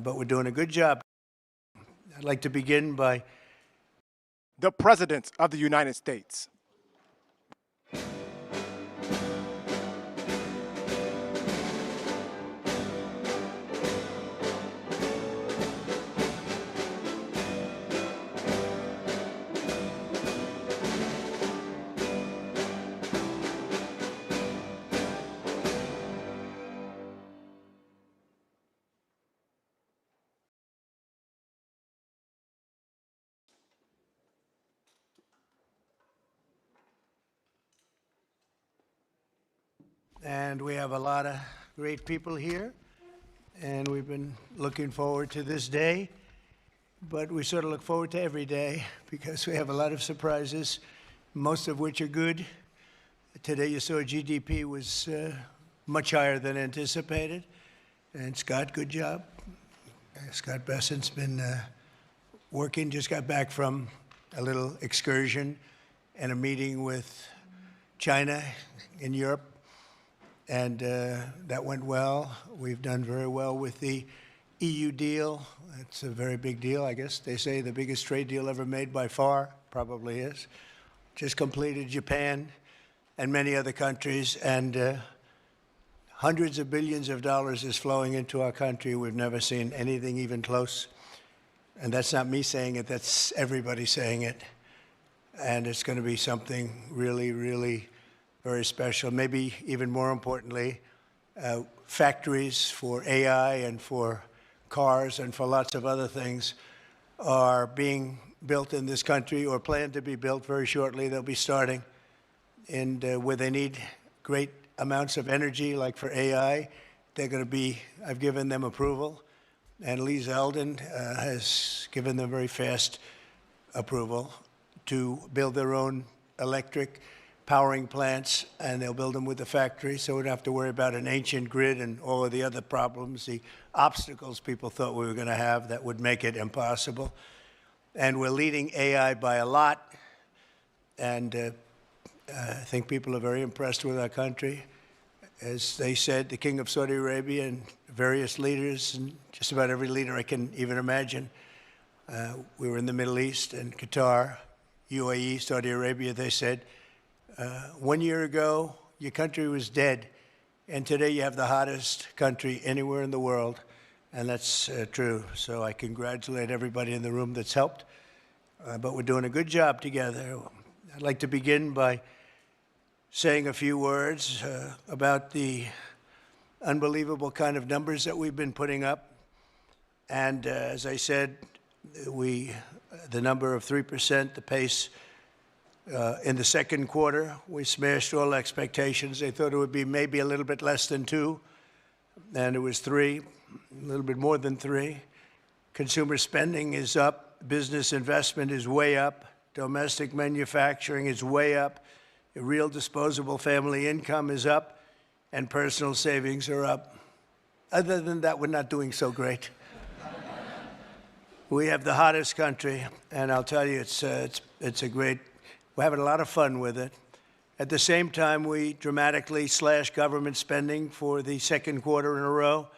but we're doing a good job. I'd like to begin by the President of the United States. And we have a lot of great people here, and we've been looking forward to this day, but we sort of look forward to every day because we have a lot of surprises, most of which are good. Today you saw GDP was much higher than anticipated, and Scott, good job. Scott Bessent's been working, just got back from a little excursion and a meeting with China in Europe. And that went well. We've done very well with the EU deal. It's a very big deal, I guess. They say the biggest trade deal ever made by far, probably is. Just completed Japan and many other countries. And hundreds of billions of dollars is flowing into our country. We've never seen anything even close. And that's not me saying it, that's everybody saying it. And it's going to be something really, really very special. Maybe even more importantly, factories for AI and for cars and for lots of other things are being built in this country or planned to be built very shortly. They'll be starting. And where they need great amounts of energy, like for AI, they're going to be, I've given them approval. And Lee Zeldin has given them very fast approval to build their own electric powering plants, and they'll build them with the factory, so we don't have to worry about an ancient grid and all of the other problems, the obstacles people thought we were going to have that would make it impossible. And we're leading AI by a lot, and I think people are very impressed with our country. As they said, the King of Saudi Arabia and various leaders, and just about every leader I can even imagine. We were in the Middle East and Qatar, UAE, Saudi Arabia, they said, 1 year ago, your country was dead, and today you have the hottest country anywhere in the world, and that's true. So I congratulate everybody in the room that's helped, but we're doing a good job together. I'd like to begin by saying a few words about the unbelievable kind of numbers that we've been putting up. And as I said, the number of 3%, the pace, in the second quarter, we smashed all expectations. They thought it would be maybe a little bit less than 2, and it was 3, a little bit more than 3. Consumer spending is up. Business investment is way up. Domestic manufacturing is way up. Real disposable family income is up, and personal savings are up. Other than that, we're not doing so great. We have the hottest country, and I'll tell you, it's a great. We're having a lot of fun with it. At the same time, we dramatically slashed government spending for the second quarter in a row,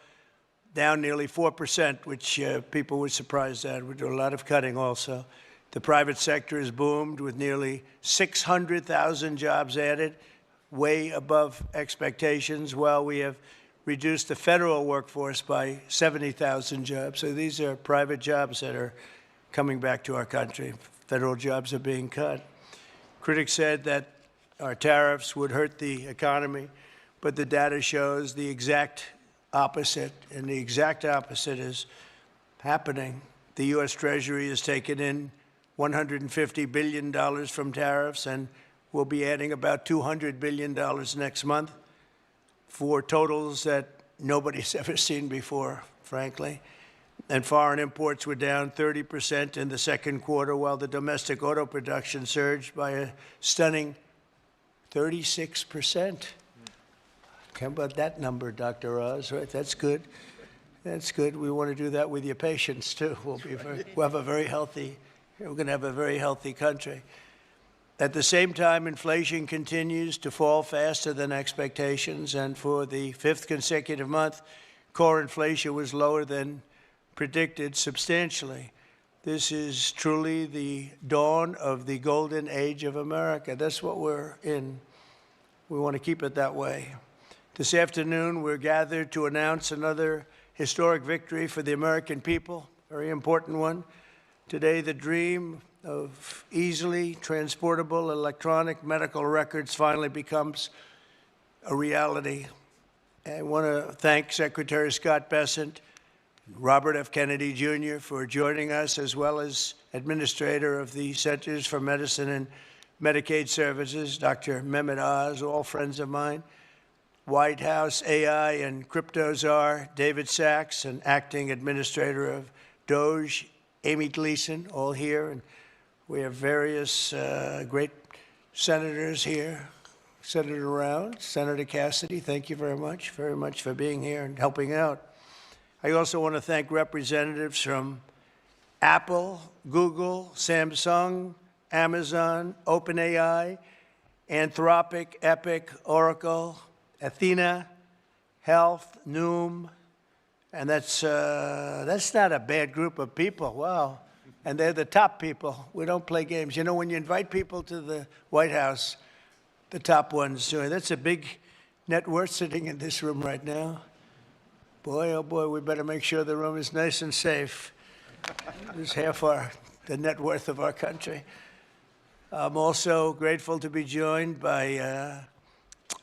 down nearly 4%, which people were surprised at. We do a lot of cutting also. The private sector has boomed with nearly 600,000 jobs added, way above expectations, while we have reduced the federal workforce by 70,000 jobs. So these are private jobs that are coming back to our country. Federal jobs are being cut. Critics said that our tariffs would hurt the economy, but the data shows the exact opposite, and the exact opposite is happening. The U.S. Treasury has taken in $150 billion from tariffs, and we'll be adding about $200 billion next month for totals that nobody's ever seen before, frankly. And foreign imports were down 30% in the second quarter, while the domestic auto production surged by a stunning 36%. How about that number, Dr. Oz, right? That's good. That's good. We want to do that with your patients, too. We'll have a very healthy, we're going to have a very healthy country. At the same time, inflation continues to fall faster than expectations, and for the 5th consecutive month, core inflation was lower than predicted substantially. This is truly the dawn of the golden age of America. That's what we're in. We want to keep it that way. This afternoon, we're gathered to announce another historic victory for the American people, very important one. Today, the dream of easily transportable electronic medical records finally becomes a reality. I want to thank Secretary Scott Bessent, Robert F. Kennedy Jr. for joining us, as well as Administrator of the Centers for Medicine and Medicaid Services, Dr. Mehmet Oz, all friends of mine, White House AI and crypto czar David Sachs, and Acting Administrator of DOJ, Amy Gleason, all here. And we have various great senators here. Senator Round, Senator Cassidy, thank you very much for being here and helping out. I also want to thank representatives from Apple, Google, Samsung, Amazon, OpenAI, Anthropic, Epic, Oracle, Athena, Health, Noom, and that's not a bad group of people. Wow. And they're the top people. We don't play games. You know, when you invite people to the White House, the top ones, that's a big net worth sitting in this room right now. Boy, oh boy, we better make sure the room is nice and safe. This is half the net worth of our country. I'm also grateful to be joined by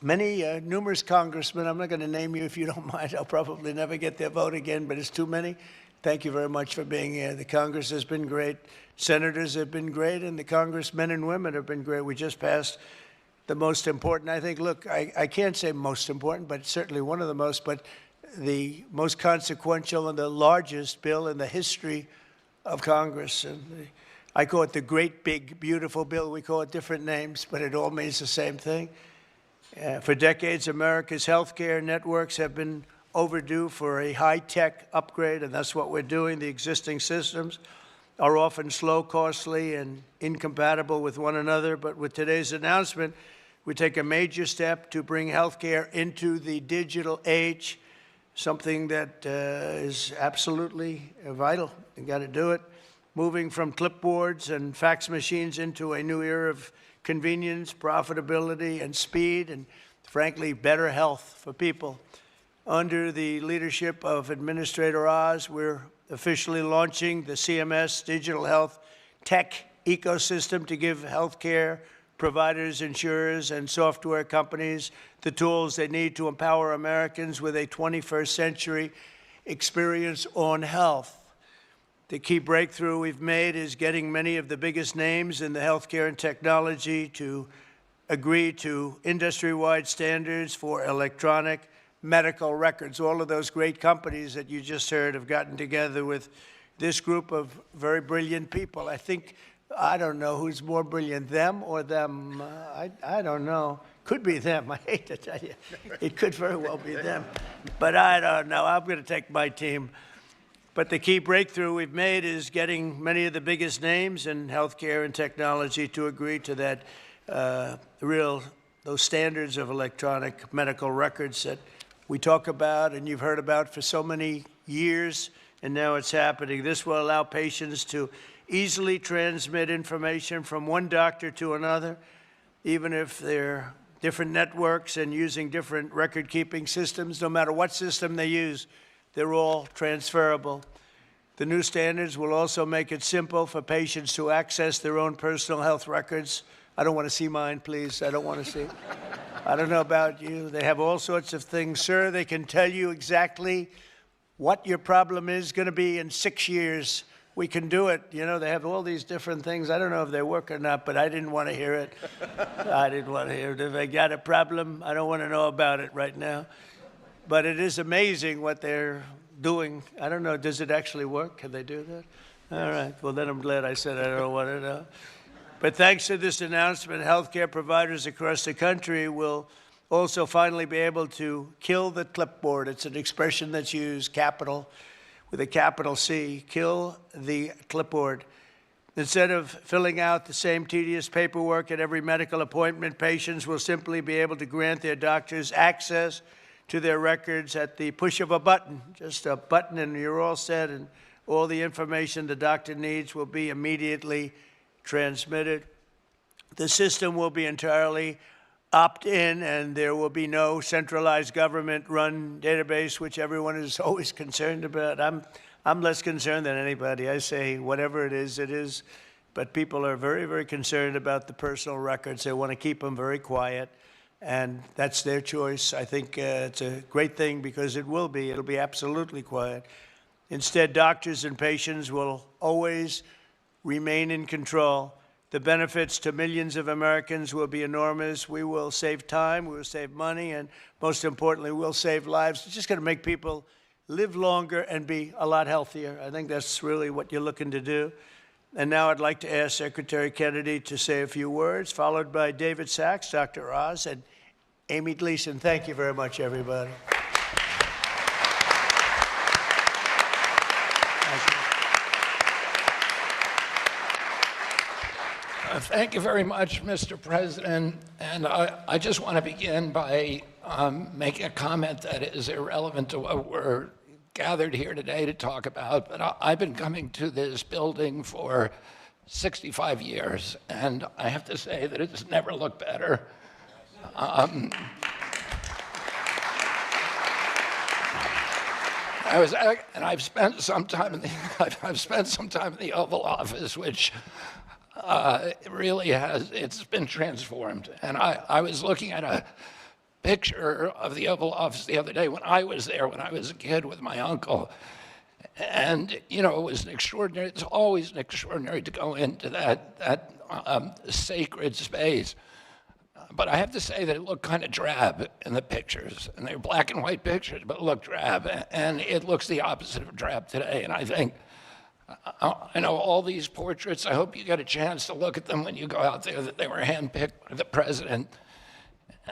many numerous congressmen. I'm not going to name you if you don't mind. I'll probably never get their vote again, but it's too many. Thank you very much for being here. The Congress has been great. Senators have been great, and the congressmen and women have been great. We just passed the most important, I think, look, I can't say most important, but certainly one of the most, but the most consequential and the largest bill in the history of Congress. And I call it the great, big, beautiful bill. We call it different names, but it all means the same thing. For decades, America's healthcare networks have been overdue for a high-tech upgrade, and that's what we're doing. The existing systems are often slow, costly, and incompatible with one another. But with today's announcement, we take a major step to bring healthcare into the digital age, something that is absolutely vital. You got to do it. Moving from clipboards and fax machines into a new era of convenience, profitability, and speed, and frankly, better health for people. Under the leadership of Administrator Oz, we're officially launching the CMS Digital Health Tech ecosystem to give healthcare providers, insurers, and software companies the tools they need to empower Americans with a 21st century experience on health. The key breakthrough we've made is getting many of the biggest names in the healthcare and technology to agree to industry-wide standards for electronic medical records. All of those great companies that you just heard have gotten together with this group of very brilliant people. I don't know who's more brilliant, them or them. I don't know. Could be them. I hate to tell you. It could very well be them. But I don't know. I'm going to take my team. But the key breakthrough we've made is getting many of the biggest names in healthcare and technology to agree to that those standards of electronic medical records that we talk about and you've heard about for so many years, and now it's happening. This will allow patients to easily transmit information from one doctor to another, even if they're different networks and using different record-keeping systems. No matter what system they use, they're all transferable. The new standards will also make it simple for patients to access their own personal health records. I don't want to see mine, please. I don't want to see. I don't know about you. They have all sorts of things, sir. They can tell you exactly what your problem is going to be in 6 years. We can do it. You know, they have all these different things. I don't know if they work or not, but I didn't want to hear it. I didn't want to hear it. If they got a problem, I don't want to know about it right now. But it is amazing what they're doing. I don't know, does it actually work? Can they do that? All right, well, then I'm glad I said I don't want to know. But thanks to this announcement, healthcare providers across the country will also finally be able to kill the clipboard. It's an expression that's used, capital, with a capital C, kill the clipboard. Instead of filling out the same tedious paperwork at every medical appointment, patients will simply be able to grant their doctors access to their records at the push of a button, just a button and you're all set, and all the information the doctor needs will be immediately transmitted. The system will be entirely opt-in, and there will be no centralized government-run database, which everyone is always concerned about. I'm less concerned than anybody. I say whatever it is, but people are very, very concerned about the personal records. They want to keep them very quiet, and that's their choice. I think it's a great thing because it'll be absolutely quiet. Instead, doctors and patients will always remain in control. The benefits to millions of Americans will be enormous. We will save time, we will save money, and most importantly, we'll save lives. It's just going to make people live longer and be a lot healthier. I think that's really what you're looking to do. And now I'd like to ask Secretary Kennedy to say a few words, followed by David Sachs, Dr. Oz, and Amy Gleason. Thank you very much, everybody. Thank you very much, Mr. President. And I just want to begin by making a comment that is irrelevant to what we're gathered here today to talk about. But I've been coming to this building for 65 years, and I have to say that it's never looked better. I've spent some time in the Oval Office, which it really it's been transformed. And I was looking at a picture of the Oval Office the other day when I was there, when I was a kid with my uncle. And, you know, it was an extraordinary, it's always an extraordinary to go into that sacred space. But I have to say that it looked kind of drab in the pictures. And they were black and white pictures, but it looked drab. And it looks the opposite of drab today. And I think, I know all these portraits, I hope you get a chance to look at them when you go out there, that they were handpicked by the president.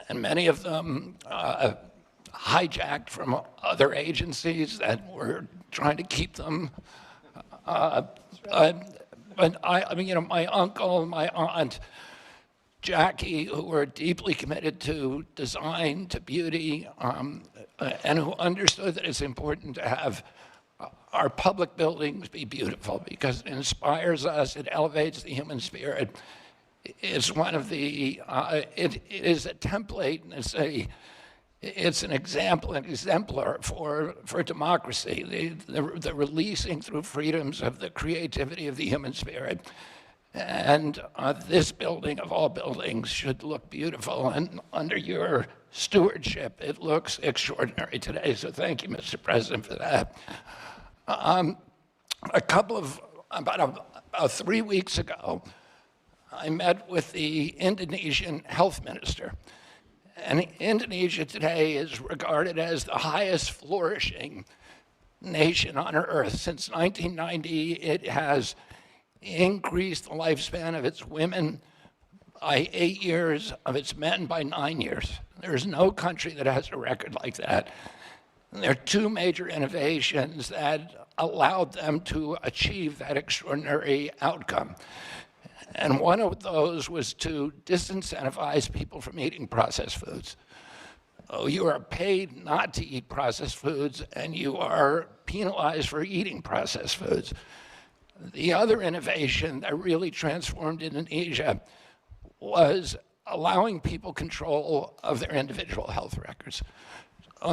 And many of them hijacked from other agencies that were trying to keep them. But I mean, you know, my uncle, my aunt, Jackie, who were deeply committed to design, to beauty, and who understood that it's important to have our public buildings be beautiful because it inspires us, it elevates the human spirit. It's one of the, it is a template, and it's an example, an exemplar for democracy, the releasing through freedoms of the creativity of the human spirit. And this building, of all buildings, should look beautiful. And under your stewardship, it looks extraordinary today. So thank you, Mr. President, for that. About 3 weeks ago, I met with the Indonesian health minister. And Indonesia today is regarded as the highest flourishing nation on earth. Since 1990, it has increased the lifespan of its women by 8 years, of its men by 9 years. There's no country that has a record like that. And there are two major innovations that allowed them to achieve that extraordinary outcome. And one of those was to disincentivize people from eating processed foods. Oh, you are paid not to eat processed foods, and you are penalized for eating processed foods. The other innovation that really transformed Indonesia was allowing people control of their individual health records.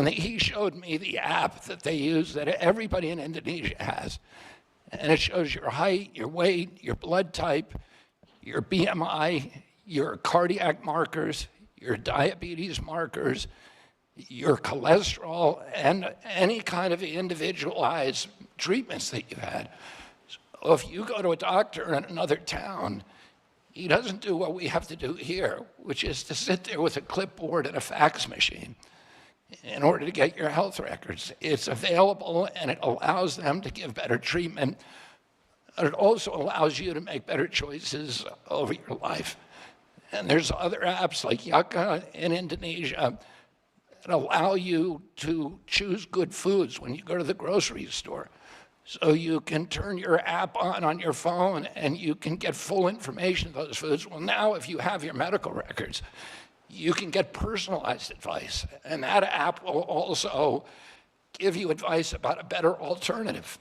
He showed me the app that they use that everybody in Indonesia has. And it shows your height, your weight, your blood type, your BMI, your cardiac markers, your diabetes markers, your cholesterol, and any kind of individualized treatments that you've had. So if you go to a doctor in another town, he doesn't do what we have to do here, which is to sit there with a clipboard and a fax machine in order to get your health records. It's available, and it allows them to give better treatment. It also allows you to make better choices over your life. And there's other apps like Yaka in Indonesia that allow you to choose good foods when you go to the grocery store. So you can turn your app on your phone and you can get full information of those foods. Well, now if you have your medical records, you can get personalized advice. And that app will also give you advice about a better alternative.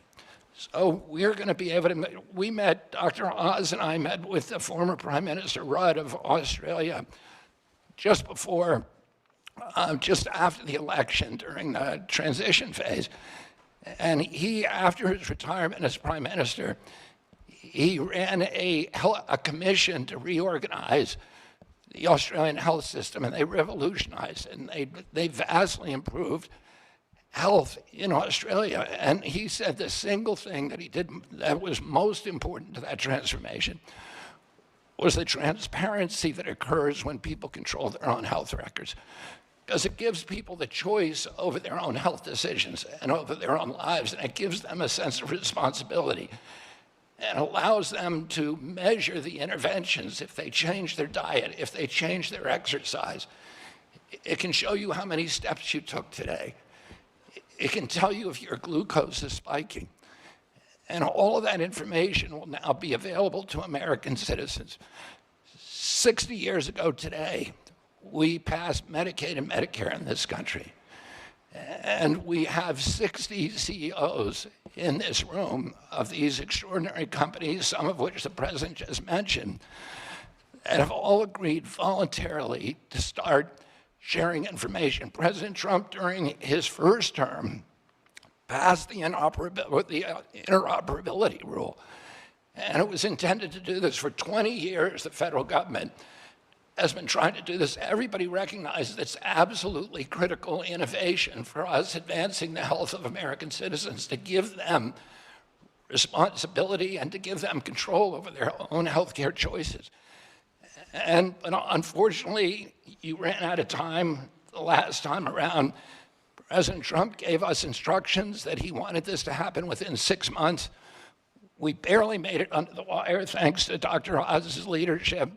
So we're going to be able to, we met, Dr. Oz and I met with the former Prime Minister Rudd of Australia just before, just after the election during the transition phase. And he, after his retirement as Prime Minister, he ran a commission to reorganize the Australian health system, and they revolutionized it, and they vastly improved health in Australia. And he said the single thing that he did that was most important to that transformation was the transparency that occurs when people control their own health records. Because it gives people the choice over their own health decisions and over their own lives, and it gives them a sense of responsibility and allows them to measure the interventions if they change their diet, if they change their exercise. It can show you how many steps you took today. It can tell you if your glucose is spiking. And all of that information will now be available to American citizens. 60 years ago today, we passed Medicaid and Medicare in this country. And we have 60 CEOs in this room of these extraordinary companies, some of which the president just mentioned, that have all agreed voluntarily to start sharing information. President Trump, during his first term, passed the interoperability rule. And it was intended to do this. For 20 years, the federal government has been trying to do this. Everybody recognizes it's absolutely critical innovation for us advancing the health of American citizens, to give them responsibility and to give them control over their own healthcare choices. But unfortunately, you ran out of time the last time around. President Trump gave us instructions that he wanted this to happen within 6 months. We barely made it under the wire thanks to Dr. Oz's leadership.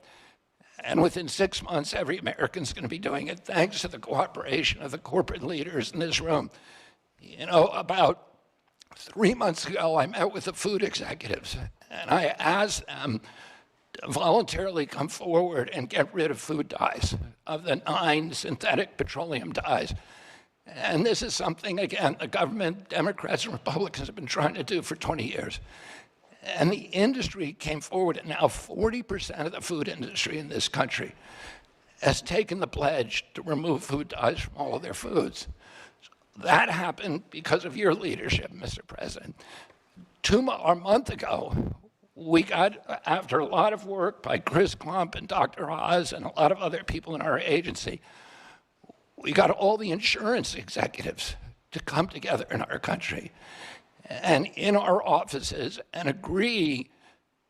And within 6 months, every American's going to be doing it thanks to the cooperation of the corporate leaders in this room. You know, about 3 months ago, I met with the food executives, and I asked them to voluntarily come forward and get rid of food dyes, of the 9 synthetic petroleum dyes. And this is something, again, the government, Democrats and Republicans have been trying to do for 20 years. And the industry came forward, and now 40% of the food industry in this country has taken the pledge to remove food dyes from all of their foods. That happened because of your leadership, Mr. President. A month ago, we got, after a lot of work by Chris Klump and Dr. Oz and a lot of other people in our agency, we got all the insurance executives to come together in our country and in our offices and agree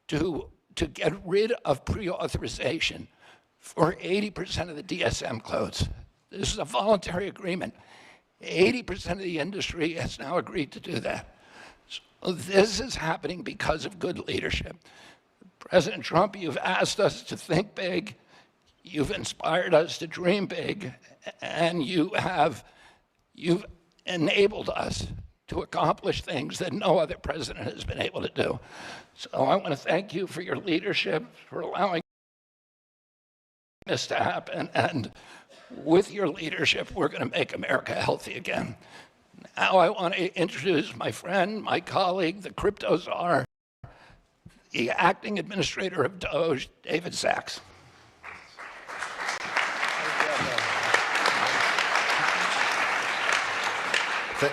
to get rid of pre-authorization for 80% of the DSM codes. This is a voluntary agreement. 80% of the industry has now agreed to do that. So this is happening because of good leadership. President Trump, you've asked us to think big, you've inspired us to dream big, and you've enabled us to accomplish things that no other president has been able to do. So I want to thank you for your leadership, for allowing this to happen, and with your leadership, we're going to make America healthy again. Now I want to introduce my friend, my colleague, the crypto czar, the acting administrator of Doge, David Sachs.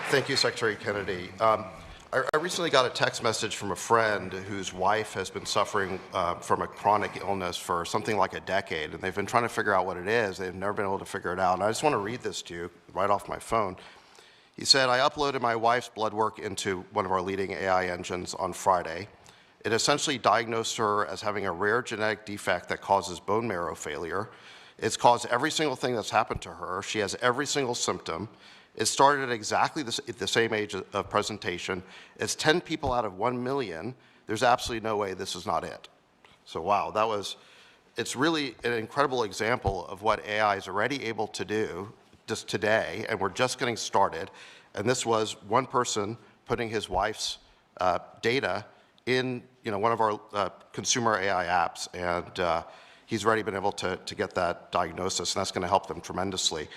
Thank you, Secretary Kennedy. I recently got a text message from a friend whose wife has been suffering from a chronic illness for something like a decade, and they've been trying to figure out what it is. They've never been able to figure it out. And I just want to read this to you right off my phone. He said, I uploaded my wife's blood work into one of our leading AI engines on Friday. It essentially diagnosed her as having a rare genetic defect that causes bone marrow failure. It's caused every single thing that's happened to her. She has every single symptom. It started at exactly the same age of presentation. It's 10 people out of 1 million. There's absolutely no way this is not it. So wow, it's really an incredible example of what AI is already able to do just today, and we're just getting started. And this was one person putting his wife's data in one of our consumer AI apps, and he's already been able to get that diagnosis, and that's going to help them tremendously.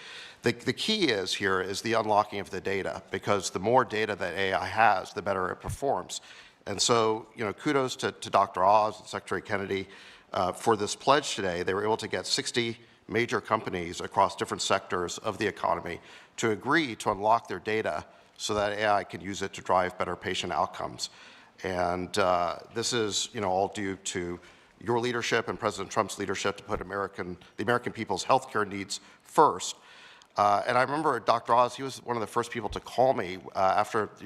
The key is the unlocking of the data, because the more data that AI has, the better it performs. And so, kudos to Dr. Oz and Secretary Kennedy for this pledge today. They were able to get 60 major companies across different sectors of the economy to agree to unlock their data so that AI can use it to drive better patient outcomes. And this is, all due to your leadership and President Trump's leadership to put the American people's healthcare needs first. And I remember Dr. Oz, he was one of the first people to call me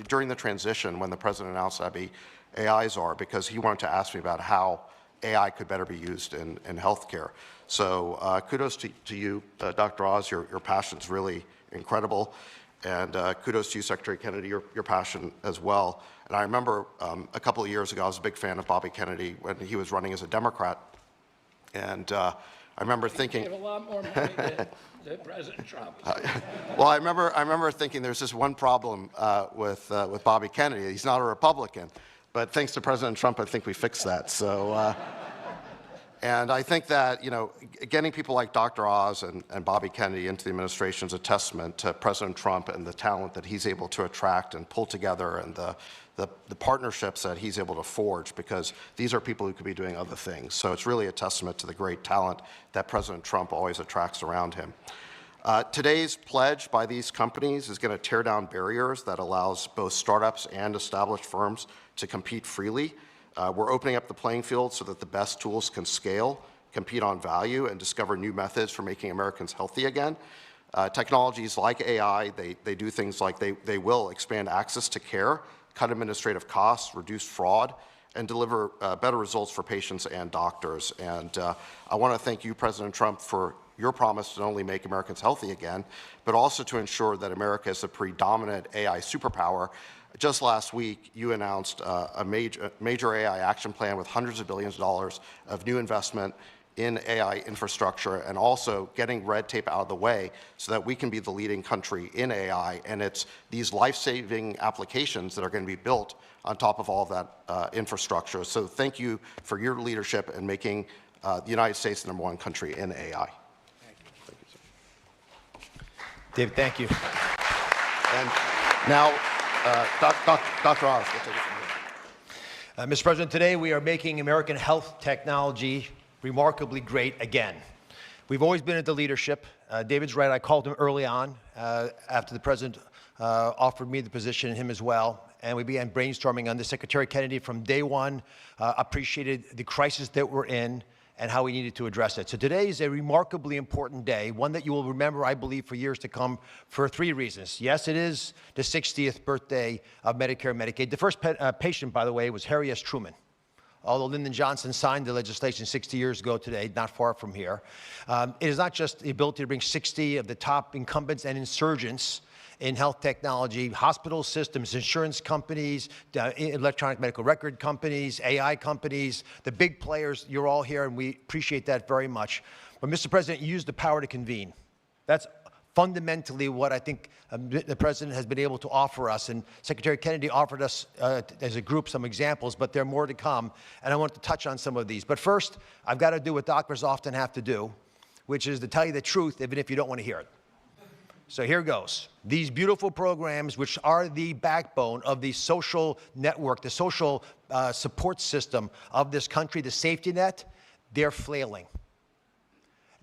during the transition when the president announced I'd be AI czar, because he wanted to ask me about how AI could better be used in healthcare. So kudos to you, Dr. Oz. Your passion's really incredible. And kudos to you, Secretary Kennedy, your passion as well. And I remember a couple of years ago, I was a big fan of Bobby Kennedy when he was running as a Democrat. And I remember thinking— He gave a lot more money to President Trump. Well, I remember thinking there's this one problem with Bobby Kennedy. He's not a Republican. But thanks to President Trump, I think we fixed that. So, and I think that, getting people like Dr. Oz and Bobby Kennedy into the administration is a testament to President Trump and the talent that he's able to attract and pull together, and the partnerships that he's able to forge, because these are people who could be doing other things. So it's really a testament to the great talent that President Trump always attracts around him. Today's pledge by these companies is going to tear down barriers that allows both startups and established firms to compete freely. We're opening up the playing field so that the best tools can scale, compete on value, and discover new methods for making Americans healthy again. Technologies like AI, they do things like they will expand access to care, cut administrative costs, reduce fraud, and deliver better results for patients and doctors. And I want to thank you, President Trump, for your promise to not only make Americans healthy again, but also to ensure that America is the predominant AI superpower. Just last week, you announced a major AI action plan with hundreds of billions of dollars of new investment in AI infrastructure, and also getting red tape out of the way so that we can be the leading country in AI. And it's these life-saving applications that are going to be built on top of all of that infrastructure. So thank you for your leadership in making the United States the #1 country in AI. Thank you, sir. David, thank you. And now, Dr. Oz, we'll take it from here. Mr. President, today we are making American health technology remarkably great again. We've always been at the leadership. David's right, I called him early on after the President offered me the position, and him as well. And we began brainstorming on this. Secretary Kennedy from day one appreciated the crisis that we're in and how we needed to address it. So today is a remarkably important day, one that you will remember, I believe, for years to come, for 3 reasons. Yes, it is the 60th birthday of Medicare and Medicaid. The first patient, by the way, was Harry S. Truman. Although Lyndon Johnson signed the legislation 60 years ago today, not far from here. It is not just the ability to bring 60 of the top incumbents and insurgents in health technology, hospital systems, insurance companies, electronic medical record companies, AI companies, the big players. You're all here, and we appreciate that very much. But, Mr. President, you used the power to convene. That's fundamentally what I think the President has been able to offer us. And Secretary Kennedy offered us, as a group, some examples, but there are more to come. And I want to touch on some of these. But first, I've got to do what doctors often have to do, which is to tell you the truth, even if you don't want to hear it. So here goes. These beautiful programs, which are the backbone of the social network, the social support system of this country, the safety net, they're flailing.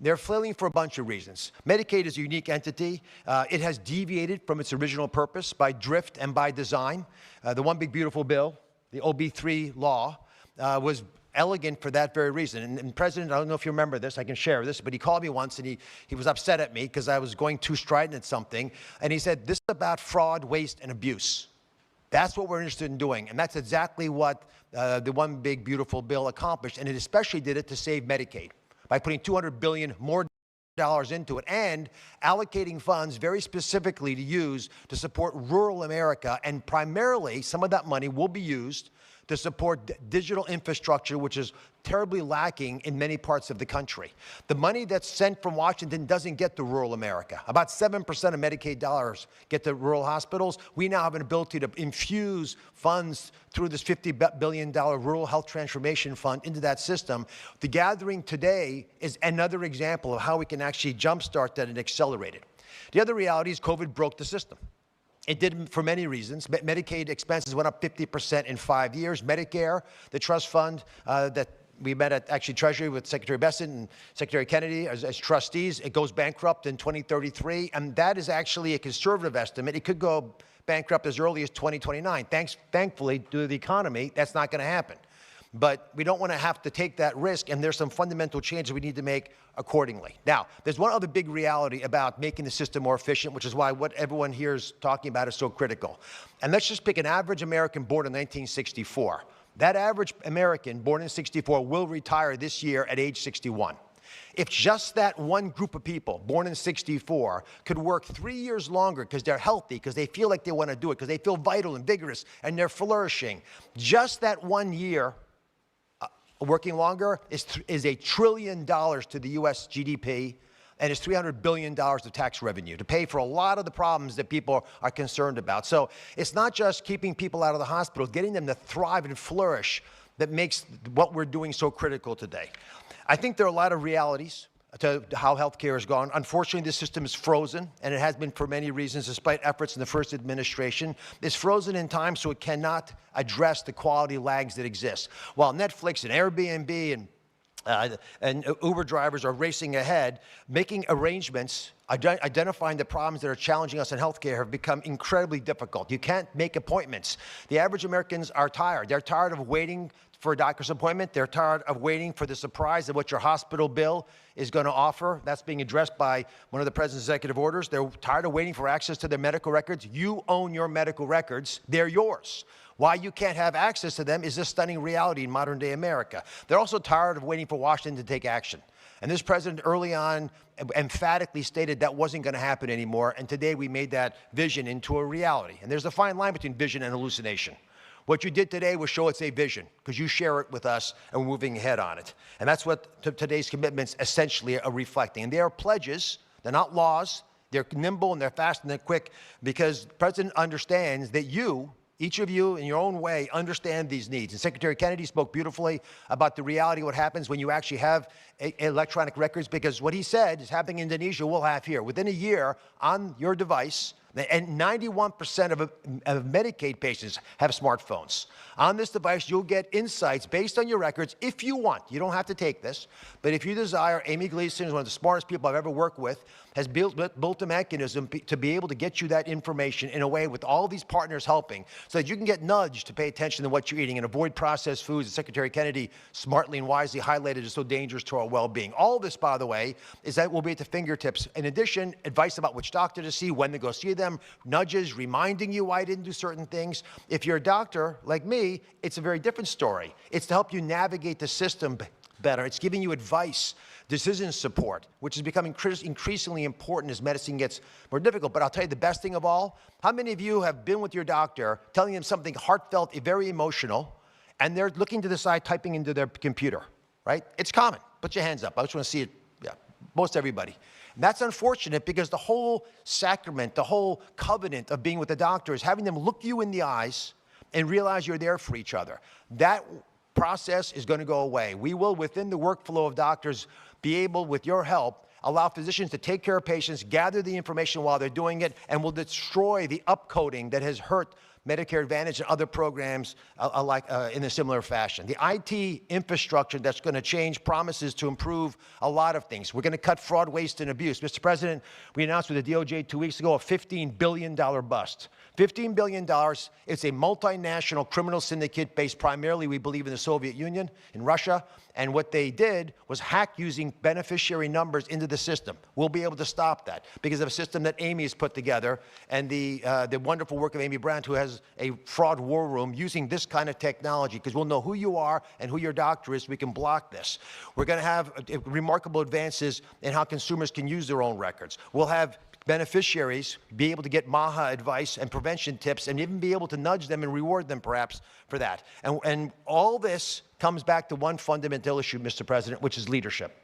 They're flailing for a bunch of reasons. Medicaid is a unique entity. It has deviated from its original purpose by drift and by design. The One Big Beautiful Bill, the OB3 law, was elegant for that very reason. And President, I don't know if you remember this, I can share this, but he called me once and he was upset at me because I was going too strident at something. And he said, this is about fraud, waste, and abuse. That's what we're interested in doing. And that's exactly what the One Big Beautiful Bill accomplished. And it especially did it to save Medicaid by putting $200 billion more dollars into it and allocating funds very specifically to use to support rural America. And primarily, some of that money will be used to support digital infrastructure, which is terribly lacking in many parts of the country. The money that's sent from Washington doesn't get to rural America. About 7% of Medicaid dollars get to rural hospitals. We now have an ability to infuse funds through this $50 billion Rural Health Transformation Fund into that system. The gathering today is another example of how we can actually jumpstart that and accelerate it. The other reality is COVID broke the system. It did for many reasons. Medicaid expenses went up 50% in 5 years. Medicare, the trust fund that we met at actually Treasury with Secretary Bessent and Secretary Kennedy as trustees, it goes bankrupt in 2033, and that is actually a conservative estimate. It could go bankrupt as early as 2029. Thankfully, due to the economy, that's not going to happen. But we don't want to have to take that risk, and there's some fundamental changes we need to make accordingly. Now, there's one other big reality about making the system more efficient, which is why what everyone here is talking about is so critical. And let's just pick an average American born in 1964. That average American born in 64 will retire this year at age 61. If just that one group of people born in 64 could work 3 years longer because they're healthy, because they feel like they want to do it, because they feel vital and vigorous, and they're flourishing, just that 1 year working longer is $1 trillion to the U.S. GDP, and is $300 billion of tax revenue to pay for a lot of the problems that people are concerned about. So it's not just keeping people out of the hospital, getting them to thrive and flourish that makes what we're doing so critical today. I think there are a lot of realities to how healthcare has gone. Unfortunately, this system is frozen, and it has been for many reasons, despite efforts in the first administration. It's frozen in time, so it cannot address the quality lags that exist. While Netflix and Airbnb and Uber drivers are racing ahead, making arrangements, identifying the problems that are challenging us in healthcare have become incredibly difficult. You can't make appointments. The average Americans are tired. They're tired of waiting for a doctor's appointment. They're tired of waiting for the surprise of what your hospital bill is going to offer. That's being addressed by one of the president's executive orders. They're tired of waiting for access to their medical records. You own your medical records. They're yours. Why you can't have access to them is a stunning reality in modern day America. They're also tired of waiting for Washington to take action. And this president early on emphatically stated that wasn't going to happen anymore. And today we made that vision into a reality. And there's a fine line between vision and hallucination. What you did today was show it's a vision, because you share it with us and we're moving ahead on it. And that's what today's commitments essentially are reflecting. And they are pledges, they're not laws, they're nimble and they're fast and they're quick, because the president understands that you, each of you in your own way, understand these needs. And Secretary Kennedy spoke beautifully about the reality of what happens when you actually have electronic records, because what he said is happening in Indonesia, we'll have here. Within a year, on your device, and 91% of Medicaid patients have smartphones. On this device, you'll get insights based on your records if you want. You don't have to take this, but if you desire, Amy Gleason is one of the smartest people I've ever worked with, has built a mechanism to be able to get you that information in a way with all these partners helping, so that you can get nudged to pay attention to what you're eating and avoid processed foods that Secretary Kennedy smartly and wisely highlighted as so dangerous to our well-being. All of this, by the way, is that will be at the fingertips. In addition, advice about which doctor to see, when to go see them, nudges, reminding you why I didn't do certain things. If you're a doctor like me, it's a very different story. It's to help you navigate the system better. It's giving you advice, decision support, which is becoming increasingly important as medicine gets more difficult. But I'll tell you the best thing of all, how many of you have been with your doctor telling them something heartfelt, very emotional, and they're looking to the side, typing into their computer, right? It's common. Put your hands up. I just want to see it. Yeah, most everybody. And that's unfortunate, because the whole sacrament, the whole covenant of being with the doctor is having them look you in the eyes and realize you're there for each other. That process is going to go away. We will, within the workflow of doctors, be able, with your help, allow physicians to take care of patients, gather the information while they're doing it, and will destroy the upcoding that has hurt Medicare Advantage and other programs in a similar fashion. The IT infrastructure that's going to change promises to improve a lot of things. We're going to cut fraud, waste, and abuse. Mr. President, we announced with the DOJ 2 weeks ago a $15 billion bust. $15 billion, it's a multinational criminal syndicate based primarily, we believe, in the Soviet Union, in Russia. And what they did was hack using beneficiary numbers into the system. We'll be able to stop that because of a system that Amy has put together, and the wonderful work of Amy Brandt, who has a fraud war room using this kind of technology, because we'll know who you are and who your doctor is, so we can block this. We're going to have remarkable advances in how consumers can use their own records. We'll have beneficiaries be able to get MAHA advice and prevention tips and even be able to nudge them and reward them perhaps for that. And all this comes back to one fundamental issue, Mr. President, which is leadership.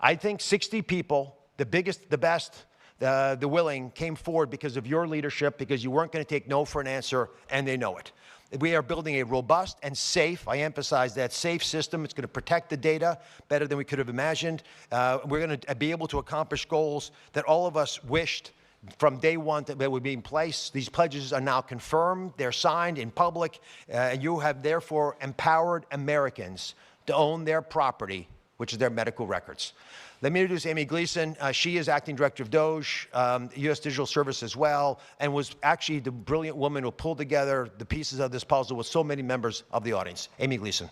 I think 60 people, the biggest, the best, the willing, came forward because of your leadership, because you weren't going to take no for an answer, and they know it. We are building a robust and safe, I emphasize that, safe system. It's going to protect the data better than we could have imagined. We're going to be able to accomplish goals that all of us wished from day one that would be in place. These pledges are now confirmed. They're signed in public. And you have therefore empowered Americans to own their property, which is their medical records. Let me introduce Amy Gleason. She is acting director of DOGE, U.S. Digital Service as well, and was actually the brilliant woman who pulled together the pieces of this puzzle with so many members of the audience. Amy Gleason.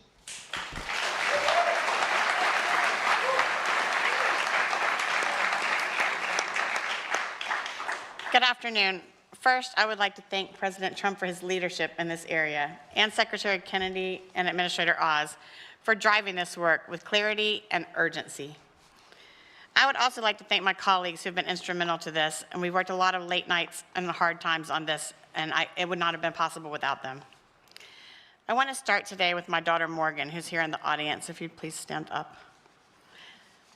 Good afternoon. First, I would like to thank President Trump for his leadership in this area, and Secretary Kennedy and Administrator Oz for driving this work with clarity and urgency. I would also like to thank my colleagues who have been instrumental to this, and we've worked a lot of late nights and hard times on this, and it would not have been possible without them. I want to start today with my daughter Morgan, who's here in the audience. If you'd please stand up.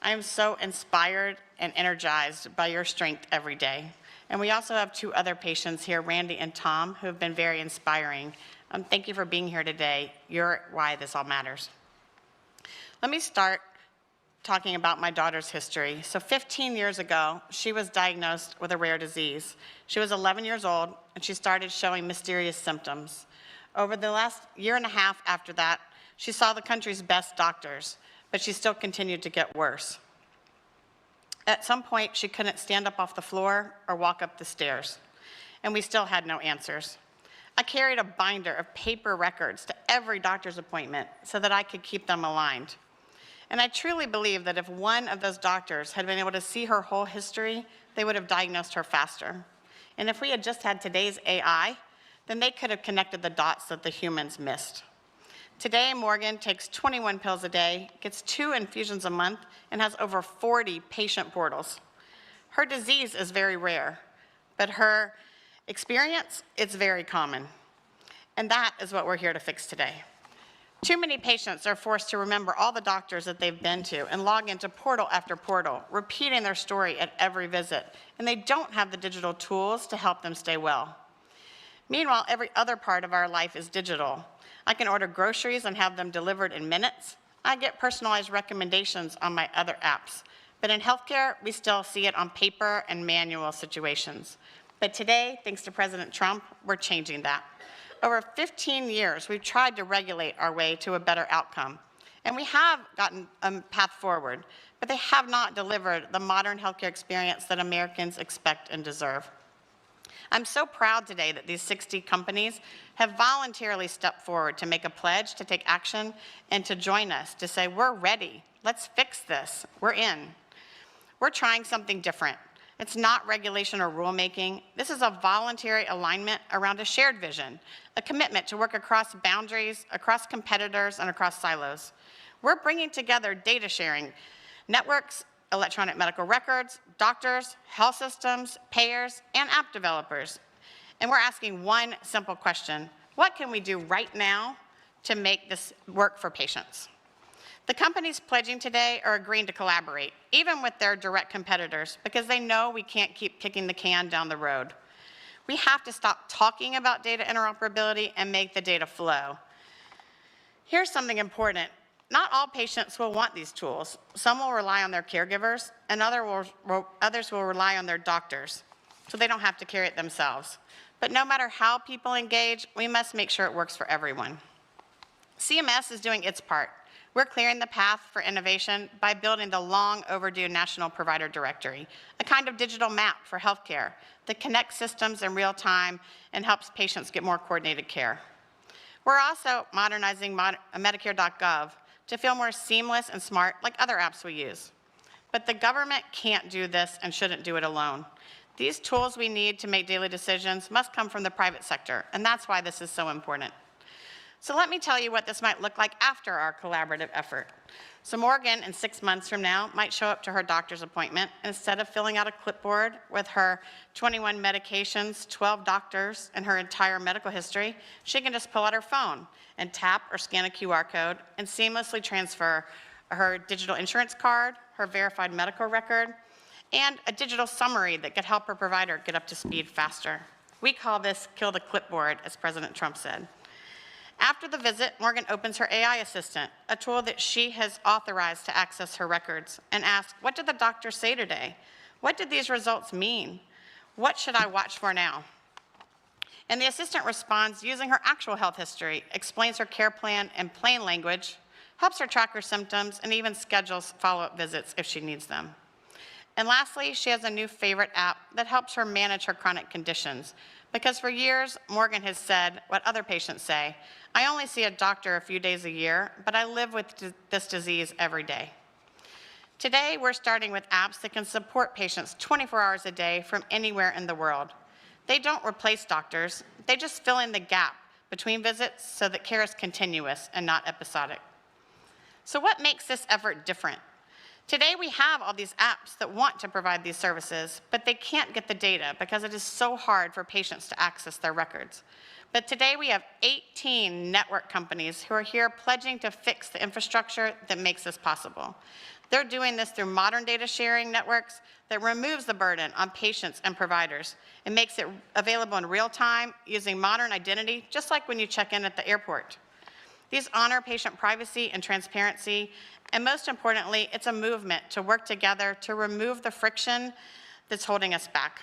I am so inspired and energized by your strength every day. And we also have two other patients here, Randy and Tom, who have been very inspiring. Thank you for being here today. You're why this all matters. Let me start talking about my daughter's history. So 15 years ago, she was diagnosed with a rare disease. She was 11 years old, and she started showing mysterious symptoms. Over the last year and a half after that, she saw the country's best doctors, but she still continued to get worse. At some point, she couldn't stand up off the floor or walk up the stairs, and we still had no answers. I carried a binder of paper records to every doctor's appointment so that I could keep them aligned. And I truly believe that if one of those doctors had been able to see her whole history, they would have diagnosed her faster. And if we had just had today's AI, then they could have connected the dots that the humans missed. Today, Morgan takes 21 pills a day, gets 2 infusions a month, and has over 40 patient portals. Her disease is very rare, but her experience, it's very common. And that is what we're here to fix today. Too many patients are forced to remember all the doctors that they've been to and log into portal after portal, repeating their story at every visit, and they don't have the digital tools to help them stay well. Meanwhile, every other part of our life is digital. I can order groceries and have them delivered in minutes. I get personalized recommendations on my other apps. But in healthcare, we still see it on paper and manual situations. But today, thanks to President Trump, we're changing that. Over 15 years, we've tried to regulate our way to a better outcome. And we have gotten a path forward, but they have not delivered the modern healthcare experience that Americans expect and deserve. I'm so proud today that these 60 companies have voluntarily stepped forward to make a pledge, to take action, and to join us, to say, we're ready, let's fix this, we're in. We're trying something different. It's not regulation or rulemaking. This is a voluntary alignment around a shared vision, a commitment to work across boundaries, across competitors, and across silos. We're bringing together data sharing networks, electronic medical records, doctors, health systems, payers, and app developers. And we're asking one simple question: what can we do right now to make this work for patients? The companies pledging today are agreeing to collaborate, even with their direct competitors, because they know we can't keep kicking the can down the road. We have to stop talking about data interoperability and make the data flow. Here's something important. Not all patients will want these tools. Some will rely on their caregivers, and others will rely on their doctors, so they don't have to carry it themselves. But no matter how people engage, we must make sure it works for everyone. CMS is doing its part. We're clearing the path for innovation by building the long overdue National Provider Directory, a kind of digital map for healthcare that connects systems in real time and helps patients get more coordinated care. We're also modernizing Medicare.gov to feel more seamless and smart like other apps we use. But the government can't do this and shouldn't do it alone. These tools we need to make daily decisions must come from the private sector, and that's why this is so important. So let me tell you what this might look like after our collaborative effort. So Morgan, in 6 months from now, might show up to her doctor's appointment, and instead of filling out a clipboard with her 21 medications, 12 doctors, and her entire medical history, she can just pull out her phone and tap or scan a QR code and seamlessly transfer her digital insurance card, her verified medical record, and a digital summary that could help her provider get up to speed faster. We call this kill the clipboard, as President Trump said. After the visit, Morgan opens her AI assistant, a tool that she has authorized to access her records, and asks, what did the doctor say today? What did these results mean? What should I watch for now? And the assistant responds using her actual health history, explains her care plan in plain language, helps her track her symptoms, and even schedules follow-up visits if she needs them. And lastly, she has a new favorite app that helps her manage her chronic conditions. Because for years, Morgan has said what other patients say, I only see a doctor a few days a year, but I live with this disease every day. Today, we're starting with apps that can support patients 24 hours a day from anywhere in the world. They don't replace doctors, they just fill in the gap between visits so that care is continuous and not episodic. So what makes this effort different? Today, we have all these apps that want to provide these services, but they can't get the data because it is so hard for patients to access their records. But today, we have 18 network companies who are here pledging to fix the infrastructure that makes this possible. They're doing this through modern data sharing networks that removes the burden on patients and providers and makes it available in real time using modern identity, just like when you check in at the airport. These honor patient privacy and transparency, and most importantly, it's a movement to work together to remove the friction that's holding us back.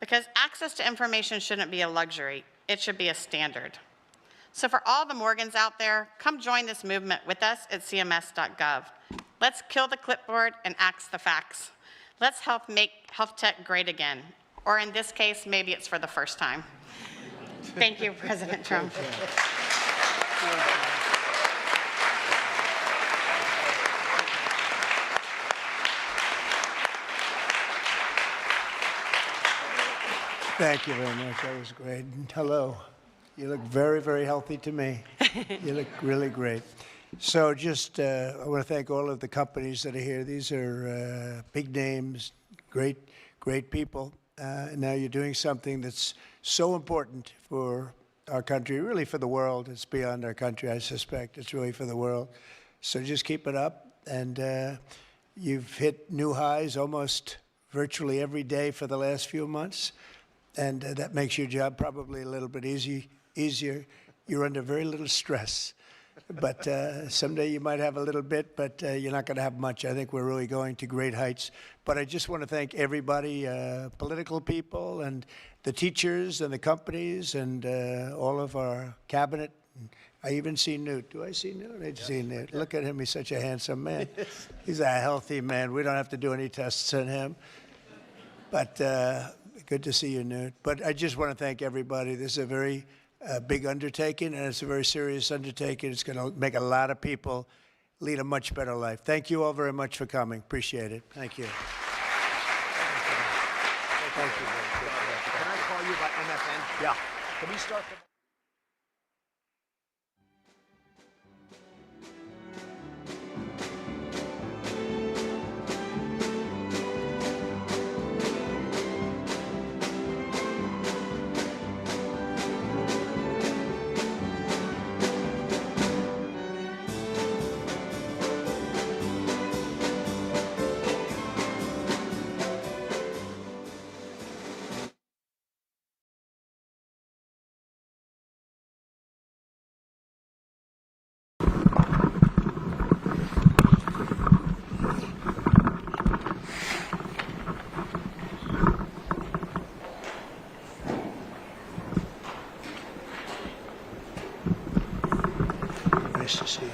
Because access to information shouldn't be a luxury, it should be a standard. So for all the Morgans out there, come join this movement with us at cms.gov. Let's kill the clipboard and axe the facts. Let's help make health tech great again. Or in this case, maybe it's for the first time. Thank you, President Trump. Thank you very much. That was great. And hello. You look very, very healthy to me. You look really great. So just, I want to thank all of the companies that are here. These are big names, great people. Now you're doing something that's so important for our country, really for the world. It's beyond our country, I suspect. It's really for the world. So just keep it up. And you've hit new highs almost virtually every day for the last few months. And that makes your job probably a little bit easier. You're under very little stress. But someday you might have a little bit, but you're not going to have much. I think we're really going to great heights. But I just want to thank everybody, political people and the teachers and the companies and all of our cabinet. I even see Newt. Do I see Newt? I see Newt. Look at him. He's such a handsome man. He's a healthy man. We don't have to do any tests on him. But good to see you, Newt. But I just want to thank everybody. This is a very big undertaking, and it's a very serious undertaking. It's going to make a lot of people lead a much better life. Thank you all very much for coming. Appreciate it. Thank you. Thank you. Can I call you by MFN? Yeah. Can we start? Nice to see you.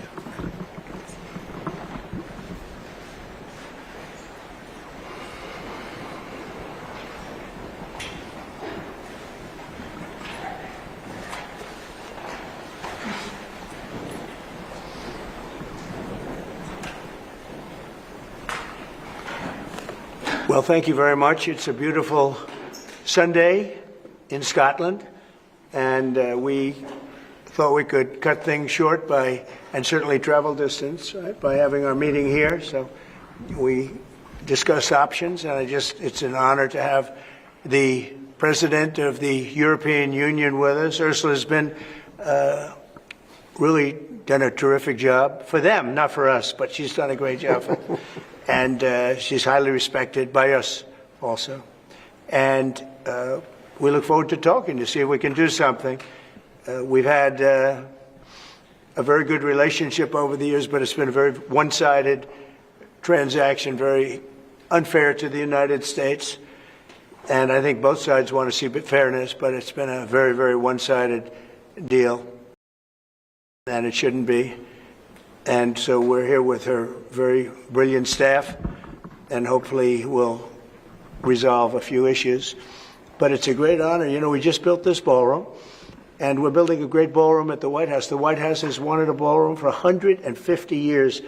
Well, thank you very much. It's a beautiful Sunday in Scotland, and we thought we could cut things short and certainly travel distance, right, by having our meeting here. So we discussed options, and it's an honor to have the President of the European Union with us. Ursula's been really done a terrific job for them, not for us, but she's done a great job for them. And she's highly respected by us also. And we look forward to talking to see if we can do something. We've had a very good relationship over the years, but it's been a very one-sided transaction, very unfair to the United States. And I think both sides want to see fairness, but it's been a very, very one-sided deal. And it shouldn't be. And so we're here with her very brilliant staff, and hopefully we'll resolve a few issues. But it's a great honor. You know, we just built this ballroom, and we're building a great ballroom at the White House. The White House has wanted a ballroom for 150 years,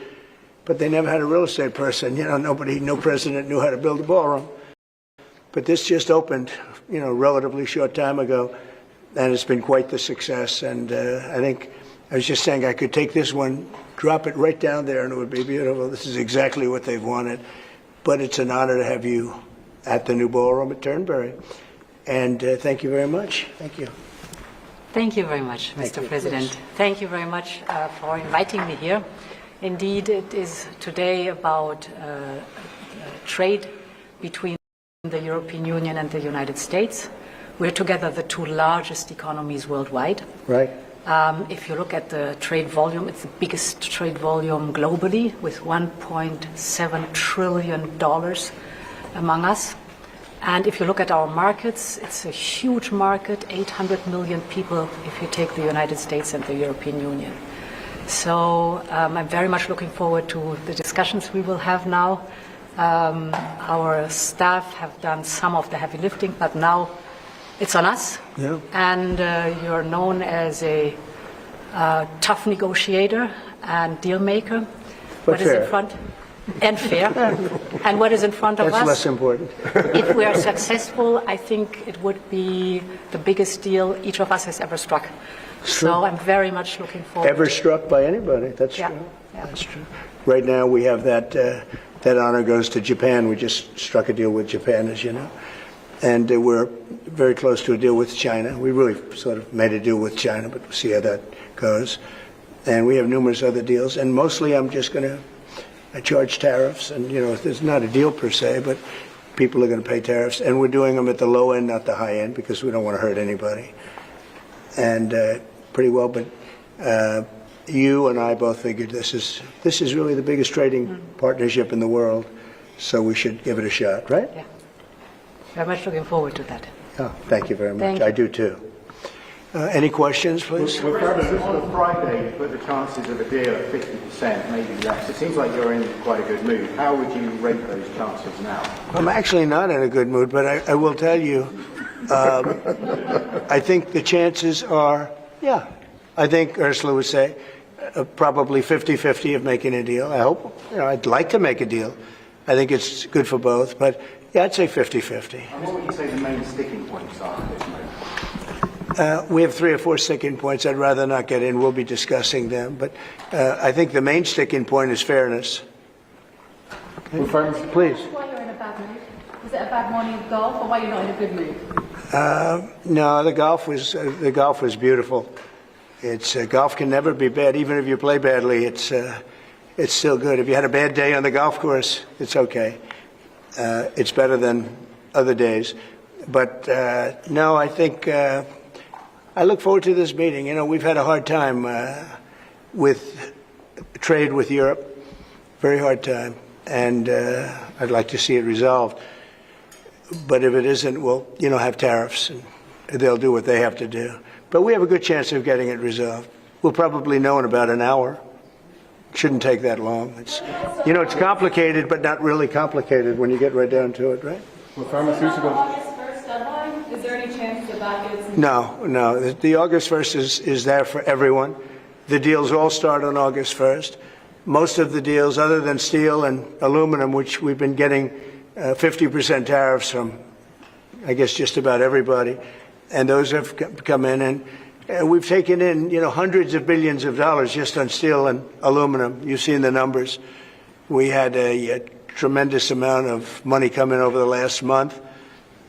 but they never had a real estate person. You know, no president knew how to build a ballroom. But this just opened, you know, a relatively short time ago, and it's been quite the success. And I think, I was just saying, I could take this one, drop it right down there, and it would be beautiful. This is exactly what they've wanted. But it's an honor to have you at the new ballroom at Turnberry. And thank you very much. Thank you. Thank you very much, Mr. President. Thank you very much for inviting me here. Indeed, it is today about trade between the European Union and the United States. We're together the two largest economies worldwide. Right. If you look at the trade volume, it's the biggest trade volume globally, with $1.7 trillion among us. And if you look at our markets, it's a huge market, 800 million people if you take the United States and the European Union. So I'm very much looking forward to the discussions we will have now. Our staff have done some of the heavy lifting, but now it's on us. Yeah. And you're known as a tough negotiator and deal maker. But what is fair. in front? And fair. And what is in front of us? That's less important. If we are successful, I think it would be the biggest deal each of us has ever struck. So I'm very much looking forward. Ever struck by anybody? That's Yeah. true. Yeah. That's true. Right now we have that honor goes to Japan. We just struck a deal with Japan, as you know. And we're very close to a deal with China. We really sort of made a deal with China, but we'll see how that goes. And we have numerous other deals. And mostly I'm just going to charge tariffs. And, you know, there's not a deal per se, but people are going to pay tariffs. And we're doing them at the low end, not the high end, because we don't want to hurt anybody. And pretty well, but you and I both figured this is really the biggest trading partnership in the world, so we should give it a shot, right? Yeah. Very much looking forward to that. Oh, thank you very much. Thank you. I do too. Any questions, please? Well, on Friday, you put the chances of a deal at 50%, maybe less. It seems like you're in quite a good mood. How would you rate those chances now? I'm actually not in a good mood, but I will tell you, I think the chances are, yeah, I think Ursula would say, probably 50-50 of making a deal. I hope, you know, I'd like to make a deal. I think it's good for both, but yeah, I'd say 50-50. And what would you say the main sticking points are at this moment? We have 3 or 4 sticking points. I'd rather not get in. We'll be discussing them. But I think the main sticking point is fairness. Okay. Please. Why you're in a bad mood? Was it a bad morning of golf, or why you're not in a good mood? No, the golf was beautiful. It's golf can never be bad, even if you play badly. It's still good. If you had a bad day on the golf course, it's okay. It's better than other days. But no, I think I look forward to this meeting. You know, we've had a hard time with trade with Europe, very hard time, and I'd like to see it resolved. But if it isn't, we'll, you know, have tariffs, and they'll do what they have to do. But we have a good chance of getting it resolved. We'll probably know in about an hour. It shouldn't take that long. It's, you know, it's complicated, but not really complicated when you get right down to it, right? Well, pharmaceutical. August 1st deadline? Is there any chance that gets... No. The August 1st is there for everyone. The deals all start on August 1st. Most of the deals, other than steel and aluminum, which we've been getting 50% tariffs from, I guess, just about everybody, and those have come in. We've taken in, hundreds of billions of dollars just on steel and aluminum. You've seen the numbers. We had a tremendous amount of money come in over the last month,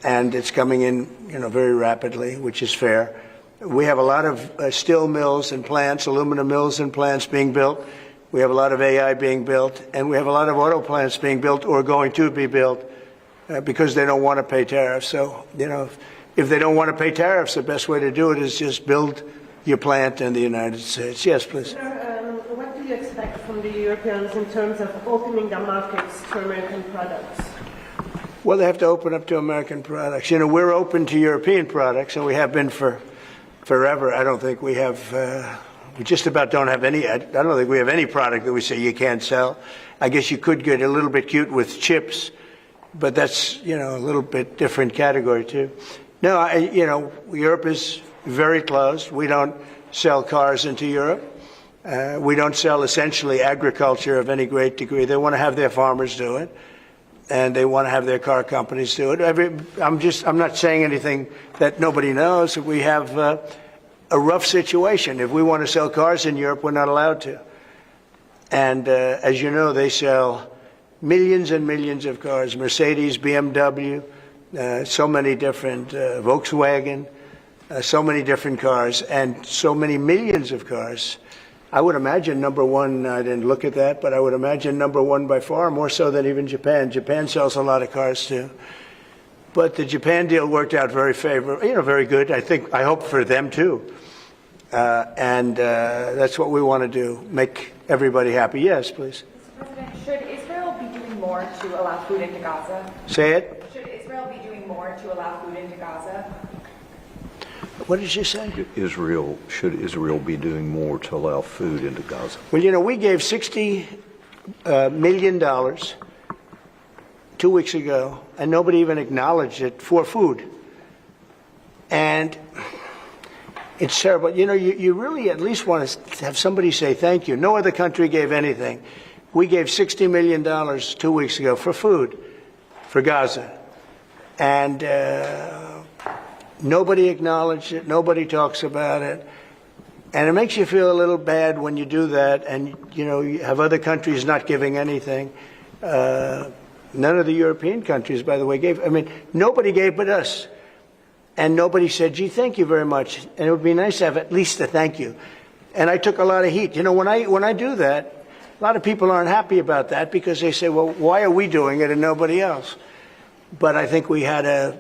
and it's coming in, very rapidly, which is fair. We have a lot of steel mills and plants, aluminum mills and plants being built. We have a lot of AI being built, and we have a lot of auto plants being built or going to be built because they don't want to pay tariffs. So, if they don't want to pay tariffs, the best way to do it is just build your plant in the United States. Yes, please. What do you expect from the Europeans in terms of opening their markets to American products? Well, they have to open up to American products. We're open to European products, and we have been for forever. I don't think we have, we just about don't have any, I don't think we have any product that we say you can't sell. I guess you could get a little bit cute with chips, but that's, a little bit different category too. No, Europe is very closed. We don't sell cars into Europe. We don't sell essentially agriculture of any great degree. They want to have their farmers do it, and they want to have their car companies do it. I'm not saying anything that nobody knows. We have a rough situation. If we want to sell cars in Europe, we're not allowed to. And as you know, they sell millions and millions of cars, Mercedes, BMW, so many different, Volkswagen, so many different cars, and so many millions of cars. I would imagine number one, I didn't look at that, but I would imagine number one by far, more so than even Japan. Japan sells a lot of cars too. But the Japan deal worked out very favorable, very good. I hope for them too. And that's what we want to do, make everybody happy. Yes, please. Mr. President, should Israel be doing more to allow food into Gaza? Say it. Should Israel be doing more to allow food into Gaza? What did you say? Should Israel be doing more to allow food into Gaza? Well, we gave $60 million 2 weeks ago, and nobody even acknowledged it for food. And it's terrible. You really at least want to have somebody say thank you. No other country gave anything. We gave $60 million 2 weeks ago for food, for Gaza. And nobody acknowledged it. Nobody talks about it. And it makes you feel a little bad when you do that and, you have other countries not giving anything. None of the European countries, by the way, gave. Nobody gave but us. And nobody said, gee, thank you very much. And it would be nice to have at least a thank you. And I took a lot of heat. When I do that, a lot of people aren't happy about that because they say, well, why are we doing it and nobody else? But I think we had a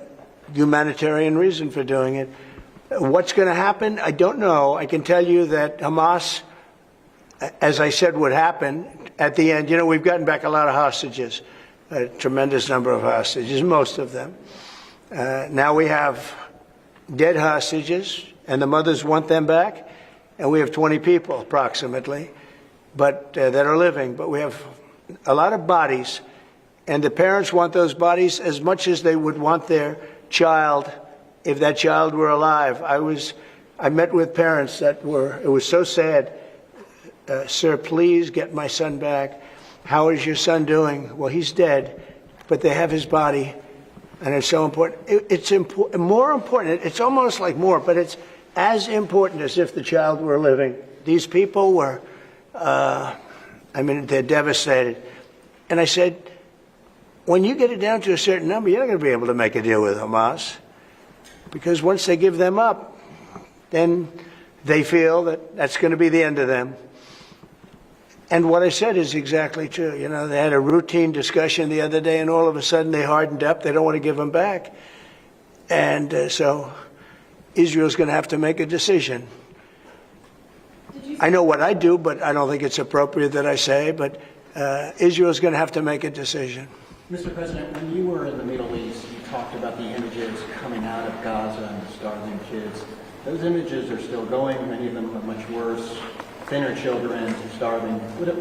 humanitarian reason for doing it. What's going to happen? I don't know. I can tell you that Hamas, as I said would happen, at the end, we've gotten back a lot of hostages, a tremendous number of hostages, most of them. Now we have dead hostages, and the mothers want them back, and we have 20 people approximately, but that are living. But we have a lot of bodies, and the parents want those bodies as much as they would want their child if that child were alive. I met with parents it was so sad. Sir, please get my son back. How is your son doing? Well, he's dead, but they have his body. And it's so important. It's more important. It's almost like more, but it's as important as if the child were living. These people were, they're devastated. And I said, when you get it down to a certain number, you're not going to be able to make a deal with Hamas. Because once they give them up, then they feel that that's going to be the end of them. And what I said is exactly true. They had a routine discussion the other day, and all of a sudden they hardened up. They don't want to give them back. And so Israel's going to have to make a decision. I know what I do, but I don't think it's appropriate that I say, but Israel's going to have to make a decision. Mr. President, when you were in the Middle East, you talked about the images coming out of Gaza and the starving kids. Those images are still going. Many of them are much worse. Thinner children starving.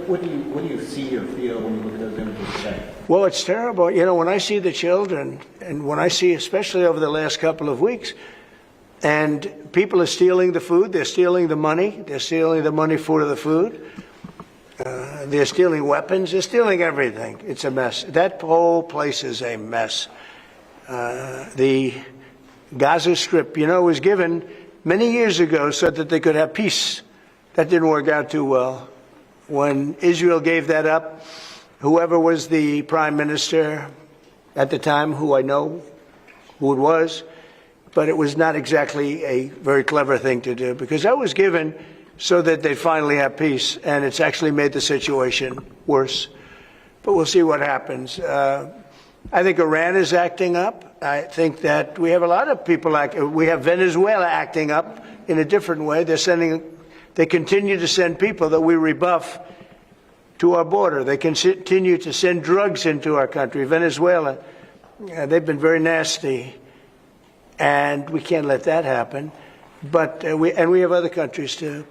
What do you see or feel when you look at those images today? Well, it's terrible. When I see the children, and when I see, especially over the last couple of weeks, and people are stealing the food, they're stealing the money, for the food, they're stealing weapons, they're stealing everything. It's a mess. That whole place is a mess. The Gaza Strip, was given many years ago so that they could have peace. That didn't work out too well. When Israel gave that up, whoever was the prime minister at the time, who I know who it was, but it was not exactly a very clever thing to do, because that was given so that they'd finally have peace, and it's actually made the situation worse. But we'll see what happens. I think Iran is acting up. I think that we have a lot of people we have Venezuela acting up in a different way. They continue to send people that we rebuff to our border. They continue to send drugs into our country. Venezuela, they've been very nasty, and we can't let that happen. But we have other countries too.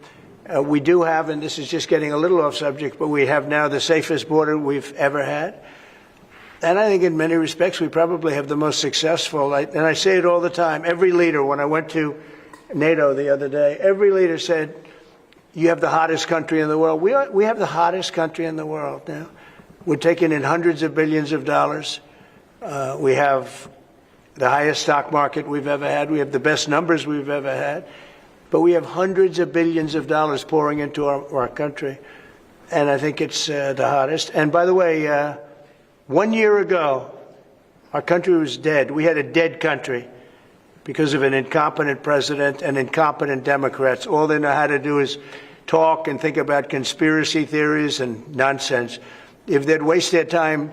We do have, and this is just getting a little off subject, but we have now the safest border we've ever had. And I think in many respects we probably have the most successful, and I say it all the time, every leader, when I went to NATO the other day, every leader said, you have the hottest country in the world. We have the hottest country in the world now. We're taking in hundreds of billions of dollars. We have the highest stock market we've ever had. We have the best numbers we've ever had. But we have hundreds of billions of dollars pouring into our country. And I think it's the hottest. And by the way, 1 year ago, our country was dead. We had a dead country because of an incompetent president and incompetent Democrats. All they know how to do is talk and think about conspiracy theories and nonsense. If they'd waste their time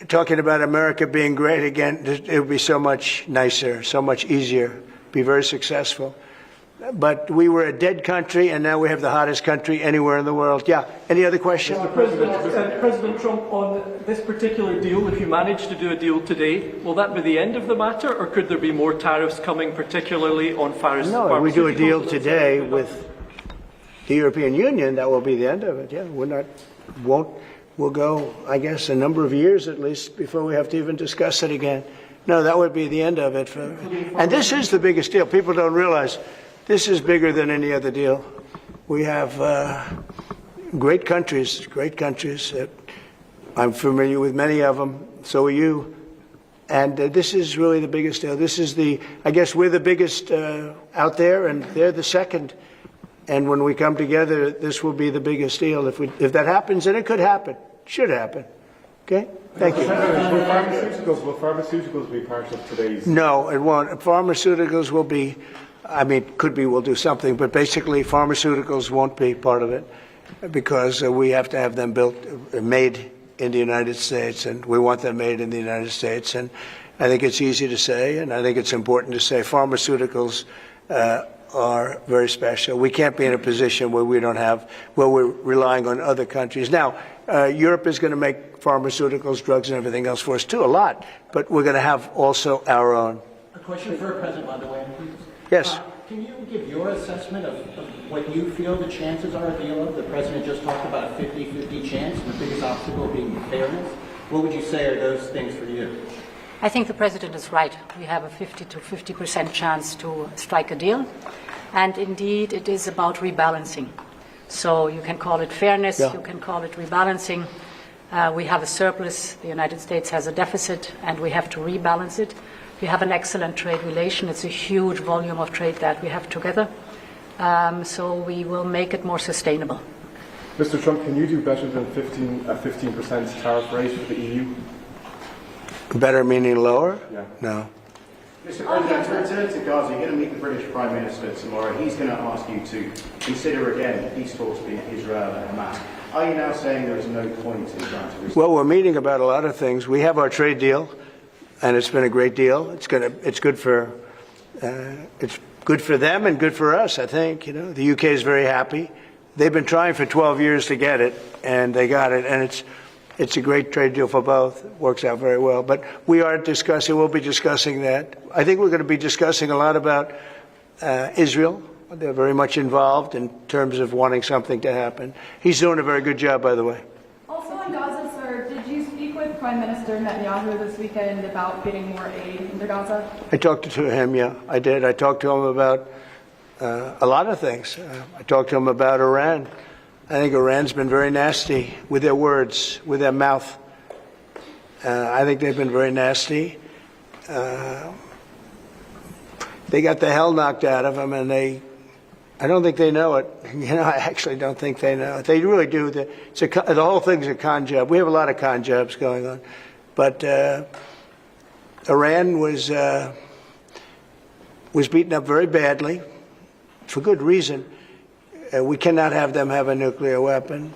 talking about America being great again, it would be so much nicer, so much easier, be very successful. But we were a dead country, and now we have the hottest country anywhere in the world. Yeah, any other questions? President Trump, on this particular deal, if you manage to do a deal today, will that be the end of the matter, or could there be more tariffs coming, particularly on pharmaceuticals? No, if we do a deal today with the European Union, that will be the end of it. Yeah, we'll go, I guess, a number of years at least before we have to even discuss it again. No, that would be the end of it. And this is the biggest deal. People don't realize this is bigger than any other deal. We have great countries. I'm familiar with many of them. So are you. And this is really the biggest deal. This is I guess we're the biggest out there, and they're the second. And when we come together, this will be the biggest deal. If that happens, and it could happen, should happen. Okay? Thank you. Will pharmaceuticals be part of today's? No, it won't. Pharmaceuticals will be, could be, we'll do something, but basically pharmaceuticals won't be part of it because we have to have them made in the United States, and we want them made in the United States. And I think it's easy to say, and I think it's important to say pharmaceuticals are very special. We can't be in a position where we're relying on other countries. Now, Europe is going to make pharmaceuticals, drugs, and everything else for us too, a lot, but we're going to have also our own. A question for President Leveille, please. Yes. Can you give your assessment of what you feel the chances are of deal of? The President just talked about a 50-50 chance, and the biggest obstacle being fairness. What would you say are those things for you? I think the President is right. We have a 50 to 50% chance to strike a deal. And indeed, it is about rebalancing. So you can call it fairness, You can call it rebalancing. We have a surplus, the United States has a deficit, and we have to rebalance it. We have an excellent trade relation. It's a huge volume of trade that we have together. So we will make it more sustainable. Mr. Trump, can you do better than 15% tariff rate for the EU? Better meaning lower? Yeah. No. Mr. President, to return to Gaza, you're going to meet the British Prime Minister tomorrow. He's going to ask you to consider again peace talks between Israel and Hamas. Are you now saying there is no point in trying to... Well, we're meeting about a lot of things. We have our trade deal, and it's been a great deal. It's good for them and good for us, I think. The UK is very happy. They've been trying for 12 years to get it, and they got it, and it's a great trade deal for both. It works out very well. But we'll be discussing that. I think we're going to be discussing a lot about Israel. They're very much involved in terms of wanting something to happen. He's doing a very good job, by the way. Also in Gaza, sir, did you speak with Prime Minister Netanyahu this weekend about getting more aid into Gaza? I talked to him, yeah, I did. I talked to him about a lot of things. I talked to him about Iran. I think Iran's been very nasty with their words, with their mouth. I think they've been very nasty. they got the hell knocked out of them, and I don't think they know it. I actually don't think they know it. They really do. The whole thing's a con job. We have a lot of con jobs going on. But Iran was beaten up very badly, for good reason. We cannot have them have a nuclear weapon.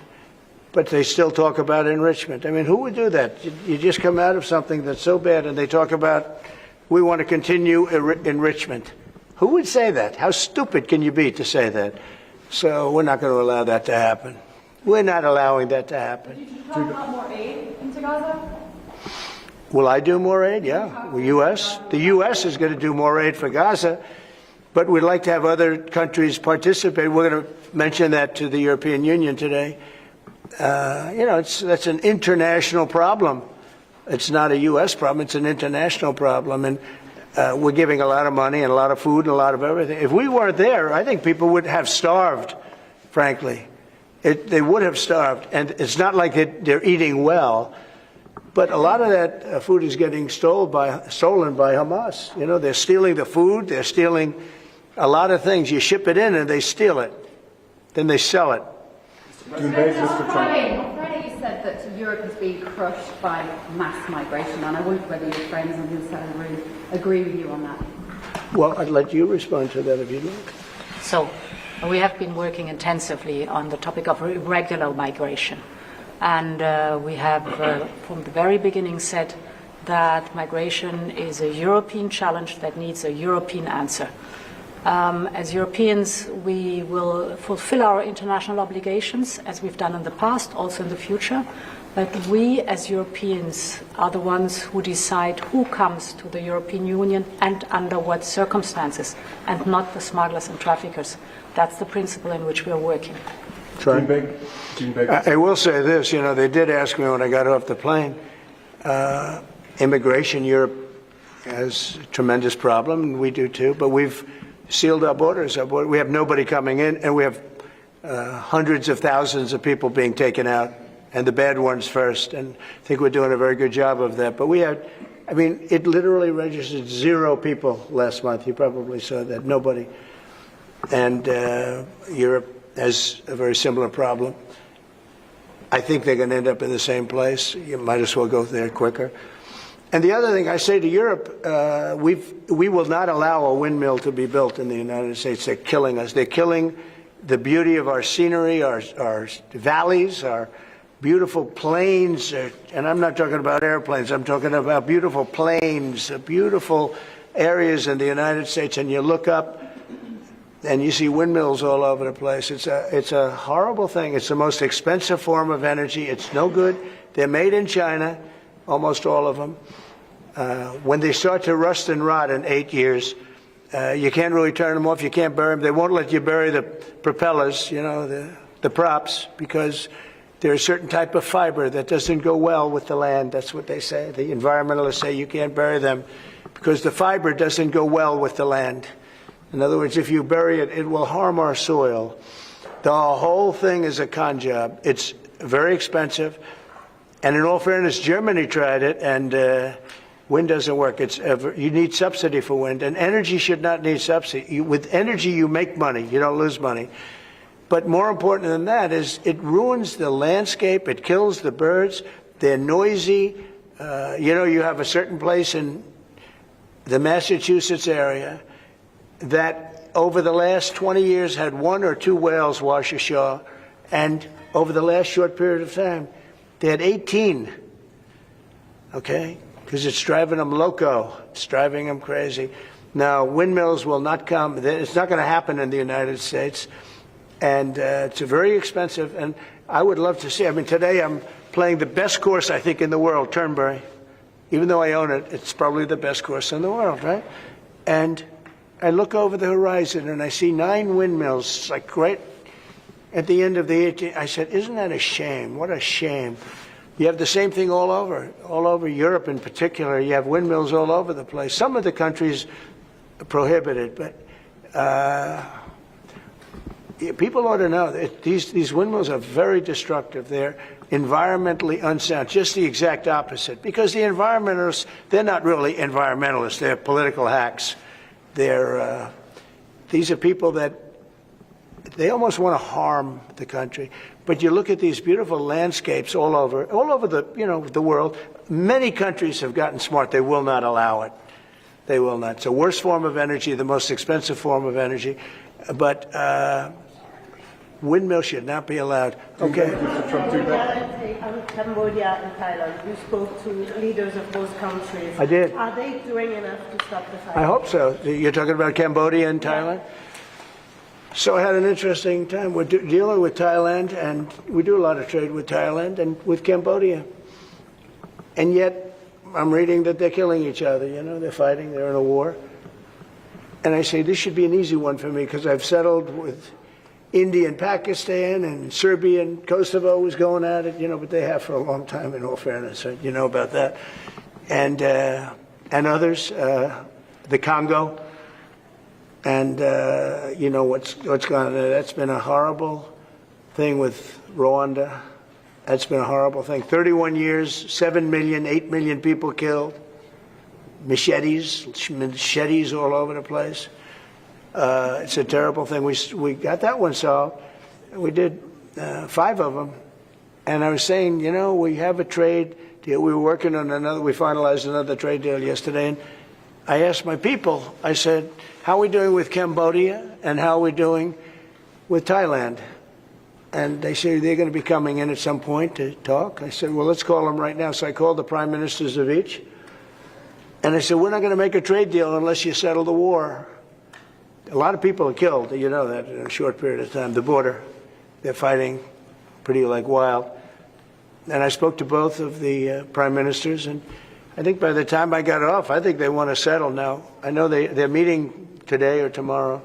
But they still talk about enrichment. I mean, who would do that? You just come out of something that's so bad, and they talk about, we want to continue enrichment. Who would say that? How stupid can you be to say that? So we're not going to allow that to happen. We're not allowing that to happen. Did you talk about more aid into Gaza? Will I do more aid? Yeah. The U.S. is going to do more aid for Gaza, but we'd like to have other countries participate. We're going to mention that to the European Union today. That's an international problem. It's not a U.S. problem. It's an international problem. And we're giving a lot of money and a lot of food and a lot of everything. If we weren't there, I think people would have starved, frankly. They would have starved. And it's not like they're eating well. But a lot of that food is getting stolen by Hamas. They're stealing the food. They're stealing a lot of things. You ship it in and they steal it. Then they sell it. On Friday you said that Europe is being crushed by mass migration, and I wonder whether your friends on the side of the room agree with you on that. Well, I'd let you respond to that if you'd like. So we have been working intensively on the topic of irregular migration. And we have, from the very beginning, said that migration is a European challenge that needs a European answer. As Europeans, we will fulfill our international obligations, as we've done in the past, also in the future. But we, as Europeans, are the ones who decide who comes to the European Union and under what circumstances, and not the smugglers and traffickers. That's the principle in which we are working. I will say this, they did ask me when I got off the plane, immigration, Europe has a tremendous problem, and we do too, but we've sealed our borders. We have nobody coming in, and we have hundreds of thousands of people being taken out, and the bad ones first, and I think we're doing a very good job of that. But it literally registered 0 people last month. You probably saw that, nobody. And Europe has a very similar problem. I think they're going to end up in the same place. You might as well go there quicker. And the other thing I say to Europe, we will not allow a windmill to be built in the United States. They're killing us. They're killing the beauty of our scenery, our valleys, our beautiful plains. And I'm not talking about airplanes. I'm talking about beautiful plains, beautiful areas in the United States. And you look up, and you see windmills all over the place. It's a horrible thing. It's the most expensive form of energy. It's no good. They're made in China, almost all of them. When they start to rust and rot in 8 years, you can't really turn them off. You can't bury them. They won't let you bury the propellers, the props, because there's a certain type of fiber that doesn't go well with the land. That's what they say. The environmentalists say you can't bury them because the fiber doesn't go well with the land. In other words, if you bury it, it will harm our soil. The whole thing is a con job. It's very expensive. And in all fairness, Germany tried it, and wind doesn't work. You need subsidy for wind, and energy should not need subsidy. With energy, you make money. You don't lose money. But more important than that is it ruins the landscape. It kills the birds. They're noisy. You have a certain place in the Massachusetts area that over the last 20 years had 1 or 2 whales wash ashore, and over the last short period of time, they had 18, okay? Because it's driving them loco. It's driving them crazy. Now, windmills will not come. It's not going to happen in the United States, and it's very expensive, and I would love to see. Today I'm playing the best course, I think, in the world, Turnberry. Even though I own it, it's probably the best course in the world, right? And I look over the horizon and I see 9 windmills, like right at the end of the 18th. I said, isn't that a shame? What a shame. You have the same thing all over Europe in particular. You have windmills all over the place. Some of the countries prohibit it, but people ought to know that these windmills are very destructive. They're environmentally unsound, just the exact opposite. Because the environmentalists, they're not really environmentalists. They're political hacks. These are people that they almost want to harm the country. But you look at these beautiful landscapes all over the world. Many countries have gotten smart. They will not allow it. They will not. It's the worst form of energy, the most expensive form of energy. But windmills should not be allowed. Okay. Cambodia and Thailand. You spoke to leaders of those countries. I did. Are they doing enough to stop the fire? I hope so. You're talking about Cambodia and Thailand? So I had an interesting time. We're dealing with Thailand, and we do a lot of trade with Thailand and with Cambodia. And yet, I'm reading that they're killing each other, they're fighting, they're in a war. And I say, this should be an easy one for me, because I've settled with India and Pakistan, and Serbia and Kosovo was going at it, but they have for a long time, in all fairness, you know about that. And others, the Congo. And what's gone on there. That's been a horrible thing with Rwanda. That's been a horrible thing. 31 years, 7 million, 8 million people killed. Machetes all over the place. It's a terrible thing. We got that one solved. We did 5 of them. And I was saying, we have a trade deal. We were working on we finalized another trade deal yesterday. And I asked my people, I said, how are we doing with Cambodia and how are we doing with Thailand? And they say they're going to be coming in at some point to talk. I said, well, let's call them right now. So I called the prime ministers of each. And I said, we're not going to make a trade deal unless you settle the war. A lot of people are killed, you know that, in a short period of time. The border, they're fighting pretty like wild. And I spoke to both of the prime ministers, and I think by the time I got off, I think they want to settle now. I know they're meeting today or tomorrow,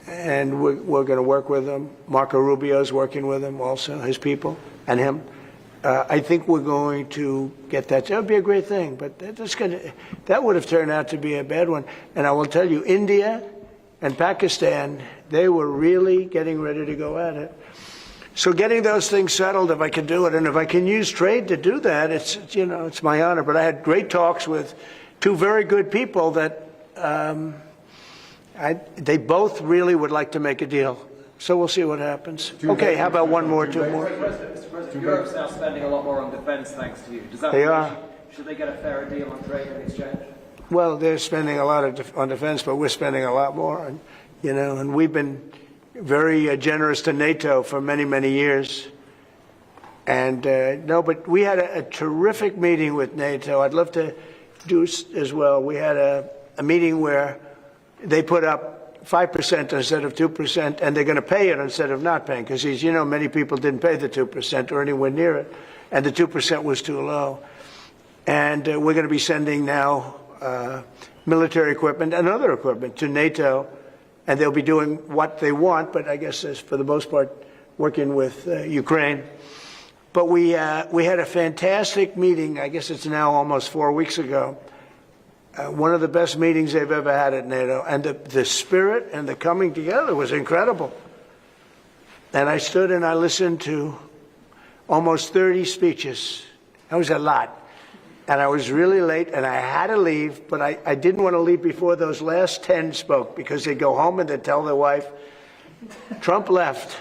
and we're going to work with them. Marco Rubio's working with them also, his people, and him. I think we're going to get that. That would be a great thing, but that would have turned out to be a bad one. And I will tell you, India and Pakistan, they were really getting ready to go at it. So getting those things settled, if I can do it, and if I can use trade to do that, it's my honor. But I had great talks with 2 very good people that they both really would like to make a deal. So we'll see what happens. Okay, how about 1 more, 2 more? Mr. President, Europe's now spending a lot more on defence thanks to you. Does that mean should they get a fairer deal on trade and exchange? Well, they're spending a lot on defense, but we're spending a lot more. And we've been very generous to NATO for many, many years. And but we had a terrific meeting with NATO. I'd love to do as well. We had a meeting where they put up 5% instead of 2%, and they're going to pay it instead of not paying, because many people didn't pay the 2% or anywhere near it, and the 2% was too low. And we're going to be sending now military equipment and other equipment to NATO, and they'll be doing what they want, but I guess for the most part working with Ukraine. But we had a fantastic meeting. I guess it's now almost 4 weeks ago. One of the best meetings they've ever had at NATO, and the spirit and the coming together was incredible. And I stood and I listened to almost 30 speeches. That was a lot. And I was really late, and I had to leave, but I didn't want to leave before those last 10 spoke, because they'd go home and they'd tell their wife, Trump left.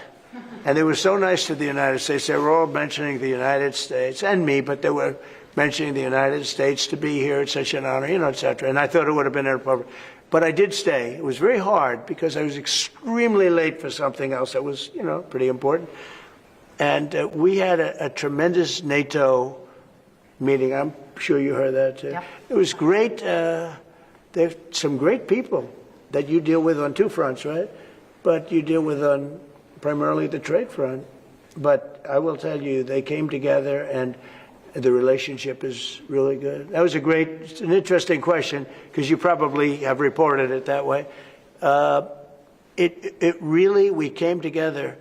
And they were so nice to the United States. They were all mentioning the United States, and me, but they were mentioning the United States to be here. It's such an honor, et cetera. And I thought it would have been inappropriate. But I did stay. It was very hard, because I was extremely late for something else that was, pretty important. And we had a tremendous NATO meeting. I'm sure you heard that too. Yep. It was great. There's some great people that you deal with on 2 fronts, right? But you deal with on primarily the trade front. But I will tell you, they came together, and the relationship is really good. That was an interesting question, because you probably have reported it that way. It really, we came together,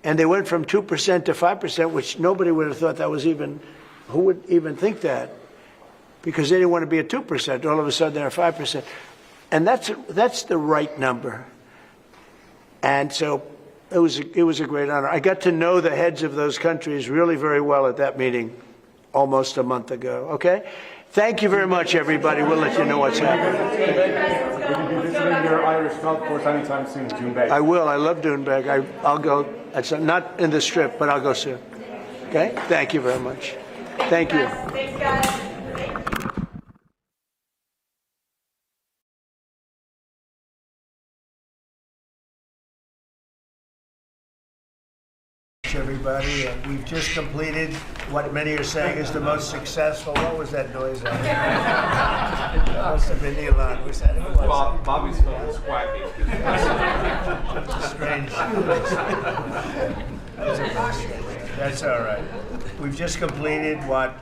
and they went from 2% to 5%, which nobody would have thought that was even, who would even think that? Because they didn't want to be at 2%. All of a sudden, they're 5%. And that's the right number. And so it was a great honor. I got to know the heads of those countries really very well at that meeting almost a month ago. Okay? Thank you very much, everybody. We'll let you know what's happening. mentioning your Irish golf course anytime soon, June Bay. I will. I love Doonbeg. I'll go. It's not in the Strip, but I'll go soon. Okay? Thank you very much. Thank you. Thanks, guys. Everybody, and we've just completed what many are saying is the most successful. What was that noise? That must have been Elon. Was that who was it? Bobby's phone is quacking. Strange. That's all right. We've just completed what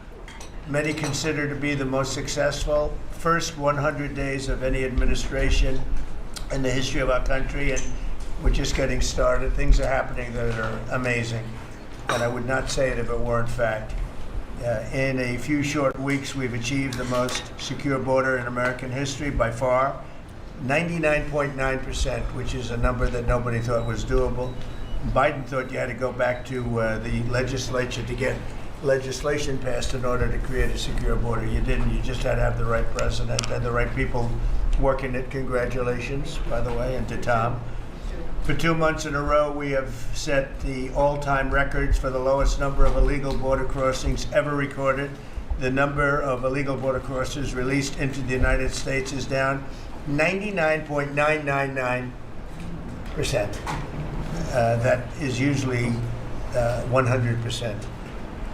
many consider to be the most successful first 100 days of any administration in the history of our country, and we're just getting started. Things are happening that are amazing, and I would not say it if it weren't fact. In a few short weeks, we've achieved the most secure border in American history by far, 99.9%, which is a number that nobody thought was doable. Biden thought you had to go back to the legislature to get legislation passed in order to create a secure border. You didn't. You just had to have the right president and the right people working it. Congratulations, by the way, and to Tom. For 2 months in a row, we have set the all-time records for the lowest number of illegal border crossings ever recorded. The number of illegal border crossers released into the United States is down 99.999%. That is usually 100%.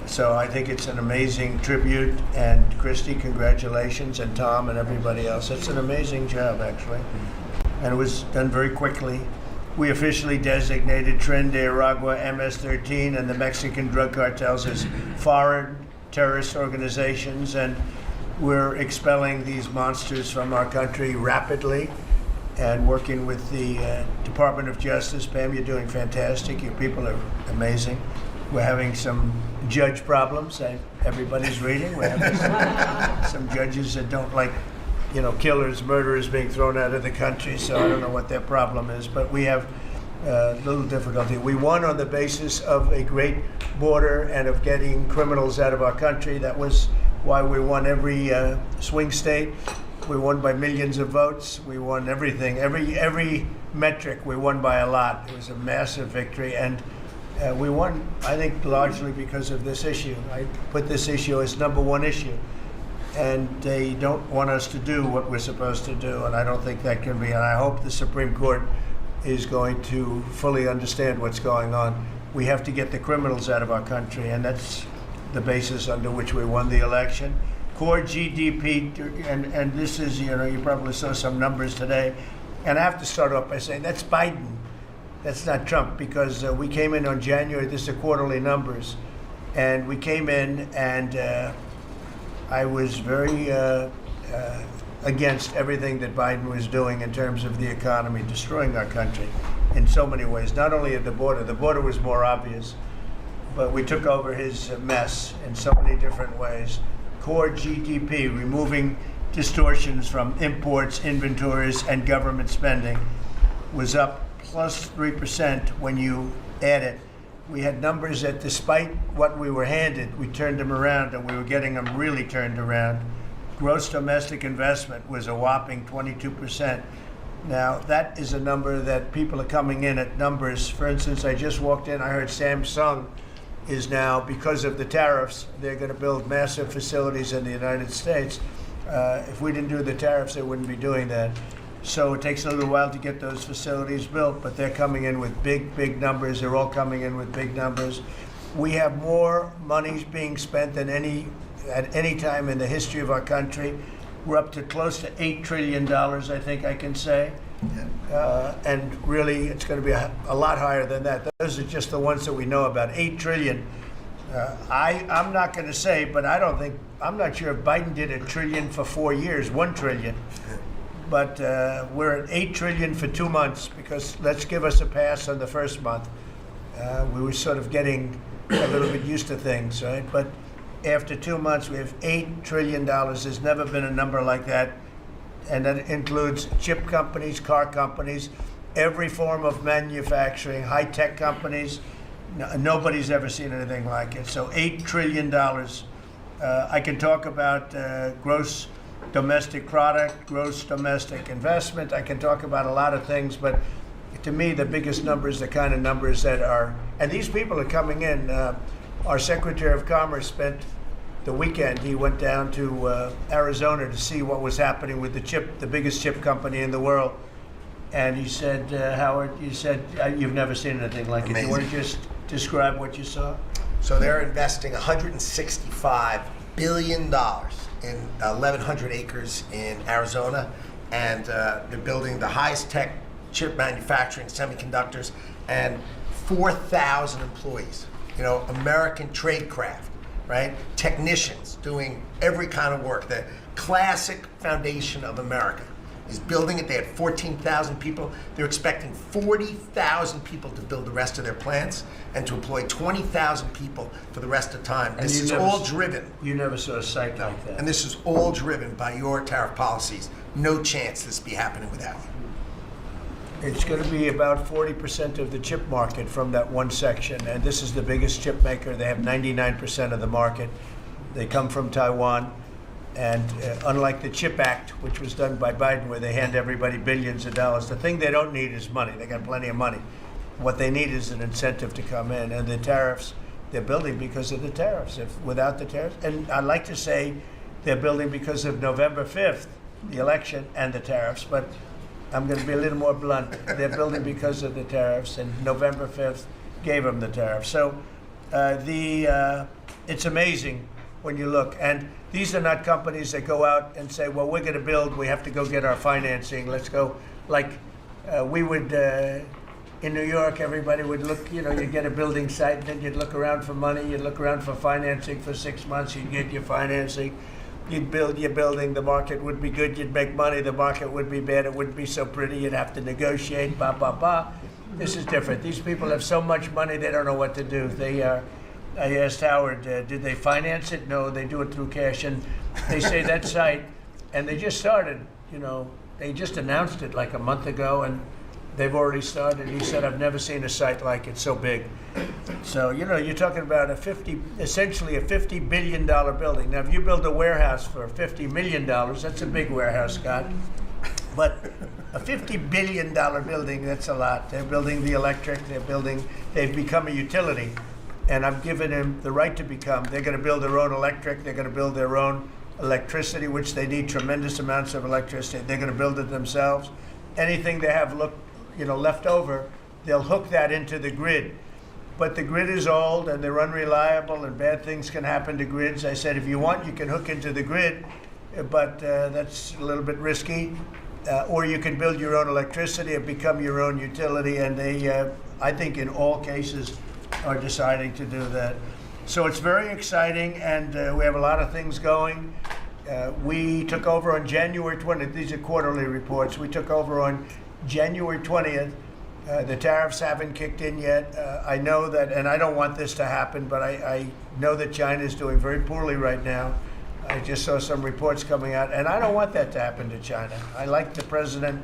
So I think it's an amazing tribute, and Christy, congratulations, and Tom and everybody else. It's an amazing job, actually, and it was done very quickly. We officially designated Tren de Aragua, MS-13, and the Mexican drug cartels as foreign terrorist organizations, and we're expelling these monsters from our country rapidly and working with the Department of Justice. Pam, you're doing fantastic. Your people are amazing. We're having some judge problems. Everybody's reading. We're having some judges that don't like, killers, murderers being thrown out of the country, so I don't know what their problem is, but we have little difficulty. We won on the basis of a great border and of getting criminals out of our country. That was why we won every swing state. We won by millions of votes. We won everything. Every metric we won by a lot. It was a massive victory, and we won, I think, largely because of this issue. I put this issue as number one issue. And they don't want us to do what we're supposed to do, and I don't think that can be. And I hope the Supreme Court is going to fully understand what's going on. We have to get the criminals out of our country, and that's the basis under which we won the election. Core GDP, and this is, you probably saw some numbers today, and I have to start off by saying that's Biden. That's not Trump, because we came in on January, this is quarterly numbers, and we came in and I was very against everything that Biden was doing in terms of the economy, destroying our country in so many ways. Not only at the border was more obvious, but we took over his mess in so many different ways. Core GDP, removing distortions from imports, inventories, and government spending, was up plus 3% when you add it. We had numbers that, despite what we were handed, we turned them around, and we were getting them really turned around. Gross domestic investment was a whopping 22%. Now, that is a number that people are coming in at numbers. For instance, I just walked in, I heard Samsung is now, because of the tariffs, they're going to build massive facilities in the United States. If we didn't do the tariffs, they wouldn't be doing that. So it takes a little while to get those facilities built, but they're coming in with big numbers. They're all coming in with big numbers. We have more money being spent than at any time in the history of our country. We're up to close to $8 trillion, I think I can say. And really, it's going to be a lot higher than that. Those are just the ones that we know about. 8 trillion. I'm not going to say, but I'm not sure if Biden did $1 trillion for 4 years, 1 trillion. But we're at 8 trillion for 2 months, because let's give us a pass on the first month. We were sort of getting a little bit used to things, right? But after 2 months, we have $8 trillion. There's never been a number like that. And that includes chip companies, car companies, every form of manufacturing, high-tech companies. Nobody's ever seen anything like it. So $8 trillion. I can talk about gross domestic product, gross domestic investment. I can talk about a lot of things, but to me, the biggest numbers, the kind of numbers that are, and these people are coming in. Our Secretary of Commerce spent the weekend, he went down to Arizona to see what was happening with the biggest chip company in the world. And he said, Howard, you said, you've never seen anything like it. You want to just describe what you saw? So they're investing $165 billion in 1,100 acres in Arizona, and they're building the highest tech chip manufacturing, semiconductors, and 4,000 employees. You know, American tradecraft, right? Technicians doing every kind of work. The classic foundation of America is building it. They had 14,000 people. They're expecting 40,000 people to build the rest of their plants and to employ 20,000 people for the rest of the time. And this is all driven. You never saw a site like that. And this is all driven by your tariff policies. No chance this be happening without you. It's going to be about 40% of the chip market from that one section, and this is the biggest chip maker. They have 99% of the market. They come from Taiwan, and unlike the CHIP Act, which was done by Biden, where they hand everybody billions of dollars, the thing they don't need is money. They got plenty of money. What they need is an incentive to come in, and the tariffs, they're building because of the tariffs. If without the tariffs, and I'd like to say they're building because of November 5th, the election, and the tariffs, but I'm going to be a little more blunt. They're building because of the tariffs, and November 5th gave them the tariffs. So it's amazing when you look. And these are not companies that go out and say, well, we're going to build, we have to go get our financing. Let's go. Like we would, in New York, everybody would look, you get a building site, and then you'd look around for money, you'd look around for financing for 6 months, you'd get your financing. You'd build your building, the market would be good, you'd make money, the market would be bad, it wouldn't be so pretty, you'd have to negotiate, blah, blah, blah. This is different. These people have so much money, they don't know what to do. I asked Howard, did they finance it? No, they do it through cash. And they say that site, and they just started, they just announced it like a month ago, and they've already started. He said, I've never seen a site like it so big. So, you're talking about essentially a $50 billion building. Now, if you build a warehouse for $50 million, that's a big warehouse, Scott. But a $50 billion building, that's a lot. They're building the electric, they've become a utility. And I'm giving them the right to become. They're going to build their own electric, they're going to build their own electricity, which they need tremendous amounts of electricity. They're going to build it themselves. Anything they have left over, they'll hook that into the grid. But the grid is old and they're unreliable, and bad things can happen to grids. I said, if you want, you can hook into the grid, but that's a little bit risky. Or you can build your own electricity and become your own utility. And they, I think in all cases, are deciding to do that. So it's very exciting, and we have a lot of things going. We took over on January 20th. These are quarterly reports. We took over on January 20th. The tariffs haven't kicked in yet. I know that, and I don't want this to happen, but I know that China is doing very poorly right now. I just saw some reports coming out, and I don't want that to happen to China. I like the president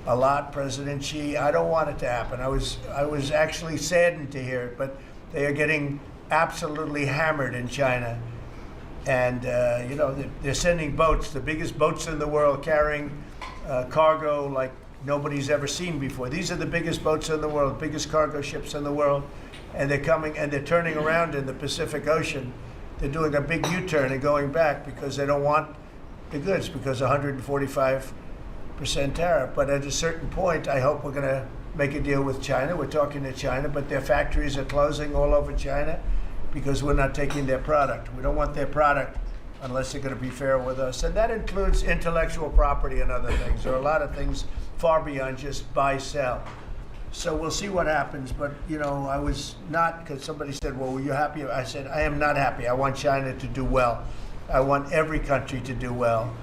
a lot, President Xi. I don't want it to happen. I was actually saddened to hear it, but they are getting absolutely hammered in China. And, they're sending boats, the biggest boats in the world, carrying cargo like nobody's ever seen before. These are the biggest boats in the world, biggest cargo ships in the world. And they're coming and they're turning around in the Pacific Ocean. They're doing a big U-turn and going back because they don't want the goods, because 145% tariff. But at a certain point, I hope we're going to make a deal with China. We're talking to China, but their factories are closing all over China because we're not taking their product. We don't want their product unless they're going to be fair with us. And that includes intellectual property and other things. There are a lot of things far beyond just buy, sell. So we'll see what happens. But, I was not, because somebody said, well, were you happy? I said, I am not happy. I want China to do well. I want every country to do well.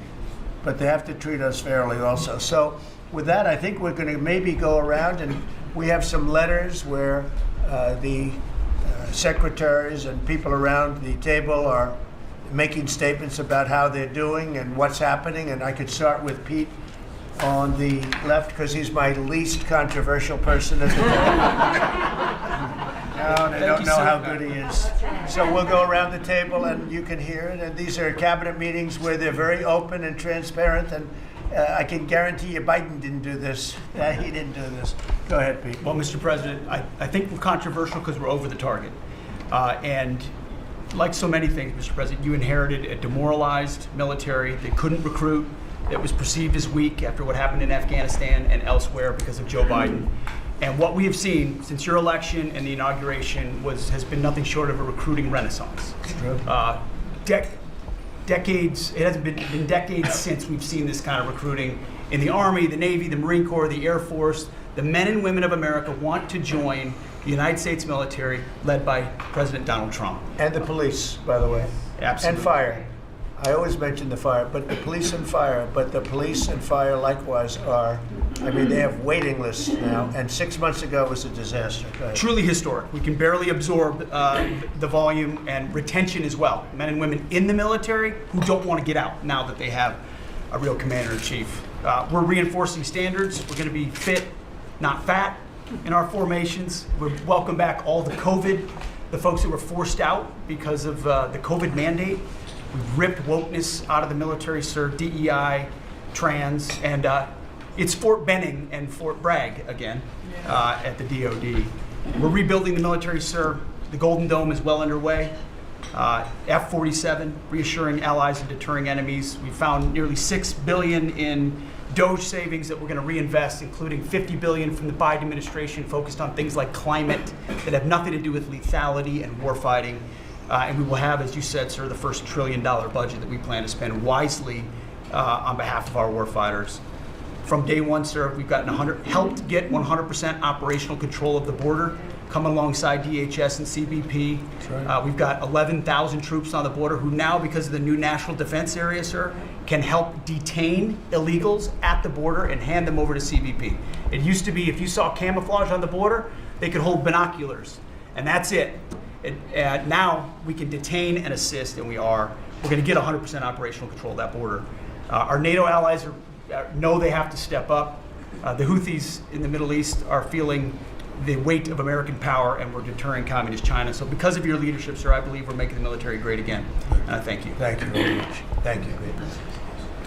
But they have to treat us fairly also. So with that, I think we're going to maybe go around, and we have some letters where the secretaries and people around the table are making statements about how they're doing and what's happening. And I could start with Pete on the left, because he's my least controversial person at the moment. No, they don't know how good he is. So we'll go around the table and you can hear it. And these are cabinet meetings where they're very open and transparent. And I can guarantee you Biden didn't do this. He didn't do this. Go ahead, Pete. Well, Mr. President, I think we're controversial because we're over the target. And like so many things, Mr. President, you inherited a demoralized military that couldn't recruit, that was perceived as weak after what happened in Afghanistan and elsewhere because of Joe Biden. And what we have seen since your election and the inauguration has been nothing short of a recruiting renaissance. Decades, it hasn't been decades since we've seen this kind of recruiting in the Army, the Navy, the Marine Corps, the Air Force. The men and women of America want to join the United States military led by President Donald Trump. And the police, by the way. Absolutely. And fire. I always mention the fire, but the police and fire, but the police and fire likewise they have waiting lists now, and 6 months ago was a disaster. Truly historic. We can barely absorb the volume and retention as well. Men and women in the military who don't want to get out now that they have a real commander-in-chief. We're reinforcing standards. We're going to be fit, not fat, in our formations. We welcome back all the folks who were forced out because of the COVID mandate. We've ripped wokeness out of the military, sir, DEI, trans, and it's Fort Benning and Fort Bragg again at the DOD. We're rebuilding the military, sir. The Golden Dome is well underway. F-47, reassuring allies and deterring enemies. We found nearly $6 billion in DOGE savings that we're going to reinvest, including $50 billion from the Biden administration focused on things like climate that have nothing to do with lethality and warfighting. And we will have, as you said, sir, the first $1 trillion budget that we plan to spend wisely on behalf of our warfighters. From day one, sir, we've helped get 100% operational control of the border, coming alongside DHS and CBP. Right. We've got 11,000 troops on the border who now, because of the new national defense area, sir, can help detain illegals at the border and hand them over to CBP. It used to be if you saw camouflage on the border, they could hold binoculars, and that's it. Now we can detain and assist, and we're going to get 100% operational control of that border. Our NATO allies know they have to step up. The Houthis in the Middle East are feeling the weight of American power, and we're deterring communist China. So because of your leadership, sir, I believe we're making the military great again. And I thank you. Thank you very much. Thank you.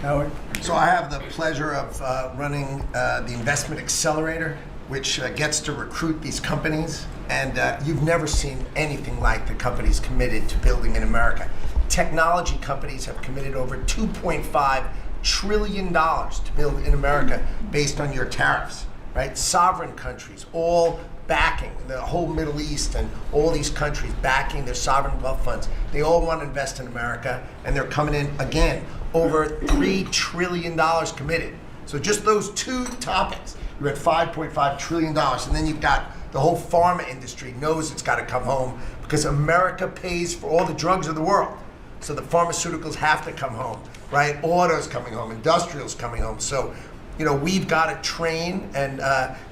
Howard? So I have the pleasure of running the Investment Accelerator, which gets to recruit these companies. And you've never seen anything like the companies committed to building in America. Technology companies have committed over $2.5 trillion to build in America based on your tariffs, right? Sovereign countries all backing, the whole Middle East and all these countries backing their sovereign wealth funds. They all want to invest in America, and they're coming in, again, over $3 trillion committed. So just those two topics, you're at $5.5 trillion, and then you've got the whole pharma industry knows it's got to come home because America pays for all the drugs of the world. So the pharmaceuticals have to come home, right? Auto's coming home, industrial's coming home. So, we've got to train, and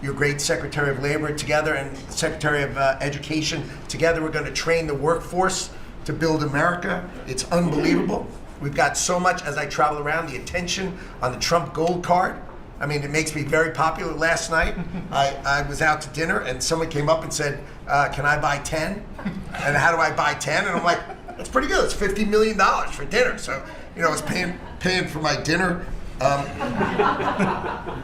your great Secretary of Labor together and Secretary of Education together, we're going to train the workforce to build America. It's unbelievable. We've got so much, as I travel around, the attention on the Trump Gold Card. I mean, it makes me very popular. Last night, I was out to dinner, and someone came up and said, can I buy 10? And how do I buy 10? And I'm like, that's pretty good. It's $50 million for dinner. So, I was paying for my dinner.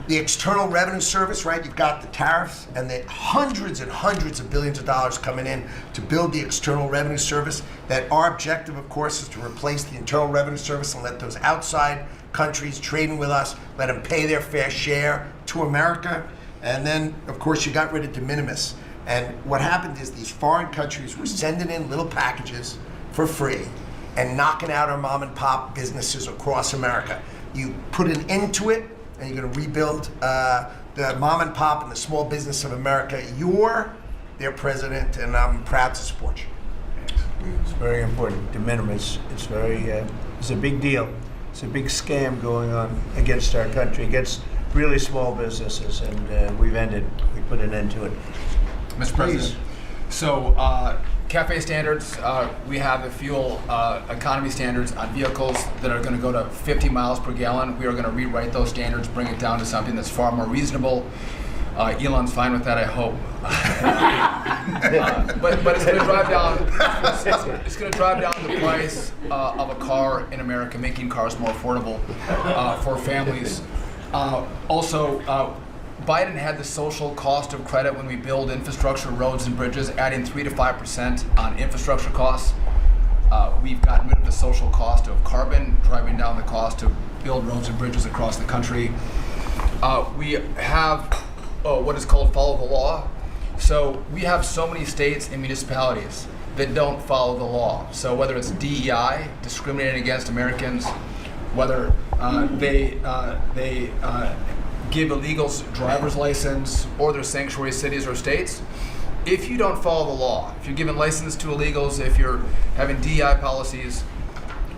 The External Revenue Service, right? You've got the tariffs and the hundreds and hundreds of billions of dollars coming in to build the External Revenue Service. That our objective, of course, is to replace the Internal Revenue Service and let those outside countries trading with us, let them pay their fair share to America. And then, of course, you got rid of de minimis. And what happened is these foreign countries were sending in little packages for free and knocking out our mom and pop businesses across America. You put an end to it, and you're going to rebuild the mom and pop and the small business of America. You're their president, and I'm proud to support you. It's very important. De minimis. It's a big deal. It's a big scam going on against our country, against really small businesses, and we put an end to it. Mr. President, so CAFE standards, we have the fuel economy standards on vehicles that are going to go to 50 miles per gallon. We are going to rewrite those standards, bring it down to something that's far more reasonable. Elon's fine with that, I hope. But it's going to drive down. It's going to drive down the price of a car in America, making cars more affordable for families. Also, Biden had the social cost of credit when we build infrastructure, roads and bridges, adding 3 to 5% on infrastructure costs. We've gotten rid of the social cost of carbon, driving down the cost to build roads and bridges across the country. We have what is called follow the law. So we have so many states and municipalities that don't follow the law. So whether it's DEI, discriminating against Americans, whether they give illegals driver's license, or they're sanctuary cities or states, if you don't follow the law, if you're giving license to illegals, if you're having DEI policies,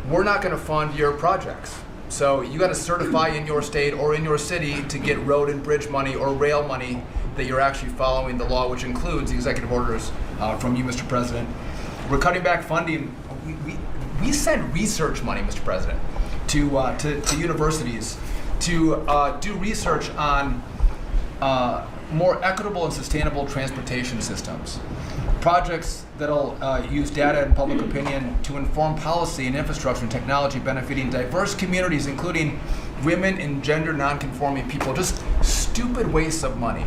we're not going to fund your projects. So you got to certify in your state or in your city to get road and bridge money or rail money that you're actually following the law, which includes the executive orders from you, Mr. President. We're cutting back funding. We send research money, Mr. President, to universities to do research on more equitable and sustainable transportation systems. Projects that'll use data and public opinion to inform policy and infrastructure and technology benefiting diverse communities, including women and gender non-conforming people. Just stupid wastes of money.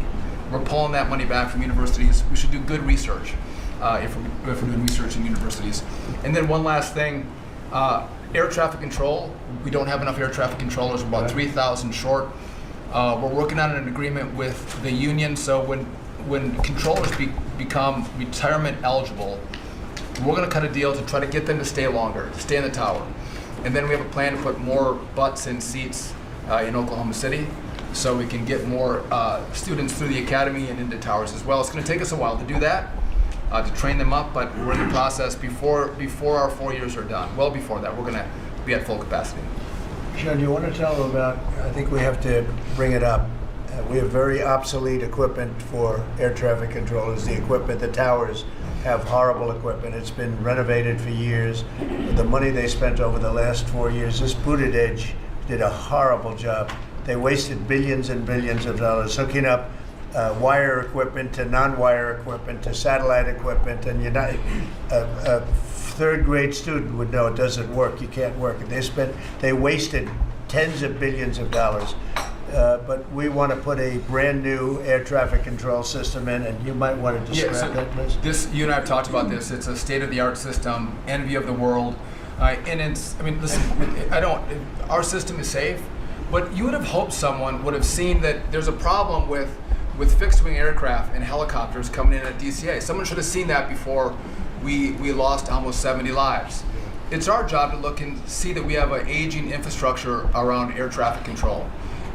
We're pulling that money back from universities. We should do good research if we're doing research in universities. And then one last thing, air traffic control. We don't have enough air traffic controllers. We're about 3,000 short. We're working on an agreement with the union, so when controllers become retirement eligible, we're going to cut a deal to try to get them to stay longer, to stay in the tower. And then we have a plan to put more butts in seats in Oklahoma City, so we can get more students through the academy and into towers as well. It's going to take us a while to do that, to train them up, but we're in the process before our 4 years are done. Well before that, we're going to be at full capacity. Sean, do you want to tell them about, I think we have to bring it up, we have very obsolete equipment for air traffic controllers. The equipment, the towers have horrible equipment. It's been renovated for years. The money they spent over the last 4 years, this Buttigieg did a horrible job. They wasted billions and billions of dollars hooking up wire equipment to non-wire equipment to satellite equipment, and you're not, a third grade student would know it doesn't work. You can't work it. They wasted tens of billions of dollars. But we want to put a brand new air traffic control system in, and you might want to describe that, please. You and I have talked about this. It's a state-of-the-art system, envy of the world, and it's. I mean, listen. Our system is safe, but you would have hoped someone would have seen that there's a problem with fixed-wing aircraft and helicopters coming in at DCA. Someone should have seen that before we lost almost 70 lives. It's our job to look and see that we have an aging infrastructure around air traffic control.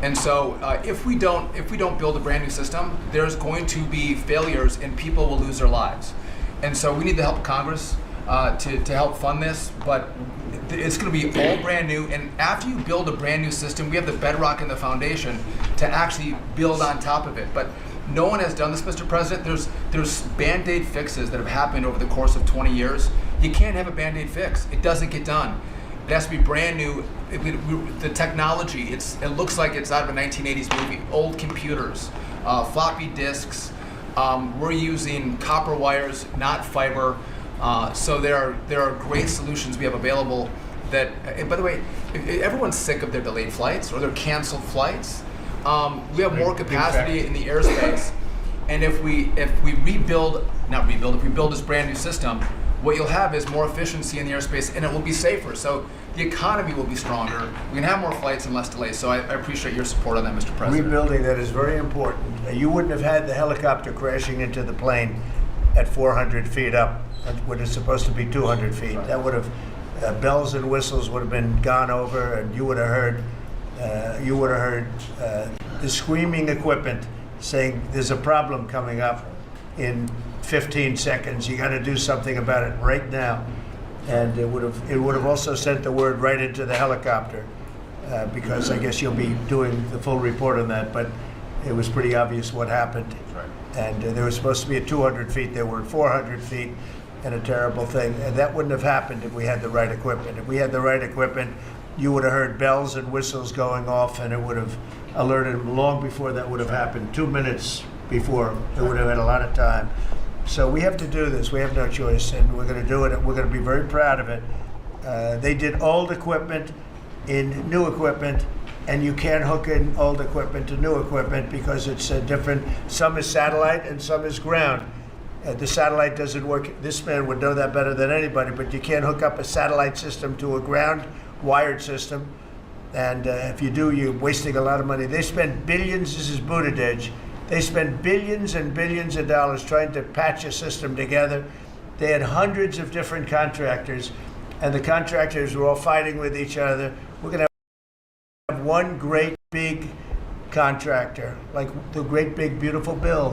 And so if we don't build a brand new system, there's going to be failures and people will lose their lives. And so we need the help of Congress to help fund this, but it's going to be all brand new. And after you build a brand new system, we have the bedrock and the foundation to actually build on top of it. But no one has done this, Mr. President. There's Band-Aid fixes that have happened over the course of 20 years. You can't have a Band-Aid fix. It doesn't get done. It has to be brand new. The technology, it looks like it's out of a 1980s movie. Old computers, floppy disks. We're using copper wires, not fiber. So there are great solutions we have available that, and by the way, everyone's sick of their delayed flights or their canceled flights. We have more capacity in the airspace. And if we build this brand new system, what you'll have is more efficiency in the airspace, and it will be safer. So the economy will be stronger. We can have more flights and less delays. So I appreciate your support on that, Mr. President. Rebuilding that is very important. You wouldn't have had the helicopter crashing into the plane at 400 feet up when it's supposed to be 200 feet. Right. That would have, bells and whistles would have been gone over, and you would have heard the screaming equipment saying there's a problem coming up in 15 seconds. You got to do something about it right now. And it would have also sent the word right into the helicopter, because I guess you'll be doing the full report on that. But it was pretty obvious what happened. Right. And they were supposed to be at 200 feet. They were at 400 feet, and a terrible thing. And that wouldn't have happened if we had the right equipment. If we had the right equipment, you would have heard bells and whistles going off, and it would have alerted them long before that would have happened. 2 minutes before, it would have had a lot of time. So we have to do this. We have no choice, and we're going to do it. And we're going to be very proud of it. They did old equipment in new equipment, and you can't hook in old equipment to new equipment because it's different. Some is satellite and some is ground. The satellite doesn't work. This man would know that better than anybody, but you can't hook up a satellite system to a ground wired system. And if you do, you're wasting a lot of money. They spend billions. This is Buttigieg. They spend billions and billions of dollars trying to patch a system together. They had hundreds of different contractors, and the contractors were all fighting with each other. We're going to have one great big contractor, like the great big beautiful bill,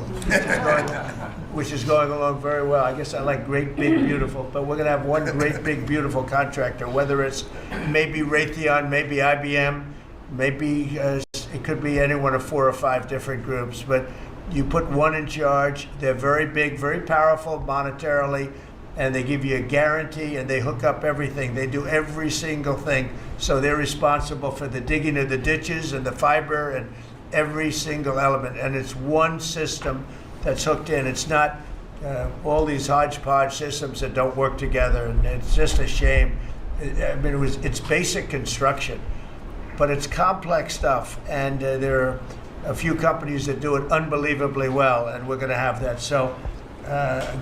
which is going along very well. I guess I like great big beautiful, but we're going to have one great big beautiful contractor, whether it's maybe Raytheon, maybe IBM, maybe it could be any one of 4 or 5 different groups, but you put one in charge. They're very big, very powerful monetarily, and they give you a guarantee, and they hook up everything. They do every single thing. So they're responsible for the digging of the ditches and the fiber and every single element. And it's one system that's hooked in. It's not all these hodgepodge systems that don't work together, and it's just a shame. I mean, it's basic construction, but it's complex stuff, and there are a few companies that do it unbelievably well, and we're going to have that. So,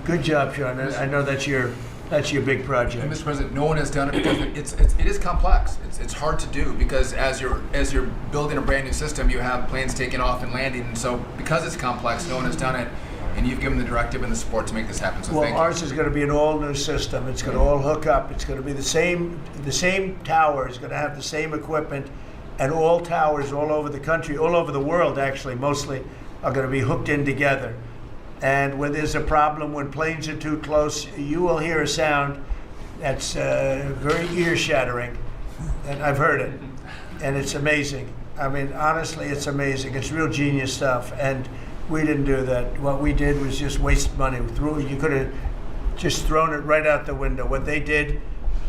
good job, Sean. I know that's your big project. And Mr. President, no one has done it because it is complex. It's hard to do because as you're building a brand new system, you have planes taking off and landing, and so because it's complex, no one has done it. And you've given the directive and the support to make this happen. So well, ours is going to be an all-new system. It's going to all hook up. It's going to be the same tower is going to have the same equipment, and all towers all over the country, all over the world actually, mostly, are going to be hooked in together. And when there's a problem, when planes are too close, you will hear a sound that's very ear-shattering, and I've heard it, and it's amazing. I mean, honestly, it's amazing. It's real genius stuff, and we didn't do that. What we did was just waste money. You could have just thrown it right out the window. What they did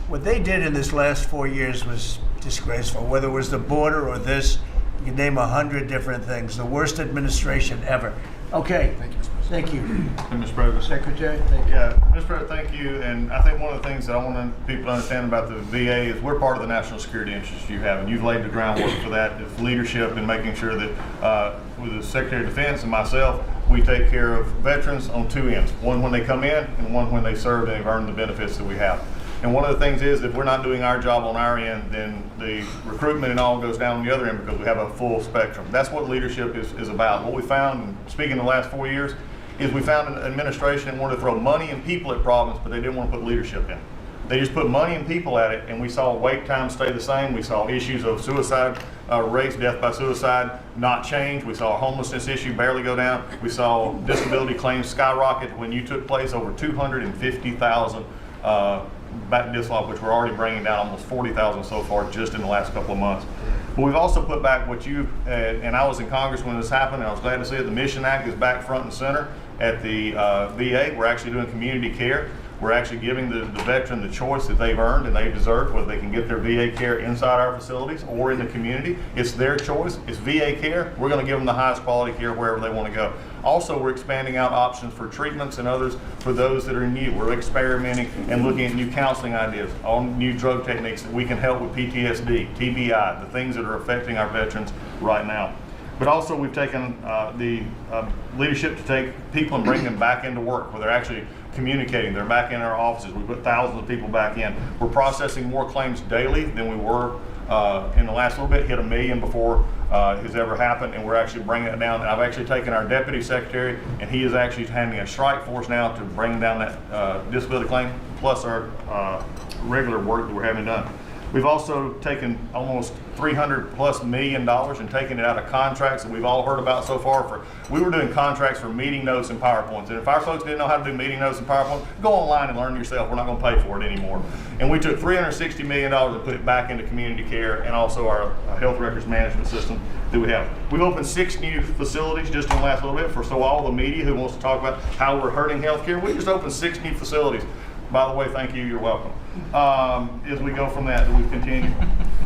in this last 4 years was disgraceful. Whether it was the border or this, you can name 100 different things. The worst administration ever. Okay. Thank you, Mr. President. Thank you. Mr. President. Secretary, thank you. Yeah, Mr. President, thank you. And I think one of the things that I want people to understand about the VA is we're part of the national security interest you have, and you've laid the groundwork for that. It's leadership in making sure that with the Secretary of Defense and myself, we take care of veterans on 2 ends. One when they come in, and one when they serve and they've earned the benefits that we have. And one of the things is, if we're not doing our job on our end, then the recruitment and all goes down on the other end because we have a full spectrum. That's what leadership is about. What we found, and speaking the last 4 years, is we found an administration that wanted to throw money and people at problems, but they didn't want to put leadership in. They just put money and people at it, and we saw wait times stay the same. We saw issues of suicide rates, death by suicide, not change. We saw a homelessness issue barely go down. We saw disability claims skyrocket. When you took place, over 250,000 back dislodged, which we're already bringing down almost 40,000 so far just in the last couple of months. But we've also put back what you, and I was in Congress when this happened, and I was glad to see it. The Mission Act is back front and center at the VA. We're actually doing community care. We're actually giving the veteran the choice that they've earned and they've deserved, whether they can get their VA care inside our facilities or in the community. It's their choice. It's VA care. We're going to give them the highest quality care wherever they want to go. Also, we're expanding out options for treatments and others for those that are new. We're experimenting and looking at new counseling ideas, all new drug techniques that we can help with PTSD, TBI, the things that are affecting our veterans right now. But also, we've taken the leadership to take people and bring them back into work where they're actually communicating. They're back in our offices. We put thousands of people back in. We're processing more claims daily than we were in the last little bit. Hit 1 million before has ever happened, and we're actually bringing it down. I've actually taken our deputy secretary, and he is actually handling a strike force now to bring down that disability claim, plus our regular work that we're having done. We've also taken almost $300+ million and taken it out of contracts that we've all heard about so far. We were doing contracts for meeting notes and PowerPoints. And if our folks didn't know how to do meeting notes and PowerPoint, go online and learn yourself. We're not going to pay for it anymore. And we took $360 million and put it back into community care and also our health records management system that we have. We've opened 6 new facilities just in the last little bit so all the media who wants to talk about how we're hurting healthcare, we just opened 6 new facilities. By the way, thank you, you're welcome. As we go from that we've continued.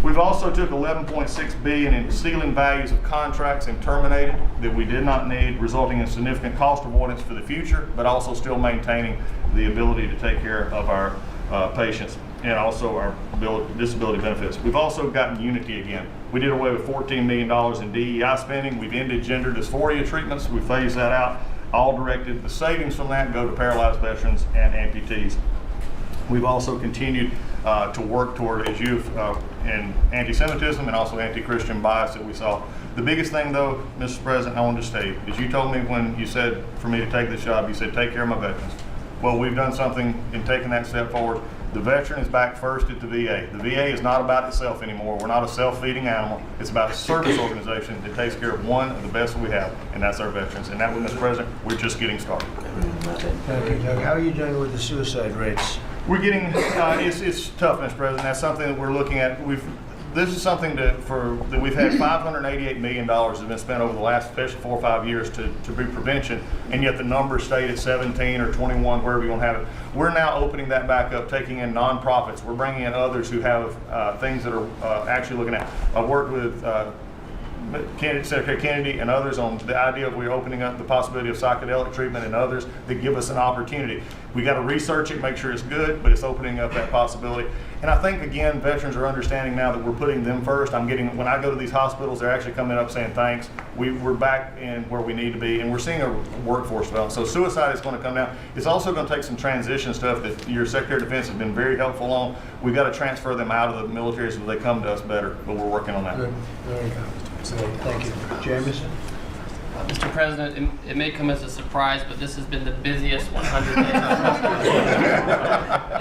We've also took $11.6 billion in ceiling values of contracts and terminated that we did not need, resulting in significant cost avoidance for the future, but also still maintaining the ability to take care of our patients and also our disability benefits. We've also gotten unity again. We did away with $14 million in DEI spending. We've ended gender dysphoria treatments. We phased that out. All directed, the savings from that go to paralyzed veterans and amputees. We've also continued to work toward, as you've, in anti-Semitism and also anti-Christian bias that we saw. The biggest thing though, Mr. President, I wanted to state, is you told me when you said for me to take this job, you said take care of my veterans. Well, we've done something in taking that step forward. The veteran is back first at the VA. The VA is not about itself anymore. We're not a self-feeding animal. It's about a service organization that takes care of one of the best we have, and that's our veterans. And that way, Mr. President, we're just getting started. Thank you, Doug. How are you doing with the suicide rates? We're getting, it's tough, Mr. President. That's something that we're looking at. This is something that we've had $588 million has been spent over the last 4 or 5 years to be prevention, and yet the numbers stayed at 17 or 21, wherever you want to have it. We're now opening that back up, taking in nonprofits. We're bringing in others who have things that are actually looking at. I worked with Secretary Kennedy and others on the idea of we're opening up the possibility of psychedelic treatment and others that give us an opportunity. We got to research it, make sure it's good, but it's opening up that possibility. And I think, again, veterans are understanding now that we're putting them first. When I go to these hospitals, they're actually coming up saying thanks. We're back in where we need to be, and we're seeing a workforce development. So suicide is going to come down. It's also going to take some transition stuff that your Secretary of Defense has been very helpful on. We've got to transfer them out of the military so they come to us better, but we're working on that. Good. Very good. Thank you. Jameson? Mr. President, it may come as a surprise, but this has been the busiest 100 days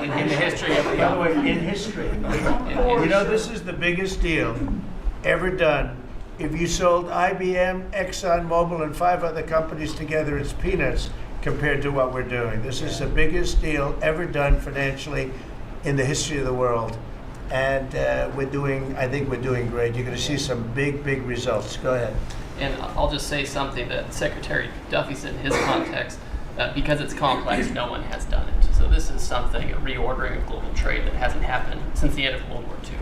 in the history of the By the way, in history. You know, this is the biggest deal ever done. If you sold IBM, ExxonMobil, and 5 other companies together, it's peanuts compared to what we're doing. This is the biggest deal ever done financially in the history of the world. And I think we're doing great. You're going to see some big, big results. Go ahead. And I'll just say something that Secretary Duffy said in his context, because it's complex, no one has done it. So this is something, a reordering of global trade that hasn't happened since the end of World War II.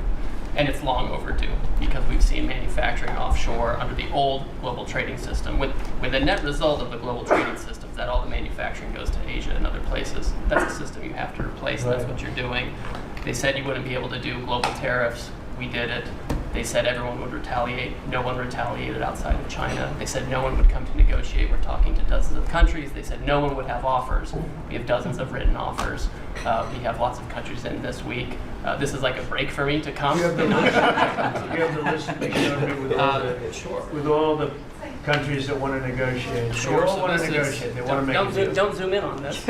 And it's long overdue because we've seen manufacturing offshore under the old global trading system. With the net result of the global trading system is that all the manufacturing goes to Asia and other places. That's a system you have to replace, and that's what you're doing. They said you wouldn't be able to do global tariffs. We did it. They said everyone would retaliate. No one retaliated outside of China. They said no one would come to negotiate. We're talking to dozens of countries. They said no one would have offers. We have dozens of written offers. We have lots of countries in this week. This is like a break for me to come. You have the list. You have the list with all the countries that want to negotiate. Sure. They all want to negotiate. They want to make a deal. Don't zoom in on this.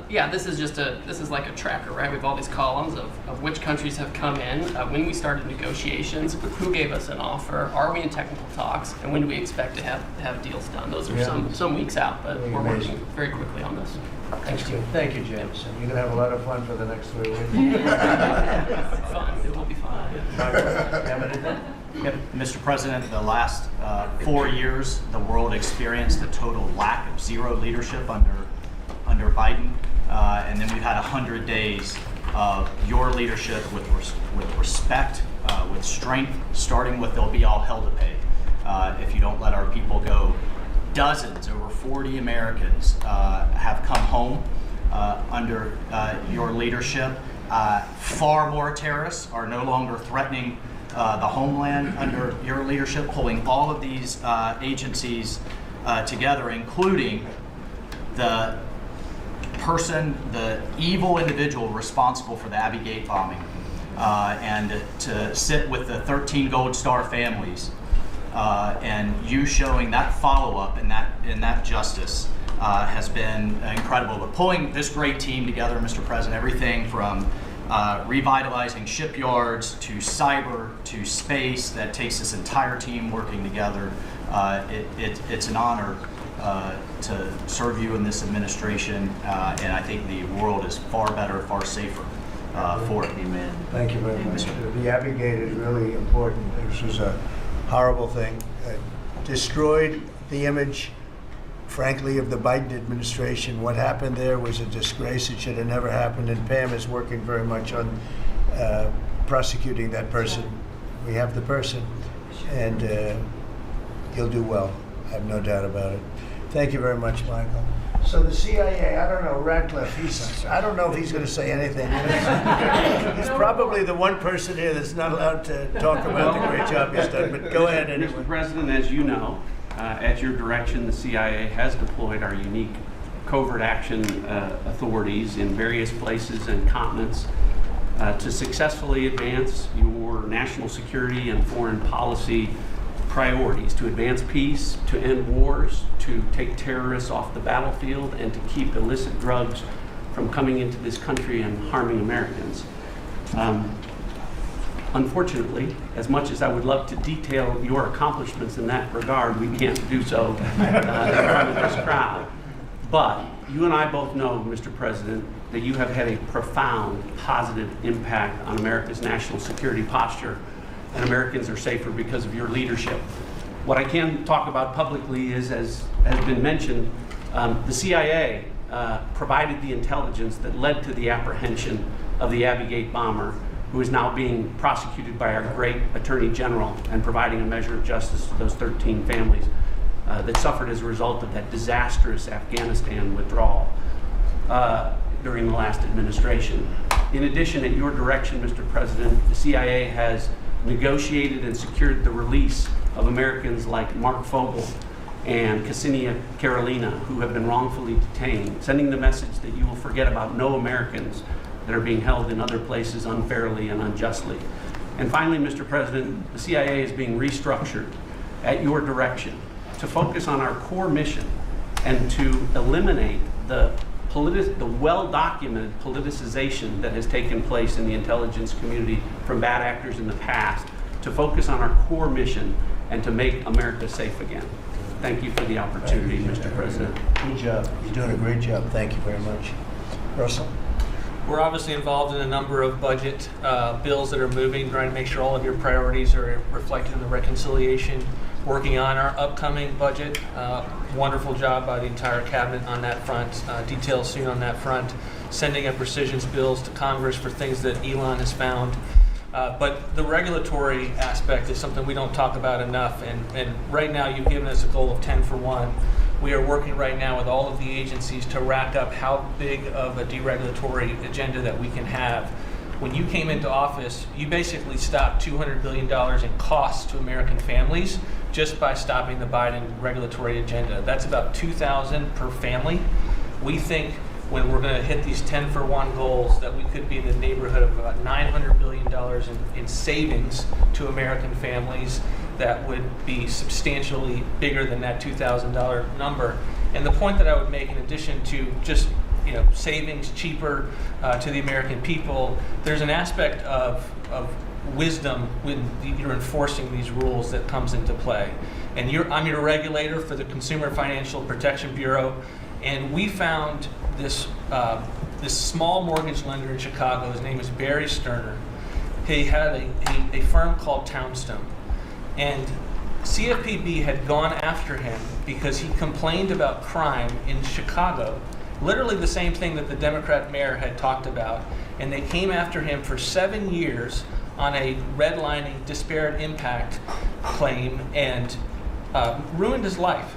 Yeah, this is like a tracker, right? We have all these columns of which countries have come in, when we started negotiations, who gave us an offer, are we in technical talks, and when do we expect to have deals done? Those are some weeks out, but we're working very quickly on this. Thank you. Thank you, Jameson. You're going to have a lot of fun for the next 3 weeks. Fun. It will be fun. Yep. Mr. President, the last 4 years, the world experienced a total lack of zero leadership under Biden, and then we've had 100 days of your leadership with respect, with strength, starting with there'll be all hell to pay if you don't let our people go. Dozens, over 40 Americans have come home under your leadership. Far more terrorists are no longer threatening the homeland under your leadership, pulling all of these agencies together, including the evil individual responsible for the Abbey Gate bombing, and to sit with the 13 Gold Star families, and you showing that follow-up and that justice has been incredible. But pulling this great team together, Mr. President, everything from revitalizing shipyards to cyber to space, that takes this entire team working together. It's an honor to serve you in this administration, and I think the world is far better, far safer for it. Amen. Thank you very much. The Abbey Gate is really important. This was a horrible thing. Destroyed the image frankly, of the Biden administration. What happened there was a disgrace. It should have never happened, and Pam is working very much on prosecuting that person. We have the person, and he'll do well. I have no doubt about it. Thank you very much, Michael. So the CIA, I don't know, Radcliffe, I don't know if he's going to say anything. He's probably the one person here that's not allowed to talk about the great job he's done, but go ahead anyway. Mr. President, as you know, at your direction, the CIA has deployed our unique covert action authorities in various places and continents to successfully advance your national security and foreign policy priorities, to advance peace, to end wars, to take terrorists off the battlefield, and to keep illicit drugs from coming into this country and harming Americans. Unfortunately, as much as I would love to detail your accomplishments in that regard, we can't do so in front of this crowd. But you and I both know, Mr. President, that you have had a profound positive impact on America's national security posture, and Americans are safer because of your leadership. What I can talk about publicly is, as has been mentioned, the CIA provided the intelligence that led to the apprehension of the Abbey Gate bomber, who is now being prosecuted by our great Attorney General and providing a measure of justice to those 13 families that suffered as a result of that disastrous Afghanistan withdrawal during the last administration. In addition, at your direction, Mr. President, the CIA has negotiated and secured the release of Americans like Mark Fogel and Ksenia Karolina, who have been wrongfully detained, sending the message that you will forget about no Americans that are being held in other places unfairly and unjustly. And finally, Mr. President, the CIA is being restructured at your direction to focus on our core mission and to eliminate the well-documented politicization that has taken place in the intelligence community from bad actors in the past, to focus on our core mission and to make America safe again. Thank you for the opportunity, Mr. President. Good job. You're doing a great job. Thank you very much. Russell? We're obviously involved in a number of budget bills that are moving, trying to make sure all of your priorities are reflected in the reconciliation. Working on our upcoming budget. Wonderful job by the entire cabinet on that front. Details soon on that front. Sending up precision bills to Congress for things that Elon has found. But the regulatory aspect is something we don't talk about enough. And right now you've given us a goal of 10 for 1. We are working right now with all of the agencies to rack up how big of a deregulatory agenda that we can have. When you came into office, you basically stopped $200 billion in costs to American families just by stopping the Biden regulatory agenda. That's about $2,000 per family. We think when we're going to hit these 10 for 1 goals that we could be in the neighborhood of about $900 billion in savings to American families that would be substantially bigger than that $2,000 number. And the point that I would make, in addition to just savings cheaper to the American people, there's an aspect of wisdom when you're enforcing these rules that comes into play. And I'm your regulator for the Consumer Financial Protection Bureau, and we found this small mortgage lender in Chicago. His name is Barry Sterner. He had a firm called Townstone, and CFPB had gone after him because he complained about crime in Chicago. Literally the same thing that the Democrat mayor had talked about, and they came after him for 7 years on a redlining disparate impact claim and ruined his life.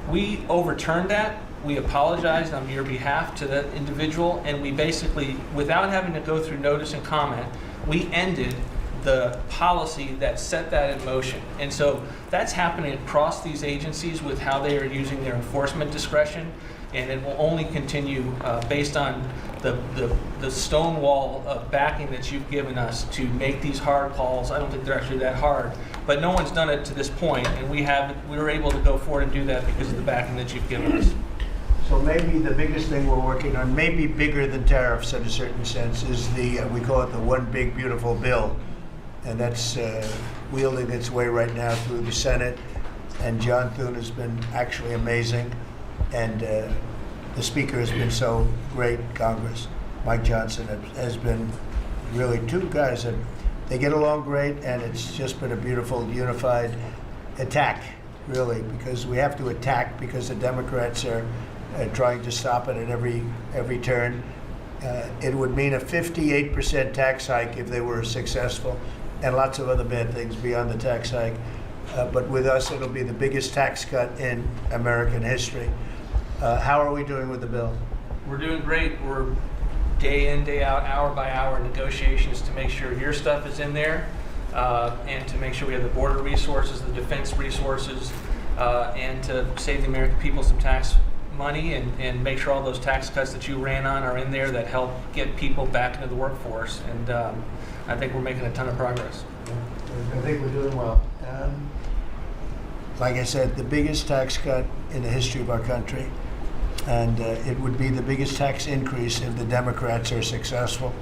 We overturned that. We apologized on your behalf to that individual, and we basically, without having to go through notice and comment, we ended the policy that set that in motion. And so that's happening across these agencies with how they are using their enforcement discretion, and it will only continue based on the stonewall of backing that you've given us to make these hard calls. I don't think they're actually that hard, but no one's done it to this point, and we were able to go forward and do that because of the backing that you've given us. So maybe the biggest thing we're working on, maybe bigger than tariffs in a certain sense, is we call it the One Big Beautiful Bill. And that's wielding its way right now through the Senate. And John Thune has been actually amazing. And the Speaker has been so great, Congress. Mike Johnson has been really two guys that they get along great, and it's just been a beautiful, unified attack really, because we have to attack because the Democrats are trying to stop it at every turn. It would mean a 58% tax hike if they were successful, and lots of other bad things beyond the tax hike. But with us, it'll be the biggest tax cut in American history. How are we doing with the bill? We're doing great. We're day in, day out, hour by hour negotiations to make sure your stuff is in there, and to make sure we have the border resources, the defense resources, and to save the American people some tax money and make sure all those tax cuts that you ran on are in there that help get people back into the workforce. And I think we're making a ton of progress. I think we're doing well. Like I said, the biggest tax cut in the history of our country. And it would be the biggest tax increase if the Democrats are successful.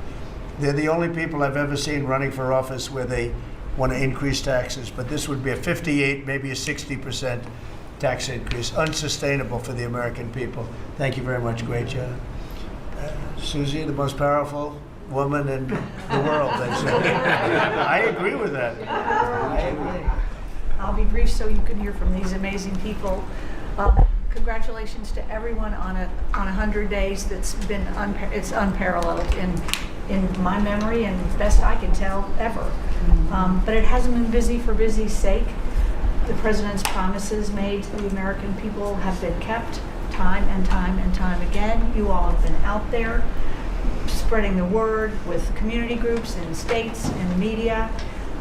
They're the only people I've ever seen running for office where they want to increase taxes, but this would be a 58, maybe a 60% tax increase, unsustainable for the American people. Thank you very much. Great job. Susie, the most powerful woman in the world, they say. I agree with that. I agree. I'll be brief so you can hear from these amazing people. Congratulations to everyone on 100 days. That's been it's unparalleled in my memory and best I can tell ever. But it hasn't been busy for busy's sake. The president's promises made to the American people have been kept time and time and time again. You all have been out there spreading the word with community groups in states and media.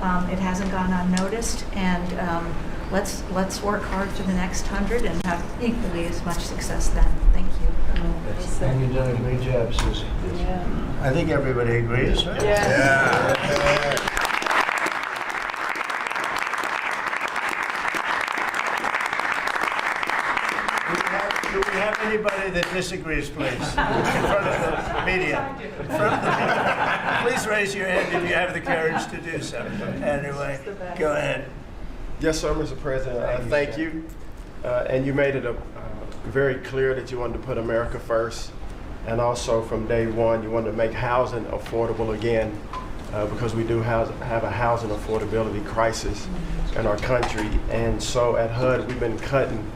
It hasn't gone unnoticed, and let's work hard for the next 100 and have equally as much success then. Thank you. And you're doing a great job, Susie. Yeah. I think everybody agrees, right? Yeah. Do we have anybody that disagrees, please? In front of the media. In front of the media. Please raise your hand if you have the courage to do so. Anyway, go ahead. Yes, sir, Mr. President. Thank you. And you made it very clear that you wanted to put America first. And also from day one, you wanted to make housing affordable again, because we do have a housing affordability crisis in our country. And so at HUD, we've been cutting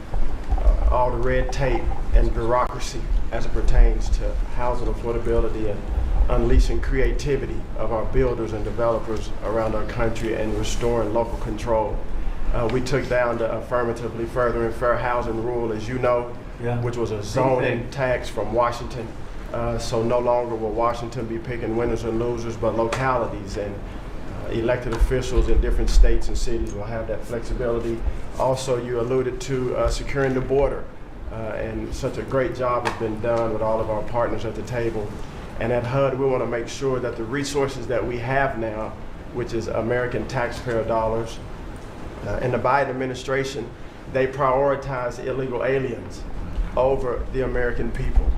all the red tape and bureaucracy as it pertains to housing affordability and unleashing creativity of our builders and developers around our country and restoring local control. We took down the affirmatively furthering fair housing rule, as you know, which was a zoning tax from Washington. So no longer will Washington be picking winners and losers, but localities and elected officials in different states and cities will have that flexibility. Also, you alluded to securing the border, and such a great job has been done with all of our partners at the table. And at HUD, we want to make sure that the resources that we have now, which is American taxpayer dollars, in the Biden administration, they prioritize illegal aliens over the American people.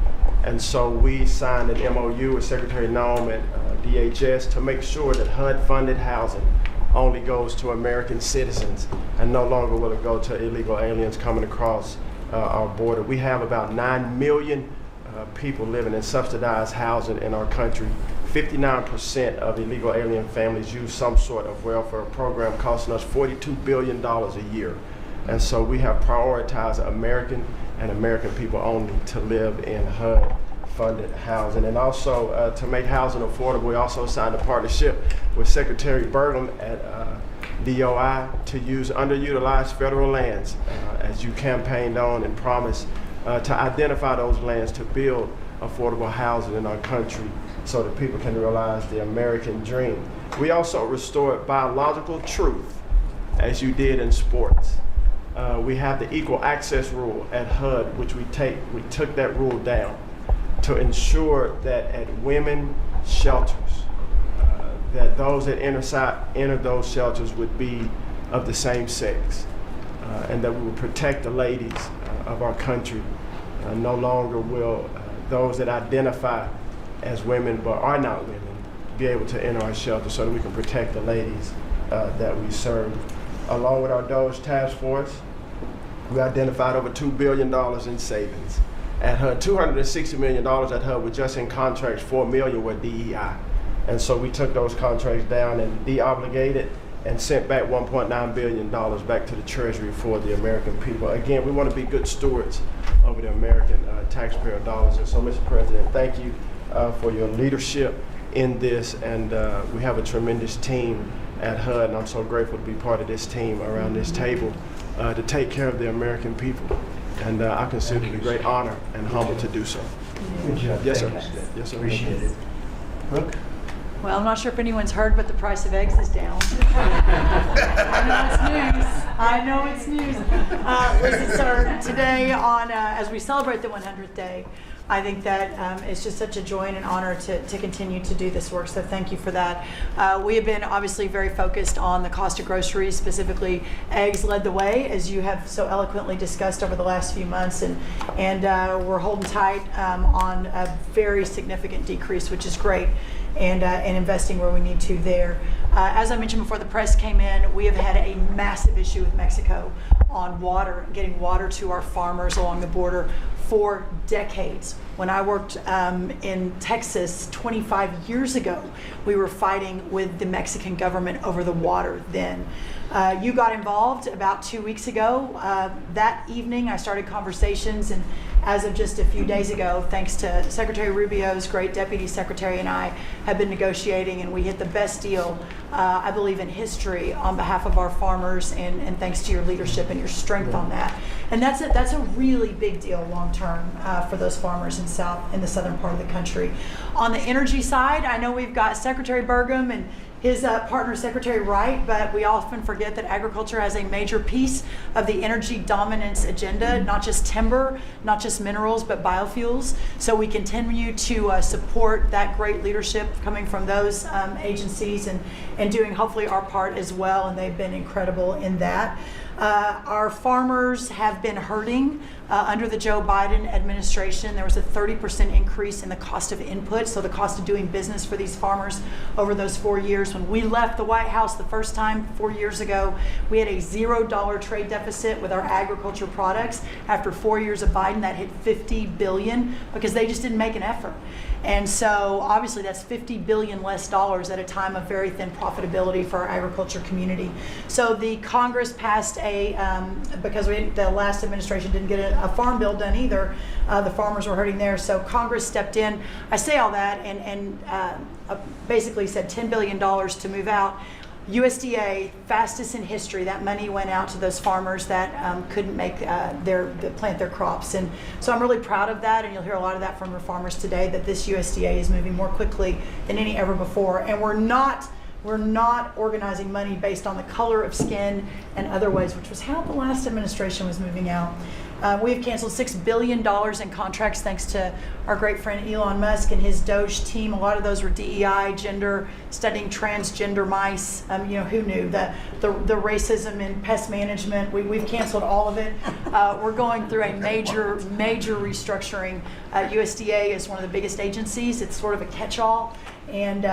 And so we signed an MOU with Secretary Noem at DHS to make sure that HUD-funded housing only goes to American citizens and no longer will it go to illegal aliens coming across our border. We have about 9 million people living in subsidized housing in our country. 59% of illegal alien families use some sort of welfare program, costing us $42 billion a year. And so we have prioritized American and American people only to live in HUD-funded housing. And also to make housing affordable, we also signed a partnership with Secretary Burgum at DOI to use underutilized federal lands, as you campaigned on and promised, to identify those lands to build affordable housing in our country so that people can realize the American dream. We also restored biological truth, as you did in sports. We have the equal access rule at HUD, which we took that rule down to ensure that at women shelters, that those that enter those shelters would be of the same sex, and that we would protect the ladies of our country. No longer will those that identify as women but are not women be able to enter our shelter, so that we can protect the ladies that we serve. Along with our DOGE task force, we identified over $2 billion in savings. At HUD, $260 million at HUD were just in contracts, $4 million were DEI. And so we took those contracts down and de-obligated and sent back $1.9 billion back to the Treasury for the American people. Again, we want to be good stewards over the American taxpayer dollars. And so, Mr. President, thank you for your leadership in this. And we have a tremendous team at HUD, and I'm so grateful to be part of this team around this table to take care of the American people. And I consider it a great honor and humble to do so. Good job. Yes, sir. Thanks. Yes, sir. Appreciate it. Brooke? Well, I'm not sure if anyone's heard, but the price of eggs is down. I know it's news. Listen, sir, today on as we celebrate the 100th day, I think that it's just such a joy and an honor to continue to do this work. So thank you for that. We have been obviously very focused on the cost of groceries, specifically eggs led the way, as you have so eloquently discussed over the last few months, and we're holding tight on a very significant decrease, which is great. And investing where we need to there. As I mentioned before the press came in, we have had a massive issue with Mexico on water, getting water to our farmers along the border for decades. When I worked in Texas 25 years ago, we were fighting with the Mexican government over the water then. You got involved about 2 weeks ago. That evening I started conversations, and as of just a few days ago, thanks to Secretary Rubio's great deputy secretary and I have been negotiating, and we hit the best deal, I believe, in history on behalf of our farmers, and thanks to your leadership and your strength on that. And that's a really big deal long term for those farmers in the southern part of the country. On the energy side, I know we've got Secretary Burgum and his partner Secretary Wright, but we often forget that agriculture has a major piece of the energy dominance agenda, not just timber, not just minerals, but biofuels. So we continue to support that great leadership coming from those agencies and doing hopefully our part as well, and they've been incredible in that. Our farmers have been hurting under the Joe Biden administration. There was a 30% increase in the cost of input, so the cost of doing business for these farmers over those 4 years. When we left the White House the first time 4 years ago, we had a $0 trade deficit with our agriculture products. After 4 years of Biden, that hit $50 billion because they just didn't make an effort. And so obviously that's $50 billion less dollars at a time of very thin profitability for our agriculture community. So the Congress passed because the last administration didn't get a farm bill done either, the farmers were hurting there. So Congress stepped in. I say all that and basically said $10 billion to move out. USDA, fastest in history, that money went out to those farmers that couldn't make plant their crops. And so I'm really proud of that, and you'll hear a lot of that from our farmers today, that this USDA is moving more quickly than any ever before. And we're not organizing money based on the color of skin and other ways, which was how the last administration was moving out. We've canceled $6 billion in contracts thanks to our great friend Elon Musk and his Doge team. A lot of those were DEI, gender, studying transgender mice. Who knew? The racism in pest management, we've canceled all of it. We're going through a major restructuring. USDA is one of the biggest agencies. It's sort of a catch-all. And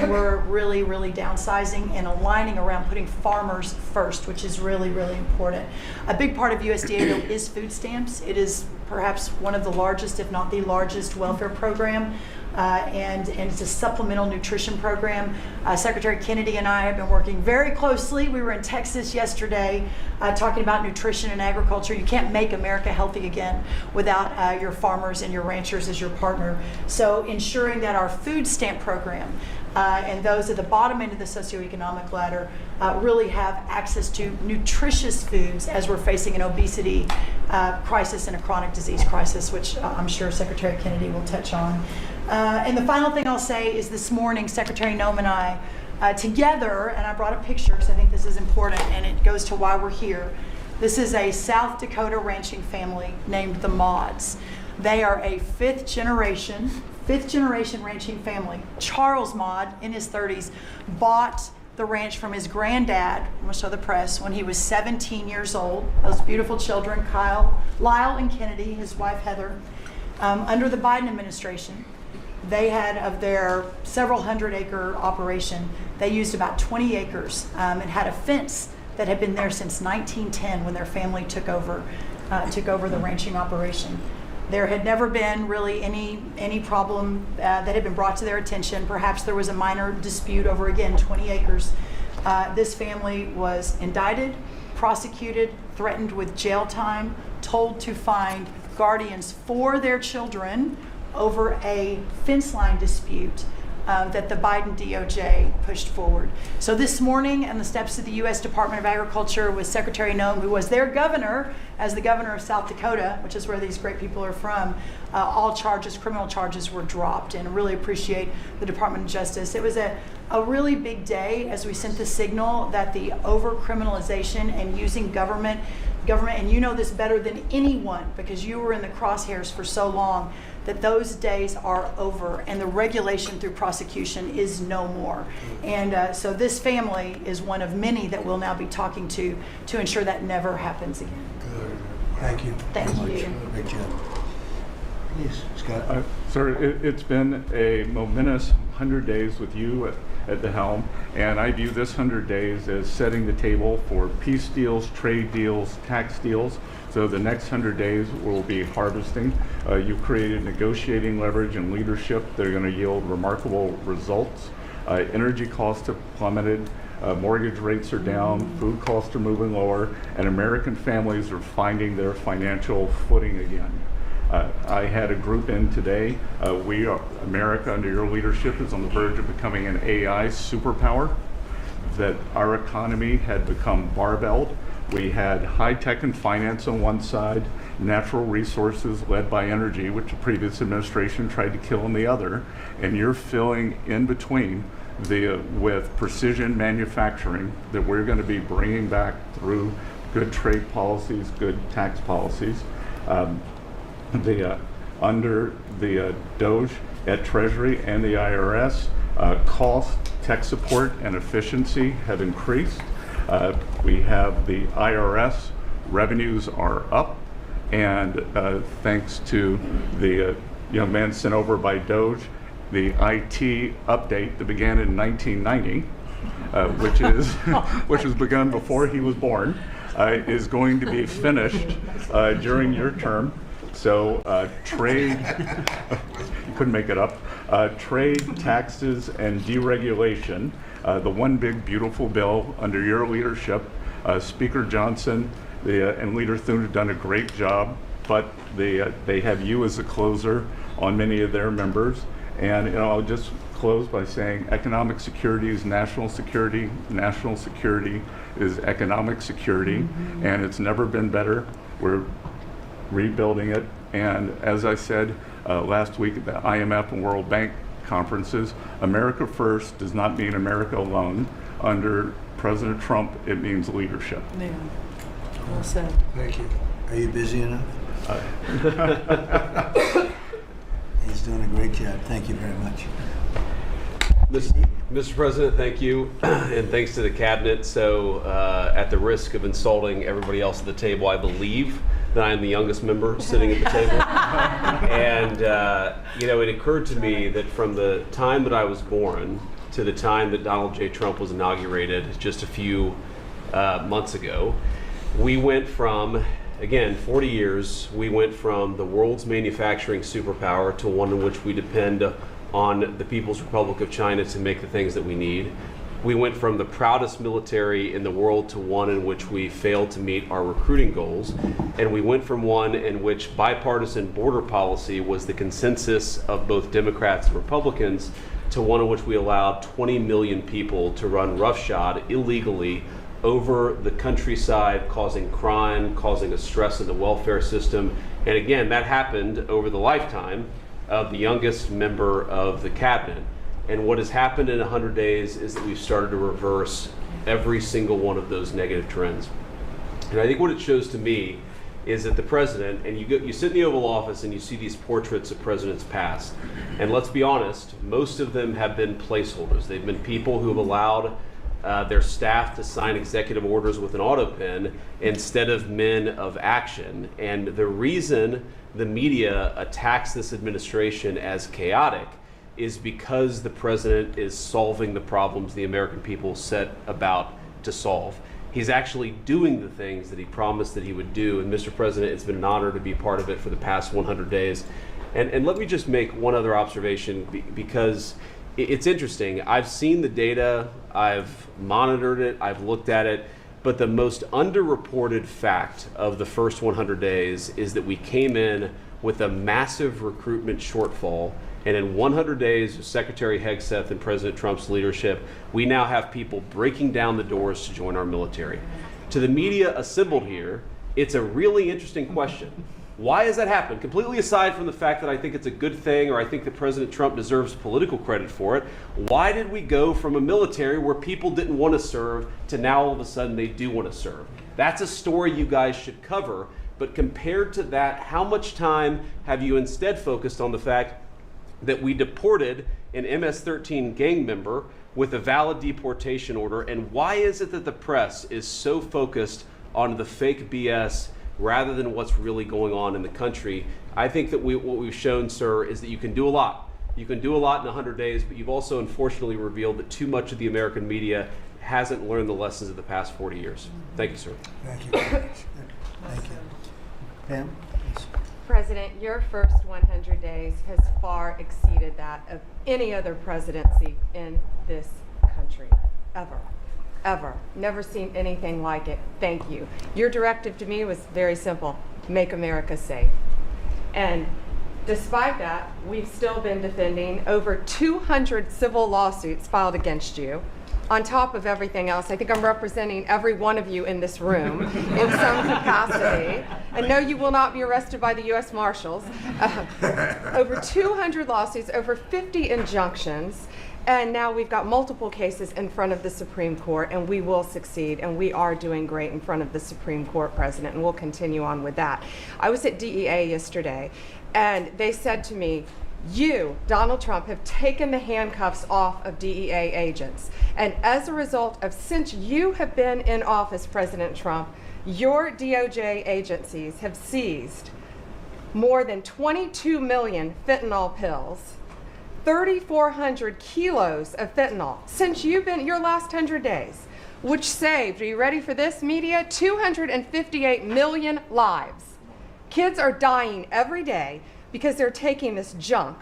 we're really downsizing and aligning around putting farmers first, which is really important. A big part of USDA though is food stamps. It is perhaps one of the largest, if not the largest, welfare program. And it's a supplemental nutrition program. Secretary Kennedy and I have been working very closely. We were in Texas yesterday talking about nutrition and agriculture. You can't make America healthy again without your farmers and your ranchers as your partner. So ensuring that our food stamp program and those at the bottom end of the socioeconomic ladder really have access to nutritious foods as we're facing an obesity crisis and a chronic disease crisis, which I'm sure Secretary Kennedy will touch on. And the final thing I'll say is this morning, Secretary Noem and I, together, and I brought a picture because I think this is important and it goes to why we're here. This is a South Dakota ranching family named the Mods. They are a fifth generation ranching family. Charles Mod, in his 30s, bought the ranch from his granddad, I'm going to show the press, when he was 17 years old. Those beautiful children, Lyle and Kennedy, his wife Heather. Under the Biden administration, they had, of their several hundred acre operation, they used about 20 acres and had a fence that had been there since 1910 when their family took over the ranching operation. There had never been really any problem that had been brought to their attention. Perhaps there was a minor dispute over, again, 20 acres. This family was indicted, prosecuted, threatened with jail time, told to find guardians for their children over a fence line dispute that the Biden DOJ pushed forward. So this morning, on the steps of the U.S. Department of Agriculture, with Secretary Noem, who was their governor, as the governor of South Dakota, which is where these great people are from, all charges, criminal charges, were dropped, and I really appreciate the Department of Justice. It was a really big day as we sent the signal that the over-criminalization and using government, and you know this better than anyone because you were in the crosshairs for so long, that those days are over and the regulation through prosecution is no more. And so this family is one of many that we'll now be talking to ensure that never happens again. Good. Thank you. Thank very you. much. Great job. Please, Scott. Sir, it's been a momentous 100 days with you at the helm, and I view this 100 days as setting the table for peace deals, trade deals, tax deals. So the next 100 days will be harvesting. You've created negotiating leverage and leadership that are going to yield remarkable results. Energy costs have plummeted. Mortgage rates are down, food costs are moving lower, and American families are finding their financial footing again. I had a group in today. America, under your leadership, is on the verge of becoming an AI superpower, that our economy had become barbelled. We had high tech and finance on one side, natural resources led by energy, which the previous administration tried to kill on the other, and you're filling in between with precision manufacturing that we're going to be bringing back through good trade policies, good tax policies. Under the DOGE at Treasury and the IRS, cost, tech support, and efficiency have increased. We have the IRS revenues are up, and thanks to the young man sent over by DOGE, the IT update that began in 1990, which was begun before he was born, is going to be finished during your term. So trade, you couldn't make it up, trade, taxes, and deregulation, the one big beautiful bill under your leadership. Speaker Johnson and Leader Thune have done a great job, but they have you as a closer on many of their members. And I'll just close by saying economic security is national security is economic security, and it's never been better. We're rebuilding it, and as I said last week at the IMF and World Bank conferences, America first does not mean America alone. Under President Trump, it means leadership. Yeah. Well said. Thank you. Are you busy enough? He's doing a great job. Thank you very much. Mr. President, thank you, and thanks to the cabinet. So at the risk of insulting everybody else at the table, I believe that I am the youngest member sitting at the table. And it occurred to me that from the time that I was born to the time that Donald J. Trump was inaugurated just a few months ago, we went from, again, 40 years, we went from the world's manufacturing superpower to one in which we depend on the People's Republic of China to make the things that we need. We went from the proudest military in the world to one in which we failed to meet our recruiting goals. And we went from one in which bipartisan border policy was the consensus of both Democrats and Republicans to one in which we allowed 20 million people to run roughshod illegally over the countryside, causing crime, causing a stress in the welfare system. And again, that happened over the lifetime of the youngest member of the cabinet. And what has happened in 100 days is that we've started to reverse every single one of those negative trends. And I think what it shows to me is that the president, and you sit in the Oval Office and you see these portraits of presidents past, and let's be honest, most of them have been placeholders. They've been people who have allowed their staff to sign executive orders with an auto pen instead of men of action. And the reason the media attacks this administration as chaotic is because the president is solving the problems the American people set about to solve. He's actually doing the things that he promised that he would do. And Mr. President, it's been an honor to be part of it for the past 100 days. And let me just make one other observation, because it's interesting. I've seen the data, I've monitored it, I've looked at it, but the most underreported fact of the first 100 days is that we came in with a massive recruitment shortfall. And in 100 days of Secretary Hegseth and President Trump's leadership, we now have people breaking down the doors to join our military. To the media assembled here, it's a really interesting question. Why has that happened? Completely aside from the fact that I think it's a good thing, or I think that President Trump deserves political credit for it, why did we go from a military where people didn't want to serve to now all of a sudden they do want to serve? That's a story you guys should cover, but compared to that, how much time have you instead focused on the fact that we deported an MS-13 gang member with a valid deportation order, and why is it that the press is so focused on the fake BS rather than what's really going on in the country? I think that what we've shown, sir, is that you can do a lot. You can do a lot in 100 days, but you've also unfortunately revealed that too much of the American media hasn't learned the lessons of the past 40 years. Thank you, sir. Thank you. Thank you. Pam? Please. President, your first 100 days has far exceeded that of any other presidency in this country, ever. Ever. Never seen anything like it. Thank you. Your directive to me was very simple: make America safe. And despite that, we've still been defending over 200 civil lawsuits filed against you. On top of everything else, I think I'm representing every one of you in this room in some capacity. And no, you will not be arrested by the U.S. Marshals. Over 200 lawsuits, over 50 injunctions. And now we've got multiple cases in front of the Supreme Court, and we will succeed, and we are doing great in front of the Supreme Court, President, and we'll continue on with that. I was at DEA yesterday, and they said to me, you, Donald Trump, have taken the handcuffs off of DEA agents. And as a result of, since you have been in office, President Trump, your DOJ agencies have seized more than 22 million fentanyl pills, 3,400 kilos of fentanyl since you've been your last 100 days, which saved, are you ready for this, media? 258 million lives. Kids are dying every day because they're taking this junk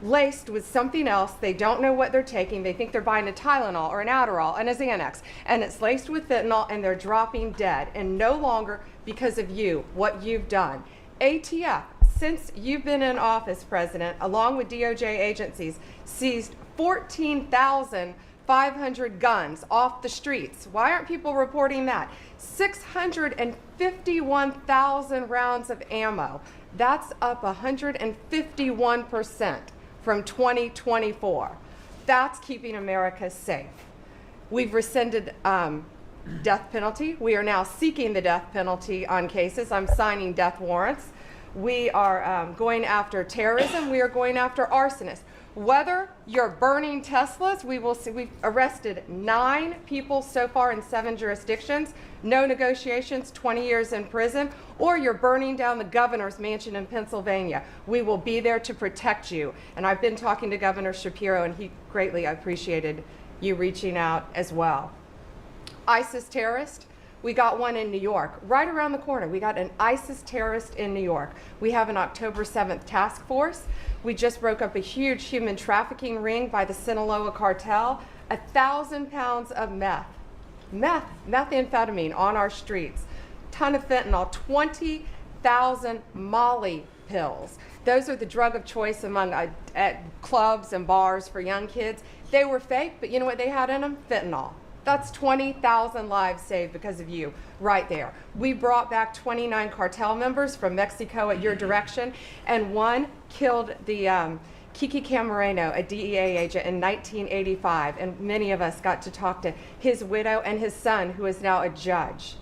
laced with something else. They don't know what they're taking. They think they're buying a Tylenol or an Adderall and a Xanax, and it's laced with fentanyl, and they're dropping dead. And no longer because of you, what you've done. ATF, since you've been in office, President, along with DOJ agencies, seized 14,500 guns off the streets. Why aren't people reporting that? 651,000 rounds of ammo. That's up 151% from 2024. That's keeping America safe. We've rescinded death penalty. We are now seeking the death penalty on cases. I'm signing death warrants. We are going after terrorism. We are going after arsonists. Whether you're burning Teslas, we will see. We've arrested 9 people so far in 7 jurisdictions. No negotiations, 20 years in prison. Or you're burning down the governor's mansion in Pennsylvania. We will be there to protect you. And I've been talking to Governor Shapiro, and he greatly appreciated you reaching out as well. ISIS terrorist. We got one in New York, right around the corner. We got an ISIS terrorist in New York. We have an October 7th task force. We just broke up a huge human trafficking ring by the Sinaloa cartel. 1,000 pounds of methamphetamine on our streets. Ton of fentanyl, 20,000 Molly pills. Those are the drug of choice among at clubs and bars for young kids. They were fake, but you know what they had in them? Fentanyl. That's 20,000 lives saved because of you, right there. We brought back 29 cartel members from Mexico at your direction, and one killed the Kiki Camareno, a DEA agent, in 1985, and many of us got to talk to his widow and his son, who is now a judge.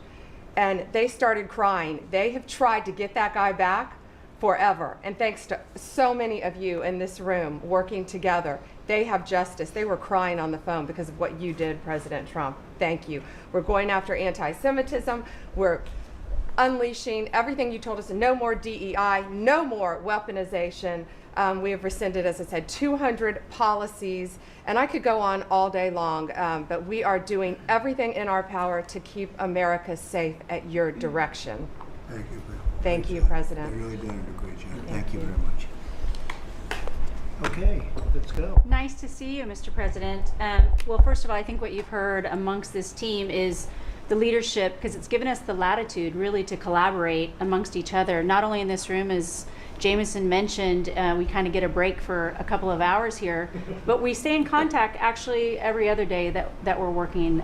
And they started crying. They have tried to get that guy back forever, and thanks to so many of you in this room working together, they have justice. They were crying on the phone because of what you did, President Trump. Thank you. We're going after anti-Semitism. We're unleashing everything you told us. No more DEI, no more weaponization. We have rescinded, as I said, 200 policies, and I could go on all day long, but we are doing everything in our power to keep America safe at your direction. Thank you. Thank you, President. You're really doing a great job. Thank you very much. Okay, let's go. Nice to see you, Mr. President. Well, first of all, I think what you've heard amongst this team is the leadership, because it's given us the latitude really to collaborate amongst each other, not only in this room, as Jameson mentioned, we kind of get a break for a couple of hours here, but we stay in contact actually every other day that we're working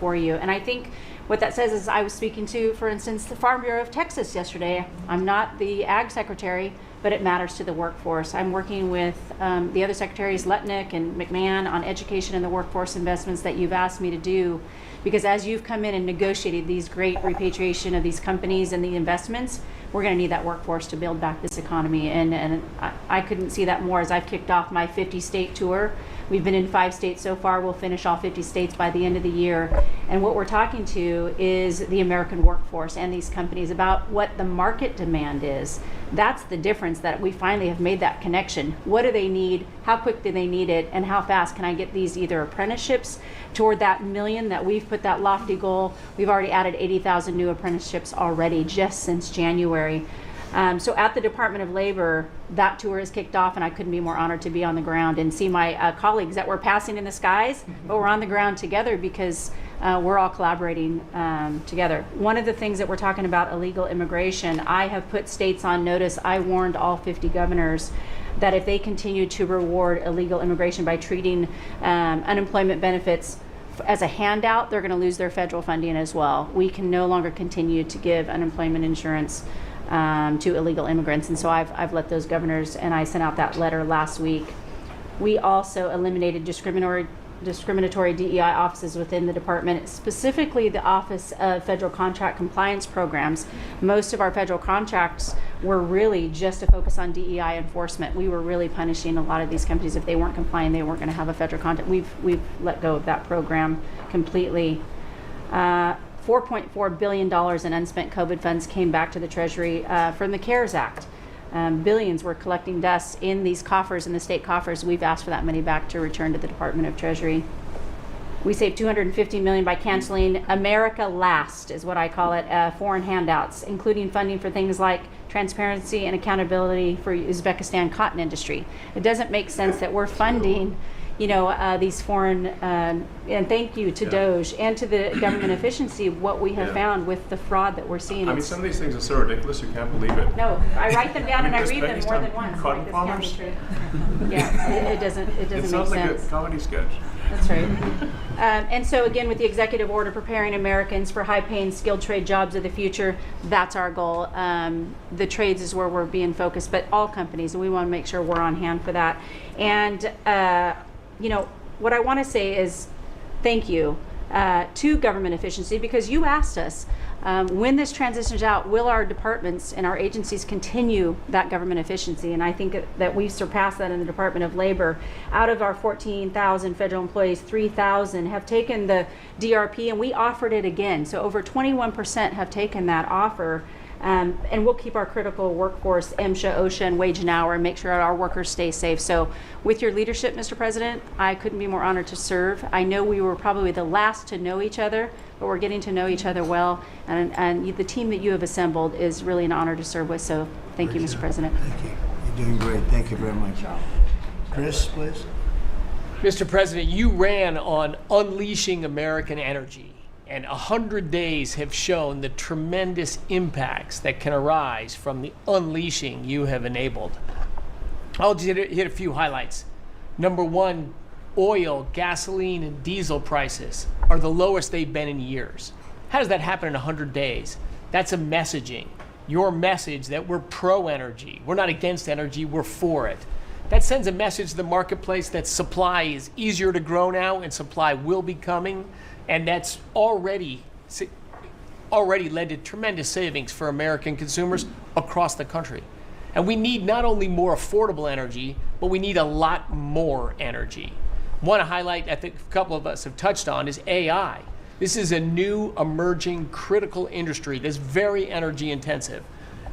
for you. And I think what that says is I was speaking to, for instance, the Farm Bureau of Texas yesterday. I'm not the Ag Secretary, but it matters to the workforce. I'm working with the other secretaries, Letnick and McMahon, on education and the workforce investments that you've asked me to do. Because as you've come in and negotiated these great repatriation of these companies and the investments, we're going to need that workforce to build back this economy. And I couldn't see that more as I've kicked off my 50-state tour. We've been in 5 states so far. We'll finish all 50 states by the end of the year. And what we're talking to is the American workforce and these companies about what the market demand is. That's the difference, that we finally have made that connection. What do they need? How quick do they need it? And how fast can I get these either apprenticeships toward that million that we've put that lofty goal? We've already added 80,000 new apprenticeships already just since January. So at the Department of Labor, that tour is kicked off, and I couldn't be more honored to be on the ground and see my colleagues that we're passing in the skies, but we're on the ground together because we're all collaborating together. One of the things that we're talking about, illegal immigration, I have put states on notice. I warned all 50 governors that if they continue to reward illegal immigration by treating unemployment benefits as a handout, they're going to lose their federal funding as well. We can no longer continue to give unemployment insurance to illegal immigrants. And so I've let those governors, and I sent out that letter last week. We also eliminated discriminatory DEI offices within the department, specifically the Office of Federal Contract Compliance Programs. Most of our federal contracts were really just to focus on DEI enforcement. We were really punishing a lot of these companies. If they weren't complying, they weren't going to have a federal contract. We've let go of that program completely. $4.4 billion in unspent COVID funds came back to the Treasury from the CARES Act. Billions were collecting dust in these coffers, in the state coffers. We've asked for that money back to return to the Department of Treasury. We saved $250 million by canceling America Last, is what I call it, foreign handouts, including funding for things like transparency and accountability for Uzbekistan cotton industry. It doesn't make sense that we're funding these foreign, and thank you to DOJ and to the government efficiency, what we have found with the fraud that we're seeing. I mean, some of these things are so ridiculous you can't believe it. No, I write them down and I read them more than once. Cotton Like, this farmers? can't be true. Yeah, it doesn't It make sounds like sense. a comedy sketch. That's right. And so again, with the executive order preparing Americans for high-paying skilled trade jobs of the future, that's our goal. The trades is where we're being focused, but all companies, and we want to make sure we're on hand for that. And what I want to say is thank you to government efficiency, because you asked us, when this transitions out, will our departments and our agencies continue that government efficiency? And I think that we've surpassed that in the Department of Labor. Out of our 14,000 federal employees, 3,000 have taken the DRP, and we offered it again. So over 21% have taken that offer. And we'll keep our critical workforce, MSHA, OSHA, and wage and hour, and make sure our workers stay safe. So with your leadership, Mr. President, I couldn't be more honored to serve. I know we were probably the last to know each other, but we're getting to know each other well. And the team that you have assembled is really an honor to serve with. So thank you, Mr. President. Thank you. You're doing great. Thank you very much. Chris, please. Mr. President, you ran on unleashing American energy. And 100 days have shown the tremendous impacts that can arise from the unleashing you have enabled. I'll just hit a few highlights. Number one, oil, gasoline, and diesel prices are the lowest they've been in years. How does that happen in 100 days? That's a messaging. Your message that we're pro-energy. We're not against energy, we're for it. That sends a message to the marketplace that supply is easier to grow now and supply will be coming. And that's already led to tremendous savings for American consumers across the country. And we need not only more affordable energy, but we need a lot more energy. One highlight I think a couple of us have touched on is AI. This is a new emerging critical industry that's very energy intensive.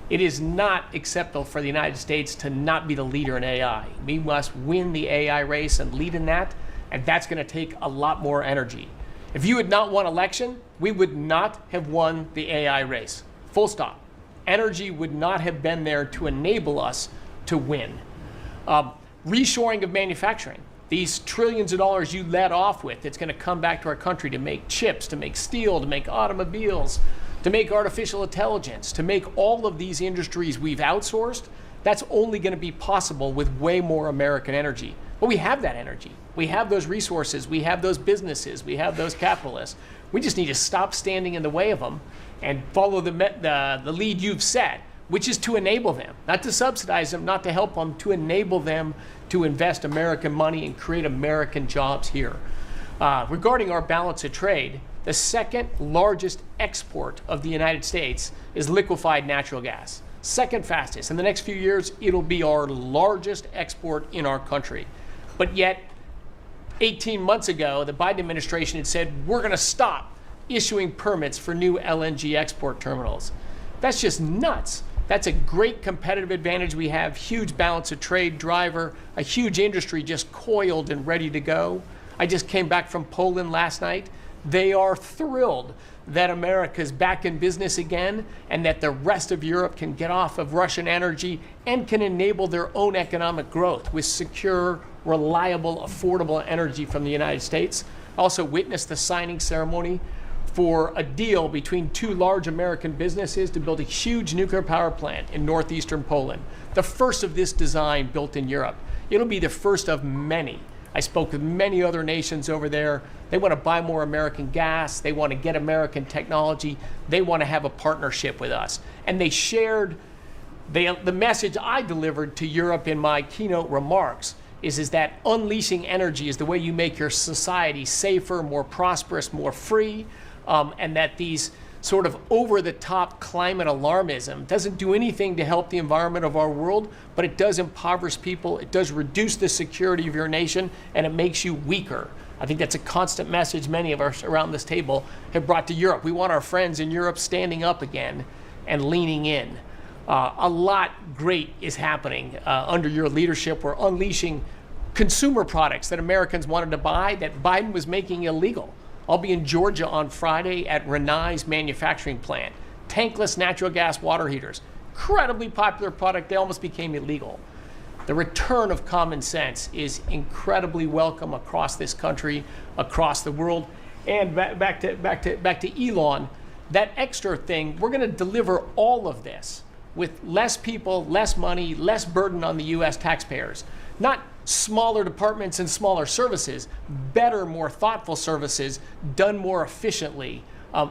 It is not acceptable for the United States to not be the leader in AI. We must win the AI race and lead in that, and that's going to take a lot more energy. If you had not won election, we would not have won the AI race. Full stop. Energy would not have been there to enable us to win. reshoring of manufacturing. These trillions of dollars you let off with, it's going to come back to our country to make chips, to make steel, to make automobiles, to make artificial intelligence, to make all of these industries we've outsourced. That's only going to be possible with way more American energy. But we have that energy. We have those resources. We have those businesses. We have those capitalists. We just need to stop standing in the way of them and follow the lead you've set, which is to enable them, not to subsidize them, not to help them, to enable them to invest American money and create American jobs here. Regarding our balance of trade, the second largest export of the United States is liquefied natural gas. Second fastest. In the next few years, it'll be our largest export in our country. But yet, 18 months ago, the Biden administration had said, we're going to stop issuing permits for new LNG export terminals. That's just nuts. That's a great competitive advantage we have, huge balance of trade driver, a huge industry just coiled and ready to go. I just came back from Poland last night. They are thrilled that America's back in business again and that the rest of Europe can get off of Russian energy and can enable their own economic growth with secure, reliable, affordable energy from the United States. I also witnessed the signing ceremony for a deal between two large American businesses to build a huge nuclear power plant in northeastern Poland, the first of this design built in Europe. It'll be the first of many. I spoke with many other nations over there. They want to buy more American gas. They want to get American technology. They want to have a partnership with us. And they shared the message I delivered to Europe in my keynote remarks is that unleashing energy is the way you make your society safer, more prosperous, more free, and that these sort of over-the-top climate alarmism doesn't do anything to help the environment of our world, but it does impoverish people, it does reduce the security of your nation, and it makes you weaker. I think that's a constant message many of us around this table have brought to Europe. We want our friends in Europe standing up again and leaning in. A lot great is happening under your leadership. We're unleashing consumer products that Americans wanted to buy that Biden was making illegal. I'll be in Georgia on Friday at Renai's manufacturing plant. Tankless natural gas water heaters. Incredibly popular product. They almost became illegal. The return of common sense is incredibly welcome across this country, across the world. And back to Elon, that extra thing, we're going to deliver all of this with less people, less money, less burden on the U.S. taxpayers. Not smaller departments and smaller services, better, more thoughtful services done more efficiently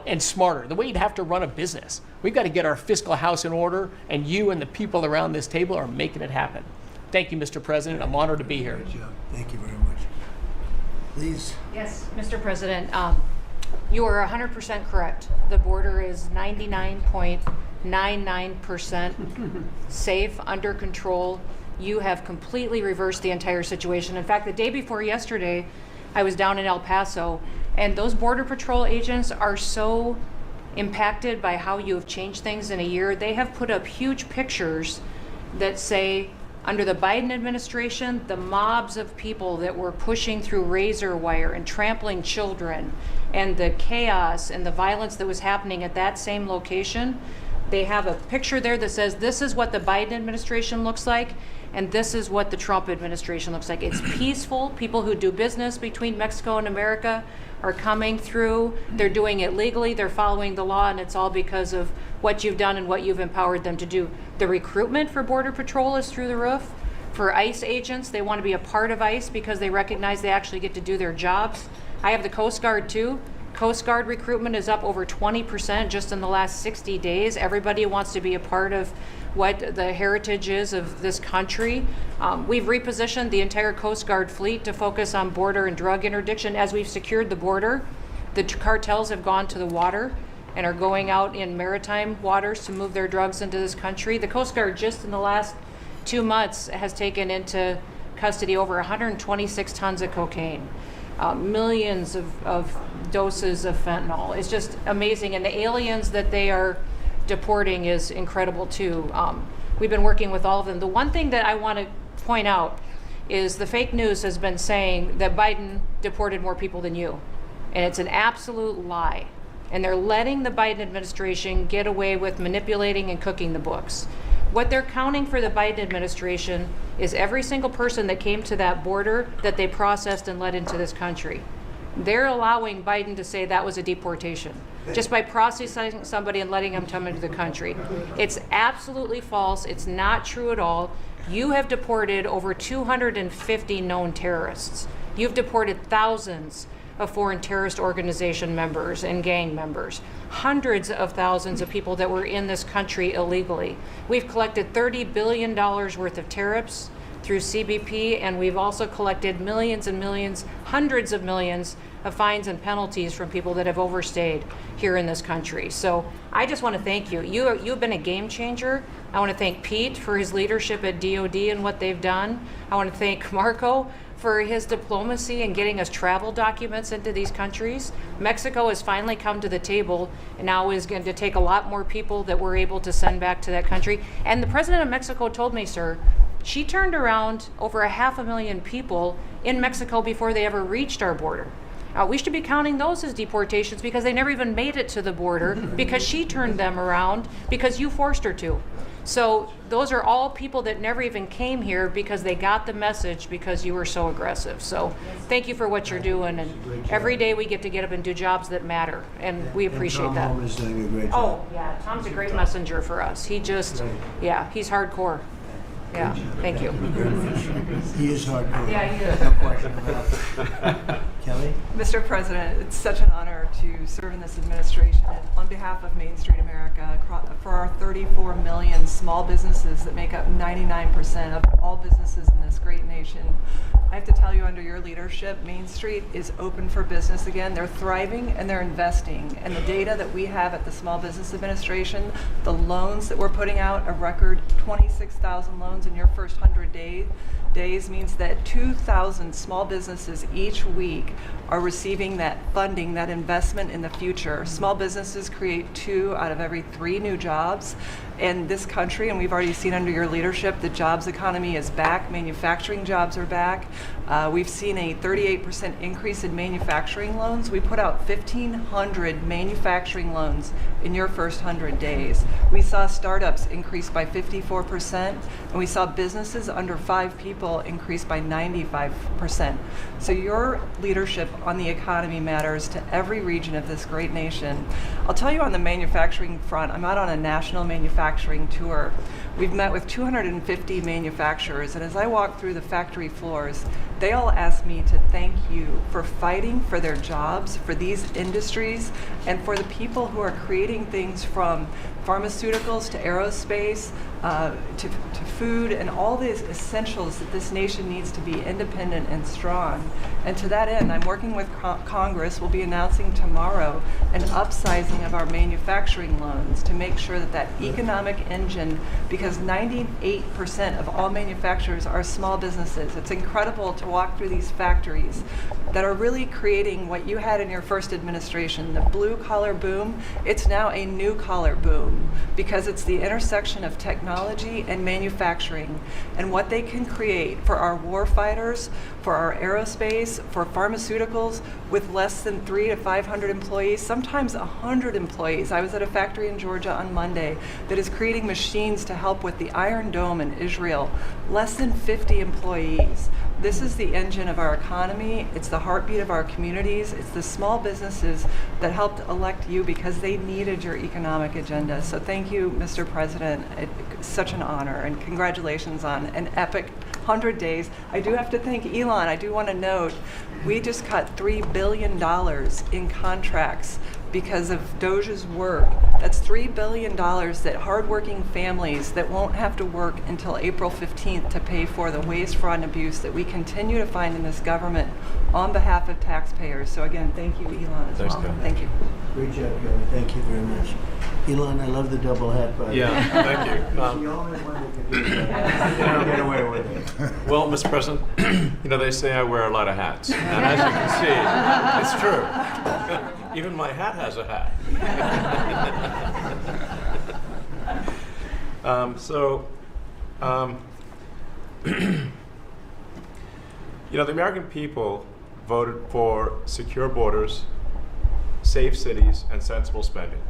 and smarter. The way you'd have to run a business. We've got to get our fiscal house in order, and you and the people around this table are making it happen. Thank you, Mr. President. I'm honored to be here. Good job. Thank you very much. Please. Yes, Mr. President, you are 100% correct. The border is 99.99% safe, under control. You have completely reversed the entire situation. In fact, the day before yesterday, I was down in El Paso, and those Border Patrol agents are so impacted by how you have changed things in a year. They have put up huge pictures that say, under the Biden administration, the mobs of people that were pushing through razor wire and trampling children, and the chaos and the violence that was happening at that same location, they have a picture there that says, this is what the Biden administration looks like, and this is what the Trump administration looks like. It's peaceful. People who do business between Mexico and America are coming through. They're doing it legally. They're following the law, and it's all because of what you've done and what you've empowered them to do. The recruitment for Border Patrol is through the roof. For ICE agents, they want to be a part of ICE because they recognize they actually get to do their jobs. I have the Coast Guard too. Coast Guard recruitment is up over 20% just in the last 60 days. Everybody wants to be a part of what the heritage is of this country. We've repositioned the entire Coast Guard fleet to focus on border and drug interdiction. As we've secured the border, the cartels have gone to the water and are going out in maritime waters to move their drugs into this country. The Coast Guard just in the last 2 months has taken into custody over 126 tons of cocaine, millions of doses of fentanyl. It's just amazing. And the aliens that they are deporting is incredible too. We've been working with all of them. The one thing that I want to point out is the fake news has been saying that Biden deported more people than you. And it's an absolute lie. And they're letting the Biden administration get away with manipulating and cooking the books. What they're counting for the Biden administration is every single person that came to that border that they processed and let into this country. They're allowing Biden to say that was a deportation just by processing somebody and letting them come into the country. It's absolutely false. It's not true at all. You have deported over 250 known terrorists. You've deported thousands of foreign terrorist organization members and gang members, hundreds of thousands of people that were in this country illegally. We've collected $30 billion worth of tariffs through CBP, and we've also collected millions and millions, hundreds of millions of fines and penalties from people that have overstayed here in this country. So I just want to thank you. You've been a game changer. I want to thank Pete for his leadership at DOD and what they've done. I want to thank Marco for his diplomacy and getting us travel documents into these countries. Mexico has finally come to the table and now is going to take a lot more people that we're able to send back to that country. And the president of Mexico told me, sir, she turned around over 500,000 people in Mexico before they ever reached our border. We should be counting those as deportations because they never even made it to the border because she turned them around because you forced her to. So those are all people that never even came here because they got the message because you were so aggressive. So thank you for what you're doing. And every day we get up and do jobs that matter. And we appreciate that. Tom is doing a great job. Oh, yeah. Tom's a great messenger for us. He just, yeah, he's hardcore. Yeah, thank you. He is hardcore. Yeah, he is. No question about it. Kelly? Mr. President, it's such an honor to serve in this administration. And on behalf of Main Street America, for our 34 million small businesses that make up 99% of all businesses in this great nation, I have to tell you, under your leadership, Main Street is open for business again. They're thriving and they're investing. And the data that we have at the Small Business Administration, the loans that we're putting out, a record 26,000 loans in your first 100 days means that 2,000 small businesses each week are receiving that funding, that investment in the future. Small businesses create 2 out of every 3 new jobs in this country, and we've already seen under your leadership the jobs economy is back. Manufacturing jobs are back. We've seen a 38% increase in manufacturing loans. We put out 1,500 manufacturing loans in your first 100 days. We saw startups increase by 54%, and we saw businesses under 5 people increase by 95%. So your leadership on the economy matters to every region of this great nation. I'll tell you, on the manufacturing front, I'm out on a national manufacturing tour. We've met with 250 manufacturers, and as I walk through the factory floors, they all ask me to thank you for fighting for their jobs, for these industries, and for the people who are creating things from pharmaceuticals to aerospace, to food, and all these essentials that this nation needs to be independent and strong. And to that end, I'm working with Congress. We'll be announcing tomorrow an upsizing of our manufacturing loans to make sure that that economic engine, because 98% of all manufacturers are small businesses. It's incredible to walk through these factories that are really creating what you had in your first administration, the blue collar boom. It's now a new collar boom because it's the intersection of technology and manufacturing and what they can create for our war fighters, for our aerospace, for pharmaceuticals with less than 300 to 500 employees, sometimes 100 employees. I was at a factory in Georgia on Monday that is creating machines to help with the Iron Dome in Israel, less than 50 employees. This is the engine of our economy. It's the heartbeat of our communities. It's the small businesses that helped elect you because they needed your economic agenda. So thank you, Mr. President. It's such an honor, and congratulations on an epic 100 days. I do have to thank Elon. I do want to note, we just cut $3 billion in contracts because of Doge's work. That's $3 billion that hardworking families that won't have to work until April 15th to pay for the waste, fraud, and abuse that we continue to find in this government on behalf of taxpayers. So again, thank you, Elon, as well. Thank you. Great job, Kelly. Thank you very much. Elon, I love the double hat, by the way. Yeah, thank you. He's the only one that can do that. You don't get away with it. Well, Mr. President, you know, they say I wear a lot of hats. And as you can see, it's true. Even my hat has a hat. You know, the American people voted for secure borders, safe cities, and sensible spending.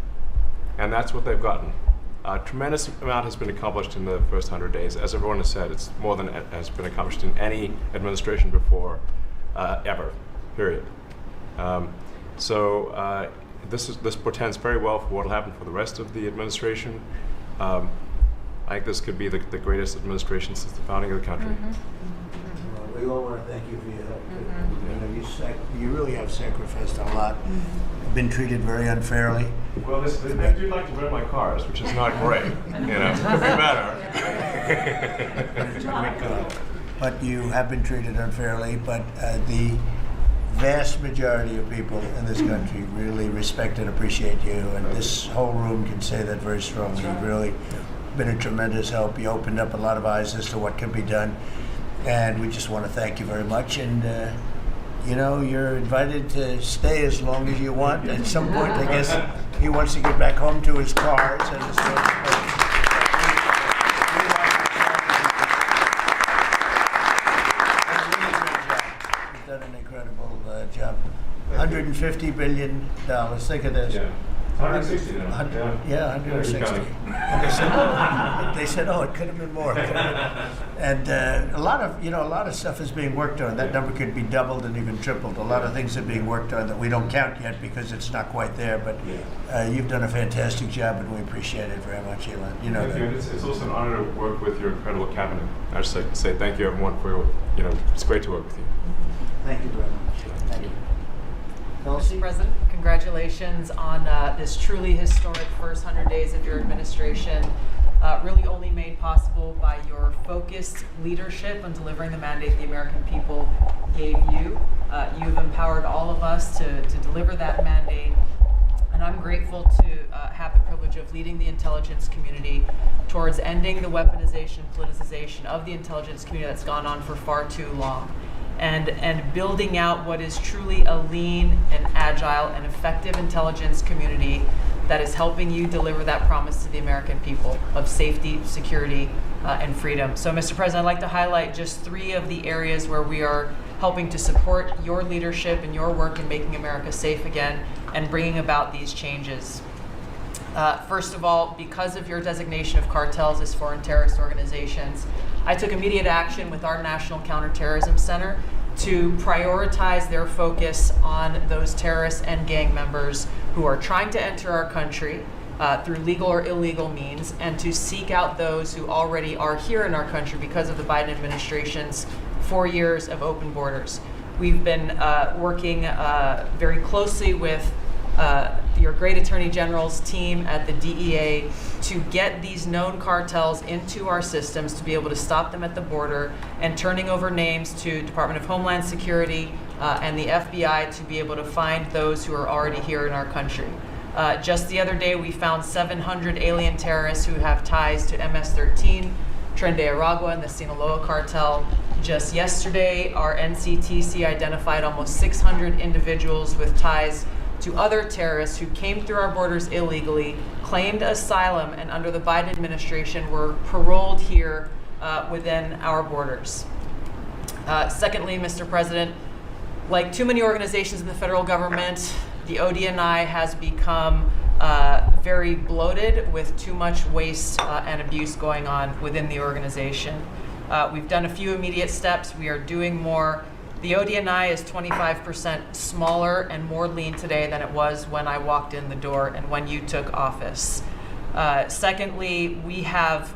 And that's what they've gotten. Tremendous amount has been accomplished in the first 100 days. As everyone has said, it's more than has been accomplished in any administration before, ever, period. This portends very well for what will happen for the rest of the administration. I think this could be the greatest administration since the founding of the country. Well, we all want to thank you for your help. You know, you really have sacrificed a lot. Been treated very unfairly. Well, they do like to rent my cars, which is not great. You know, could be better. But you have been treated unfairly. But the vast majority of people in this country really respect and appreciate you, and this whole room can say that very strongly. You've really been a tremendous help. You opened up a lot of eyes as to what can be done, and we just want to thank you very much. And you know, you're invited to stay as long as you want. At some point, I guess he wants to get back home to his cars and his You've done an incredible job. $150 billion. Think of this. Yeah. 160 now. Yeah, 160. And they said, oh, it could have been more. And a lot of stuff is being worked on. That number could be doubled and even tripled. A lot of things are being worked on that we don't count yet because it's not quite there. But you've done a fantastic job, and we appreciate it very much, Elon. You know Thank you. It's also an honor to work with your incredible cabinet. I just like to say thank you, everyone, for your, it's great to work with you. Thank you very much. Thank you. Mr. President, congratulations on this truly historic first 100 days of your administration, really only made possible by your focused leadership on delivering the mandate the American people gave you. You've empowered all of us to deliver that mandate, and I'm grateful to have the privilege of leading the intelligence community towards ending the weaponization, politicization of the intelligence community that's gone on for far too long. And building out what is truly a lean and agile and effective intelligence community that is helping you deliver that promise to the American people of safety, security, and freedom. So, Mr. President, I'd like to highlight just 3 of the areas where we are helping to support your leadership and your work in making America safe again and bringing about these changes. First of all, because of your designation of cartels as foreign terrorist organizations, I took immediate action with our National Counterterrorism Center to prioritize their focus on those terrorists and gang members who are trying to enter our country through legal or illegal means, and to seek out those who already are here in our country because of the Biden administration's 4 years of open borders. We've been working very closely with your great Attorney General's team at the DEA to get these known cartels into our systems, to be able to stop them at the border, and turning over names to Department of Homeland Security and the FBI to be able to find those who are already here in our country. Just the other day, we found 700 alien terrorists who have ties to MS-13, Tren de Aragua, and the Sinaloa cartel. Just yesterday, our NCTC identified almost 600 individuals with ties to other terrorists who came through our borders illegally, claimed asylum, and under the Biden administration were paroled here within our borders. Secondly, Mr. President, like too many organizations in the federal government, the ODNI has become very bloated with too much waste and abuse going on within the organization. We've done a few immediate steps. We are doing more. The ODNI is 25% smaller and more lean today than it was when I walked in the door and when you took office. Secondly, we have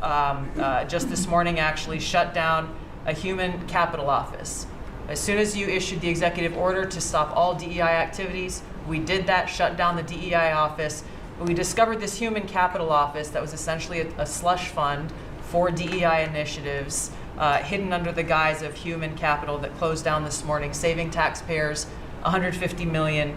just this morning actually shut down a human capital office. As soon as you issued the executive order to stop all DEI activities, we did that, shut down the DEI office. We discovered this human capital office that was essentially a slush fund for DEI initiatives, hidden under the guise of human capital, that closed down this morning, saving taxpayers $150 million.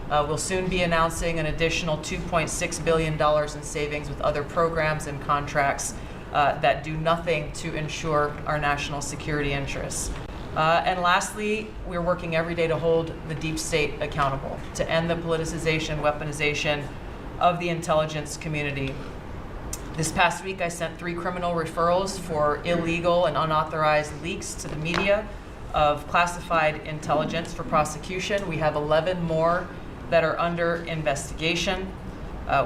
We'll soon be announcing an additional $2.6 billion in savings with other programs and contracts that do nothing to ensure our national security interests. And lastly, we're working every day to hold the deep state accountable, to end the politicization, weaponization of the intelligence community. This past week, I sent 3 criminal referrals for illegal and unauthorized leaks to the media of classified intelligence for prosecution. We have 11 more that are under investigation.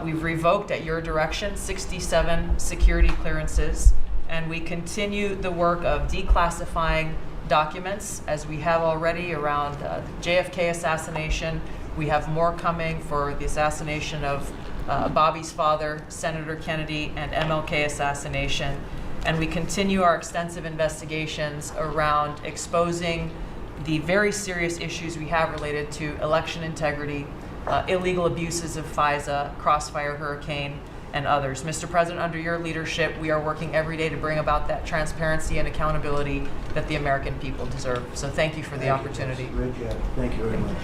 We've revoked, at your direction, 67 security clearances, and we continue the work of declassifying documents, as we have already around the JFK assassination. We have more coming for the assassination of Bobby's father, Senator Kennedy, and MLK assassination. And we continue our extensive investigations around exposing the very serious issues we have related to election integrity, illegal abuses of FISA, Crossfire Hurricane, and others. Mr. President, under your leadership, we are working every day to bring about that transparency and accountability that the American people deserve. So thank you for the opportunity. Great job. Thank you very much.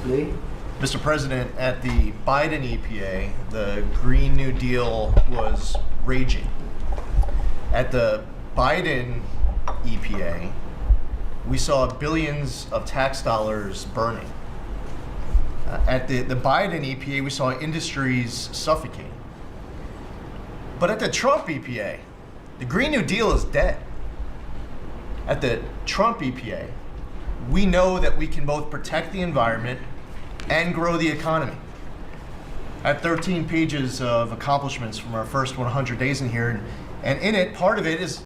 Lee? Mr. President, at the Biden EPA, the Green New Deal was raging. At the Biden EPA, we saw billions of tax dollars burning. At the Biden EPA, we saw industries suffocating. But at the Trump EPA, the Green New Deal is dead. At the Trump EPA, we know that we can both protect the environment and grow the economy. I have 13 pages of accomplishments from our first 100 days in here, and in it, part of it is